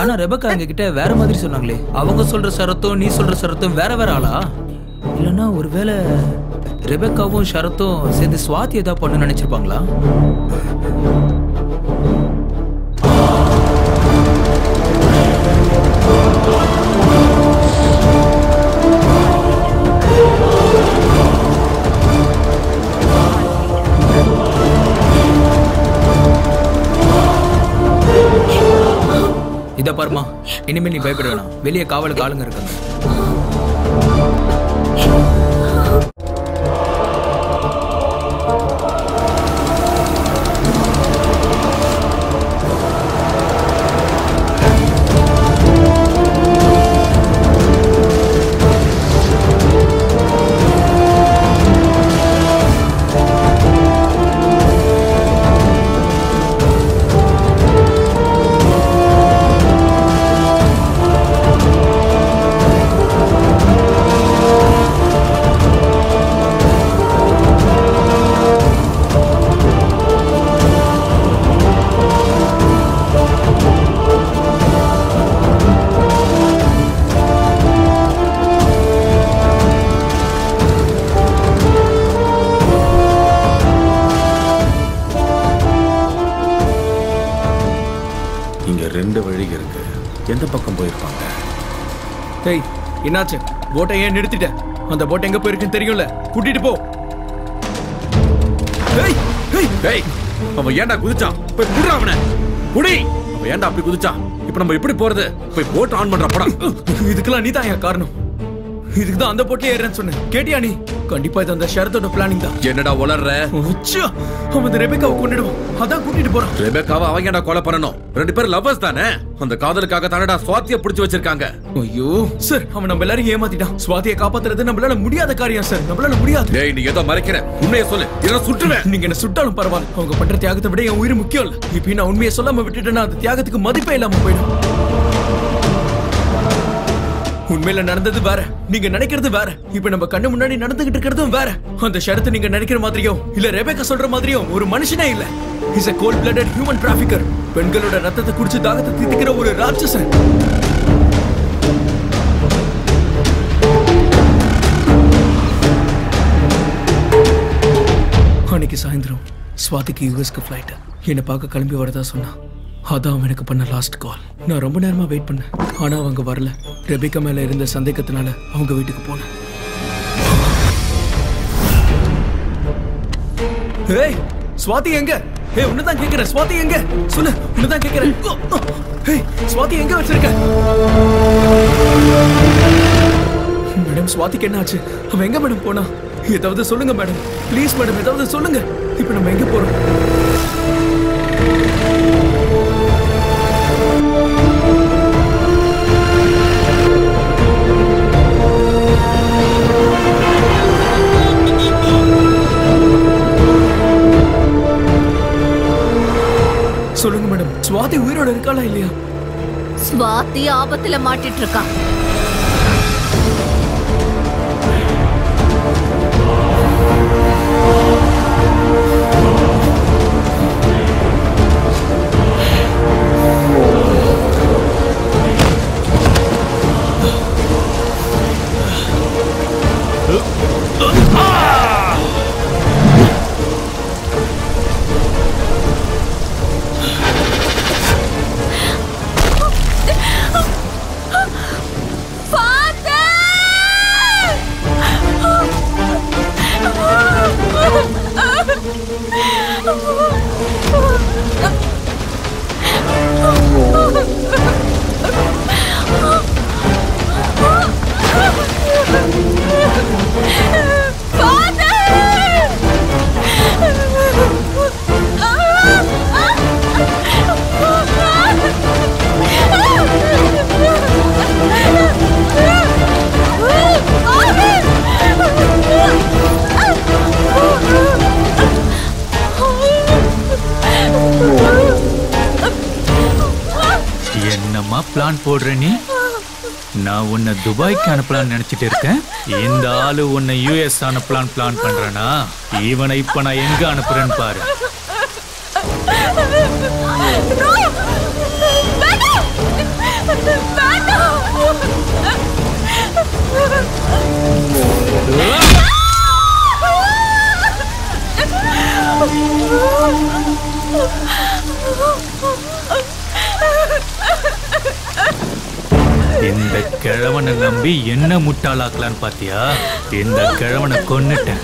ஆனா ரெபக்கா எங்க கிட்ட வேற மாதிரி சொன்னாங்களே. அவங்க சொல்ற ஷரத்தும் நீ சொல்ற ஷரத்தும் வேற வேற ஆளா? இல்லனா ஒருவேளை ரெபக்காவும் ஷரத்தும் சேர்ந்து சுவாதி ஏதாவது பண்ண நினைச்சிருப்பாங்களா? இத பாருமா, இனிமே நீ பயப்பட வேணாம். வெளியே காவலுக்கு ஆளுங்க இருக்காங்க. என்னாச்சு? போட்டை ஏன் நிறுத்திட்ட? அந்த போட் எங்க போயிருக்குன்னு தெரியும்ல, கூட்டிட்டு போ. அவன் ஏன்டா குதிச்சான்? போய் புடுறா அவனை. புடி. அவன் ஏன்டா அப்படி குதிச்சான்? இப்ப நம்ம எப்படி போறது? போய் போட் ஆன் பண்ற படம். இதுக்கெல்லாம் நீ தான் காரணம். இதுக்கு தான் அந்த போட்லயே ஏறேன்னு சொன்னேன். கேட்டியா நீ? கண்டிப்பா இது அந்த ஷரத்தோட பிளானிங் தான். என்னடா உளறற? அவன் அந்த ரெபெக்காவை கொன்னுடுவான். அதான் கூட்டிட்டு போறான். ரெபெக்காவை அவங்க ஏன்டா கொலை பண்ணணும்? ரெண்டு பேரும் லவ்வர்ஸ் தானே. அந்த காதலுக்காக தானடா சுவாதியை பிடிச்சு வச்சிருக்காங்க. ஐயோ சார், அவன் நம்ம எல்லாரையும் ஏமாத்திட்டான். சுவாதியை காப்பாத்துறது நம்மளால முடியாத காரியம் சார். நம்மளால முடியாது. டேய், நீ ஏதோ மறைக்கிற. உண்மையை சொல்லு, இல்ல சுட்டுவேன். நீங்க என்ன சுட்டாலும் பரவாயில்ல. அவங்க பண்ற தியாகத்தை விட என் உயிர் முக்கியம் இல்ல. இப்ப நான் உண்மையை சொல்லாம விட்டுட்டேன்னா அந்த தியாகத்துக்கு மதிப்பே இல்லாம போயிடும். உண்மையில நடந்தது வேற, நீங்க நினைக்கிறது வேற. இப்ப நம்ம கண்ணு முன்னாடி நடந்துகிட்டு இருக்கிறதும் வேற. அந்த ஷரத்து நீங்க நினைக்கிற மாதிரியோ இல்ல ரெபெக்கா சொல்ற மாதிரியோ ஒரு மனுஷனே இல்ல. Is a cold blooded human trafficker. பெண்களோட ரத்தத்தை குடிச்சு தாகத்தை தீர்க்கிற ஒரு ராட்சசன். அன்னைக்கு சாயந்தரம் ஸ்வாதிக்கு யுஎஸ்க்கு ஃபிளைட். என்னை பார்க்க கிளம்பி வரதா சொன்னா. அதான் அவன் எனக்கு பண்ண லாஸ்ட் கால். நான் ரொம்ப நேரமா வெயிட் பண்ணேன். ஆனா அவங்க வரல. ரெபெக்கா மேல இருந்த சந்தேகத்தினால அவங்க வீட்டுக்கு போனேன். ஏய் ஸ்வாதி எங்க? ஏய் உன்னதான் கேக்குறேன். ஸ்வாதி எங்க? சொல்லு, உன்னதான் கேக்குறேன். ஏய் ஸ்வாதி எங்க வச்சிருக்க? மேடம், ஸ்வாதிக்கு என்ன ஆச்சு? அவன் எங்க மேடம் போனா? ஏதாவது சொல்லுங்க மேடம். ப்ளீஸ் மேடம், ஏதாவது சொல்லுங்க. இப்போ நம்ம எங்க போறோம்? சொல்லுங்க மேடம், சுவாதி உயிரோட இருக்காளா இல்லையா? ஸ்வாதி ஆபத்துல மாட்டிட்டு இருக்கா. என்னம்மா பிளான் போடுற நீ? நான் உன்னை துபாய்க்கு அனுப்பலான்னு நினைச்சிட்டு இருக்கேன். இந்த ஆளு உன்னை யூஎஸ் அனுப்பலான்னு பிளான் பண்றேனா? இவனை இப்ப நான் எங்க அனுப்புறேன்னு பாரு. இந்த கிழவனை நம்பி என்ன முட்டாளாக்கலான்னு பாத்தியா? இந்த கிழவனை கொன்னுட்டேன்.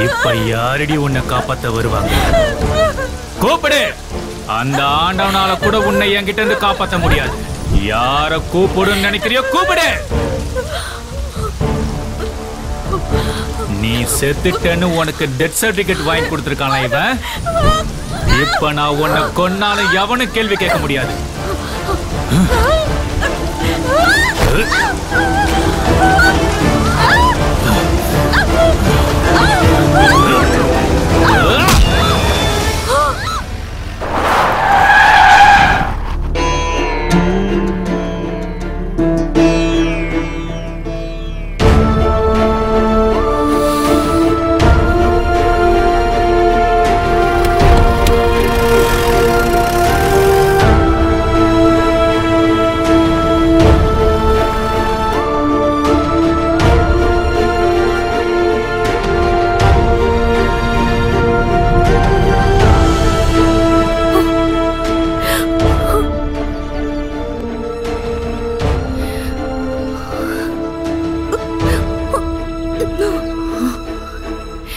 இப்ப யாரடி உன்னை காப்பாத்த வருவாங்க? கூப்பிடு. அந்த ஆண்டவனால கூட உன்னை என்கிட்ட இருந்து காப்பாத்த முடியாது. யார கூப்பிடுன்னு நினைக்கிறியோ கூப்பிடு. நீ செத்துட்டேன்னு உனக்கு டெத் சர்டிபிகேட் வாங்கி கொடுத்துருக்கான இவன். இப்ப நான் உன்னை கொன்னாலும் எவனும் கேள்வி கேட்க முடியாது.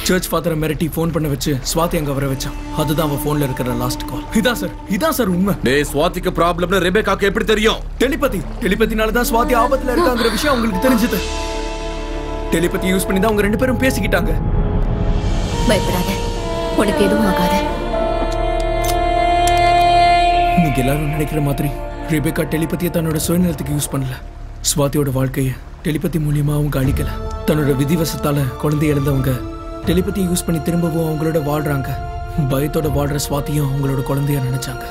சர்ச் ஃபாதரை மிரட்டி ஃபோன் பண்ண வச்சு ஸ்வாதி அங்க வர வச்சான். அதுதான் அவன் ஃபோன்ல இருக்கிற லாஸ்ட் கால். இதான் சார் உண்மை. டேய், ஸ்வாதிக்கு ப்ராப்ளம்னு ரெபேக்காக்கு எப்படி தெரியும்? டெலிபதினால தான் ஸ்வாதி ஆபத்துல இருக்காங்கற விஷயம் உங்களுக்கு தெரிஞ்சது. டெலிபதி யூஸ் பண்ணி தான் அவங்க ரெண்டு பேரும் பேசிக்கிட்டாங்க. பயப்படாத, உனக்கு எதுவும் ஆகாது. நீங்க எல்லாரும் நினைக்கிற மாதிரி ரெபேக்கா டெலிபதியை தன்னோட சுயநலத்துக்கு யூஸ் பண்ணல. ஸ்வாதியோட வாழ்க்கையை டெலிபதி மூலியமா அவங்க அழிக்கல. தன்னோட விதிவசத்தால குழந்தை இழந்தவங்க டெலிபதியை யூஸ் பண்ணி திரும்பவும் அவங்களோட வாழ்றாங்க. பயத்தோட வாழ்ற ஸ்வாதியும் அவங்களோட குழந்தைய நினைச்சாங்க.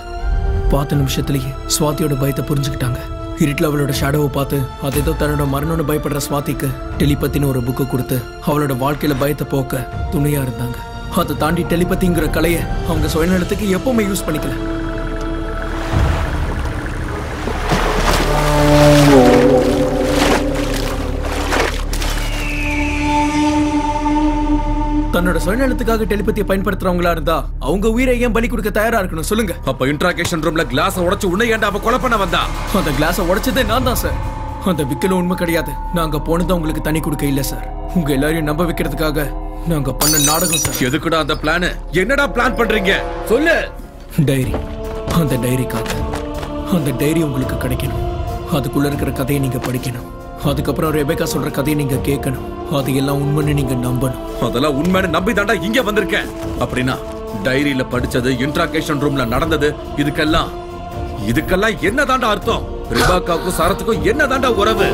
பார்த்த நிமிஷத்துலயே ஸ்வாதியோட பயத்தை புரிஞ்சுக்கிட்டாங்க. இருட்டில் அவளோட ஷேடோவை பார்த்து அது ஏதோ தன்னோட மரணம்னு பயப்படுற ஸ்வாதிக்கு டெலிபத்தின்னு ஒரு புக்கு கொடுத்து அவளோட வாழ்க்கையில பயத்தை போக்க துணையா இருந்தாங்க. அதை தாண்டி டெலிபதிங்கிற கலையை அவங்க சுயநலத்துக்கு எப்பவுமே யூஸ் பண்ணிக்கல. தன்னோட சுயநலத்துக்காக டெலிபதியை பயன்படுத்துறவங்களா இருந்தா அவங்க உயிரை ஏன் பலி கொடுக்க தயாரா இருக்கணும் சொல்லுங்க? அப்ப இன்ட்ராகேஷன் ரூம்ல கிளாஸ் உடைச்சு உன்னை ஏன்டா அவ கொலை பண்ண வந்தா? அந்த கிளாஸை உடைச்சதே நான் தான் சார். அந்த விக்கல உண்மை கிடையாது. நாங்க போனது உங்களுக்கு தனி கொடுக்க இல்ல சார். உங்க எல்லாரையும் நம்ப வைக்கிறதுக்காக நாங்க பண்ண நாடகம் சார். எதுக்குடா அந்த பிளான்? என்னடா பிளான் பண்றீங்க சொல்லு. டைரி. அந்த டைரிக்காக. அந்த டைரி உங்களுக்கு கிடைக்கணும். அதுக்குள்ள இருக்கிற கதையை நீங்க படிக்கணும். அதுக்கப்புறம் ரெபேக்கா சொல்ற கதையை நீங்க கேட்கணும். அது எல்லாம் உண்மைன்னு நீங்க நம்பணும். அதெல்லாம் உண்மைன்னு நம்பி தாண்டா இங்க வந்திருக்கேன். அப்படின்னா டைரியில படிச்சது, இன்ட்ராகேஷன் ரூம்ல நடந்தது, இதுக்கெல்லாம் என்ன தாண்டா அர்த்தம்? ரெபேக்காவுக்கும் சரத்துக்கும் என்ன தாண்டா உறவு?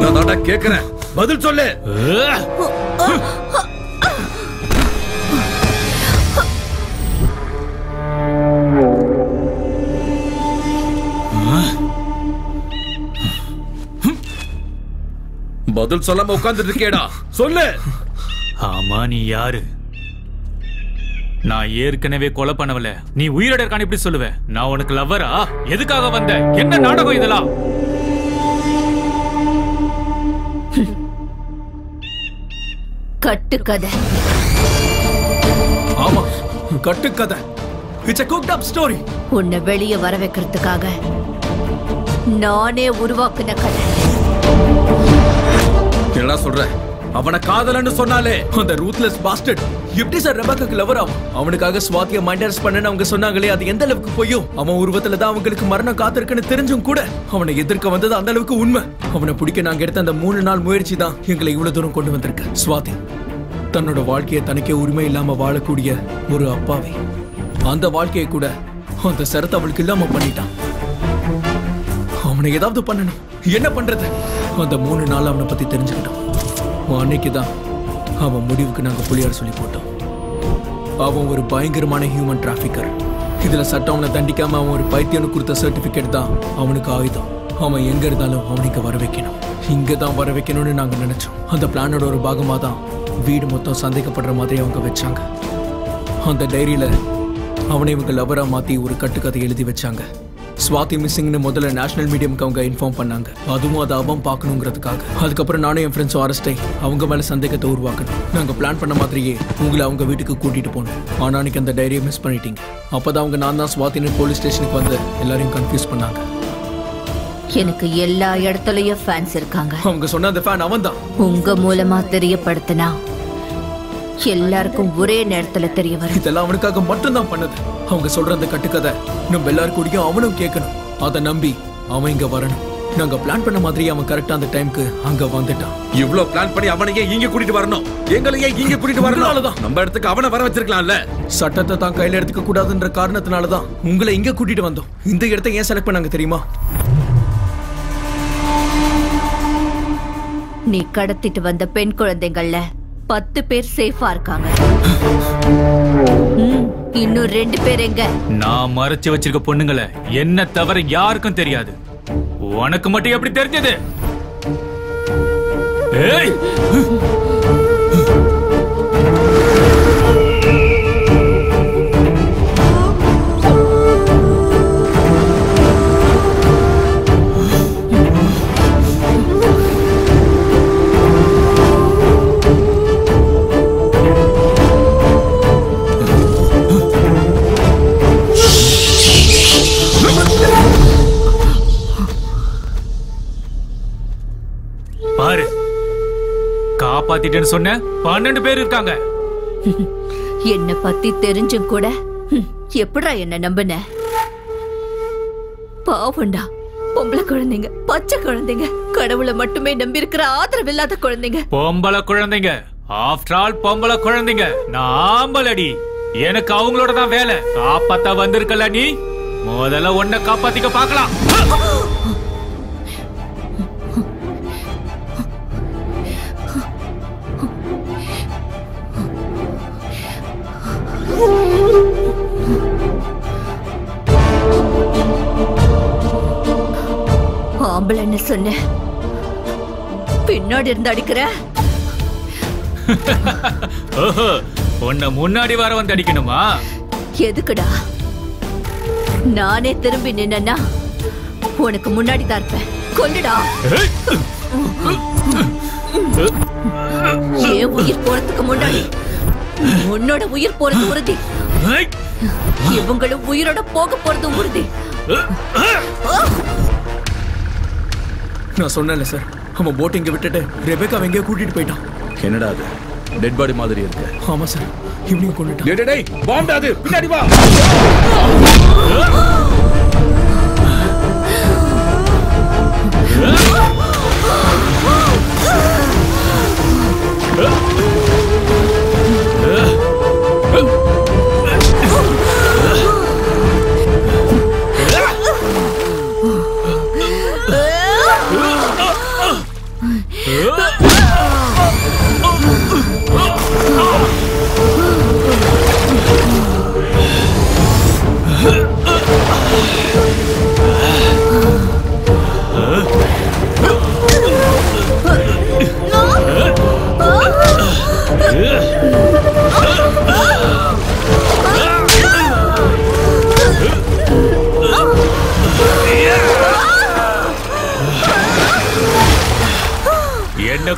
நான் தாண்டா கேக்குறேன், பதில் சொல்லு. பதில் சொல்லாம உட்கார்ந்துட்டு இருக்கேடா, சொல்லு. ஆமா, நீ யாரு? நான் ஏற்கனவே கொலை பண்ணவல, நீ உயிரோட இருக்கான்னு எப்படி சொல்லுவ? நான் உனக்கு லவ்வரா? எதுக்காக வந்த? என்ன நாடகம் இதெல்லாம்? கட்டுக்கதை. ஆமா, கட்டுக்கதை. It's a cooked up story. உன்னை வெளியே வர வைக்கிறதுக்காக நானே உருவாக்குன கதை. என்னடா சொல்ற? அவனை காதலன்னு சொன்னாலே அந்த ரூத்லெஸ் பாஸ்டர்ட் எப்படி சார் ரெபேக்காக்கு லவர் ஆகும்? அவனுக்காக ஸ்வாதியை மைண்ட் அரெஸ்ட் பண்ணன்னு அவங்க சொன்னாங்களே, அது எந்த அளவுக்கு போயும்? அவன் உருவத்துல தான் அவங்களுக்கு மரணம் காத்திருக்குன்னு தெரிஞ்சும் கூட அவனை எதிர்க்க வந்தது அந்த அளவுக்கு உண்மை. அவனை பிடிக்க நாங்க எடுத்த அந்த 3 நாள் முயற்சி தான் எங்களை இவ்வளவு தூரம் கொண்டு வந்திருக்கு. ஸ்வாதி தன்னோட வாழ்க்கையை தனக்கே உரிமை இல்லாம வாழக்கூடிய ஒரு அப்பாவி, அந்த வாழ்க்கையை கூட அந்த சரத்தை அவளுக்கு இல்லாம பண்ணிட்டான். அவனை ஏதாவது பண்ணணும். என்ன பண்றது? அந்த 3 நாள் அவனை பத்தி தெரிஞ்சுக்கிட்டோம். அன்னைக்குதான் அவன் முடிவுக்கு நாங்க புலியார் சொல்லி போட்டோம். அவன் ஒரு பயங்கரமான ஹியூமன் டிராபிக்கர். இதுல சட்டம் அவனை தண்டிக்காம அவன் ஒரு பைத்தியனு கொடுத்த சர்டிபிகேட் தான் அவனுக்கு ஆயுதம். அவன் எங்க இருந்தாலும் அவனுக்கு வர வைக்கணும். இங்கதான் வர வைக்கணும்னு நாங்க நினைச்சோம். அந்த பிளானோட ஒரு பாகமா தான் வீடு மொத்தம் சந்தேகப்படுற மாதிரி அவங்க வச்சாங்க. அந்த டைரியில அவனை இவங்க லவரா மாத்தி ஒரு கட்டுக்கதை எழுதி வச்சாங்க. ஸ்வாதி மிஸ்ஸிங்னு முதல்ல நேஷனல் மீடியம்க்கு அவங்க இன்ஃபார்ம் பண்ணாங்க. அதுவும் அதை அவன் பார்க்கணுங்கிறதுக்காக. அதுக்கப்புறம் நானும் என் ஃப்ரெண்ட்ஸும் அரெஸ்டை அவங்க மேல சந்தேகத்தை உருவாக்கணும். நாங்க பிளான் பண்ண மாதிரியே உங்களை அவங்க வீட்டுக்கு கூட்டிட்டு போனோம். ஆனா அன்னைக்கு அந்த டைரியை மிஸ் பண்ணிட்டீங்க. அப்பதான் அவங்க நான் தான் ஸ்வாதின்னு போலீஸ் ஸ்டேஷனுக்கு வந்து எல்லாரையும் கன்ஃபியூஸ் பண்ணாங்க. எனக்கு எல்லா இடத்துலயும் ஃபேன்ஸ் இருக்காங்க. அவங்க சொன்ன அந்த ஃபேன் அவன் தான். உங்க மூலமா தெரியப்படுத்தினா எல்லாருக்கும் ஒரே நேரத்துல தெரிய வரும். இதெல்லாம் அவனுக்காக மட்டும்தான் பண்ணது. அவங்க சொல்ற அந்த கட்டுக்கதை நம்ம எல்லாரும் கூடயும் அவனும் கேட்கணும். அதை நம்பி அவன் இங்க வரணும். நாங்க பிளான் பண்ண மாதிரி அவன் கரெக்டா அந்த டைம்க்கு அங்க வந்துட்டான். இவ்ளோ பிளான் பண்ணி அவனையே இங்க கூட்டிட்டு வரணும், எங்களையே இங்க கூட்டிட்டு வரணும். நம்ம இடத்துக்கு அவனை வர வச்சிருக்கலாம்ல. சட்டத்தை தான் கையில எடுத்துக்க கூடாதுன்ற காரணத்தினாலதான் உங்களை இங்க கூட்டிட்டு வந்தோம். இந்த இடத்தை ஏன் செலக்ட் பண்ணாங்க தெரியுமா? நீ கடத்திட்டு வந்த பெண் குழந்தைகள்ல 10 பேர் சேஃபா இருக்காங்க. இன்னும் 2 பேர் எங்க? நான் மறைச்சு வச்சிருக்க பொண்ணுங்களை என்ன தவிர யாருக்கும் தெரியாது. உனக்கு மட்டும் எப்படி தெரிஞ்சது? ஏய், பாரு, காப்பாத்திட்டேன்னு சொன்ன 12 பேர் இருக்காங்க. என்ன பத்தி தெரிஞ்சும் கூட எப்படா என்ன நம்பின? பாவண்டா, பொம்பளை குழந்தைங்க, பச்சை குழந்தைங்க, கடவுளை மட்டுமே நம்பி இருக்கிற ஆதரவில்லாத குழந்தைங்க. பொம்பளை குழந்தைங்க, ஆஃப்டர் ஆல் பொம்பளை குழந்தைங்க. நான் ஆம்பளடி, எனக்கு அவங்களோட தான் வேலை. காப்பாத்த வந்திருக்கல நீ, முதல்ல உன்னை காப்பாத்திக்க பார்க்கலாம். ஆம்பளைன்னு சொன்ன, பின்னாடி இருந்து அடிக்கிற. உன்னை முன்னாடி வர வந்து அடிக்கணுமா? எதுக்குடா? நானே திரும்பி நின்னா உனக்கு முன்னாடி தான் இருப்பேன். கொல்லுடா. ஏன் உயிர் போறதுக்கு முன்னாடி உன்னோட உயிர் போறது உறுதி. இவங்களும் உயிரோட போக போறது உறுதி. நான் சொன்னேன்ல சார், அவன் போட்டிங்க விட்டுட்டு ரெபேக்கா எங்கேயோ கூட்டிட்டு போயிட்டான். என்னடா அது? டெட் பாடி மாதிரி இருக்கு. ஆமா சார், இவனையும் கொண்டுட்டான். டேய், பாம்பு அது, பின்னாடி வா.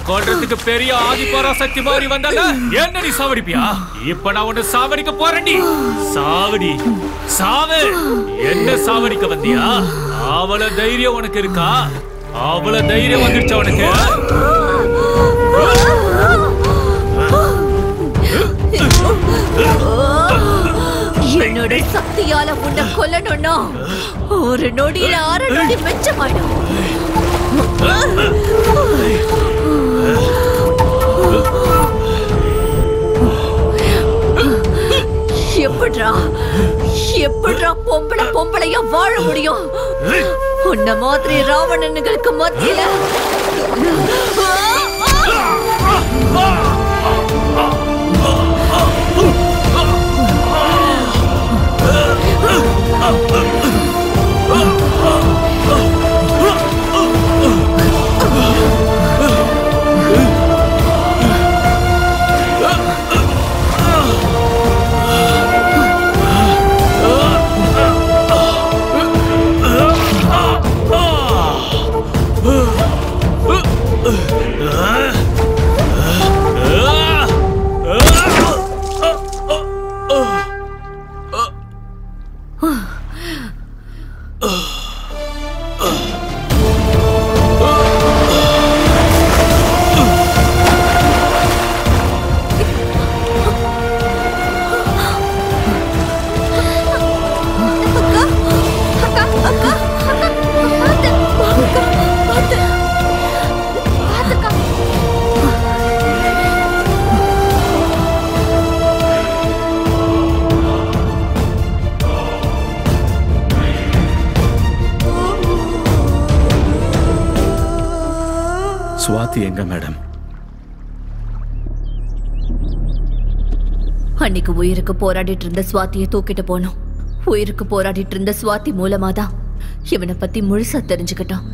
கொல்றதுக்கு பெரிய ஆதிபராசக்தி மாதிரி வந்தால என்ன நீ சாவடிப்பியா? இப்ப நான் உன்னை சாவடிக்க போறேன்டி. சாவடி, சாவு. என்ன சாவடிக்க வந்தியா? அவள தைரியம் உனக்கு இருக்கா? அவள தைரியம் வந்துருச்சா உனக்கு? என்னோட சக்தியால உன்னை கொல்லணும்னா ஒரு நொடியில 6 நொடி மிச்சமாயிடும். எப்படிடா பொம்பளையா வாழ முடியும்? உன்ன மாதிரி ராவணனுங்களுக்கு மத்தியில சுவாதி எங்க மேடம்? அன்னைக்கு உயிருக்கு போராடிட்டு இருந்த சுவாதியை தூக்கிட்டு போனோம். உயிருக்கு போராடிட்டு இருந்த சுவாதி மூலமாதான் இவனை பத்தி முழுசா தெரிஞ்சுக்கிட்டான்.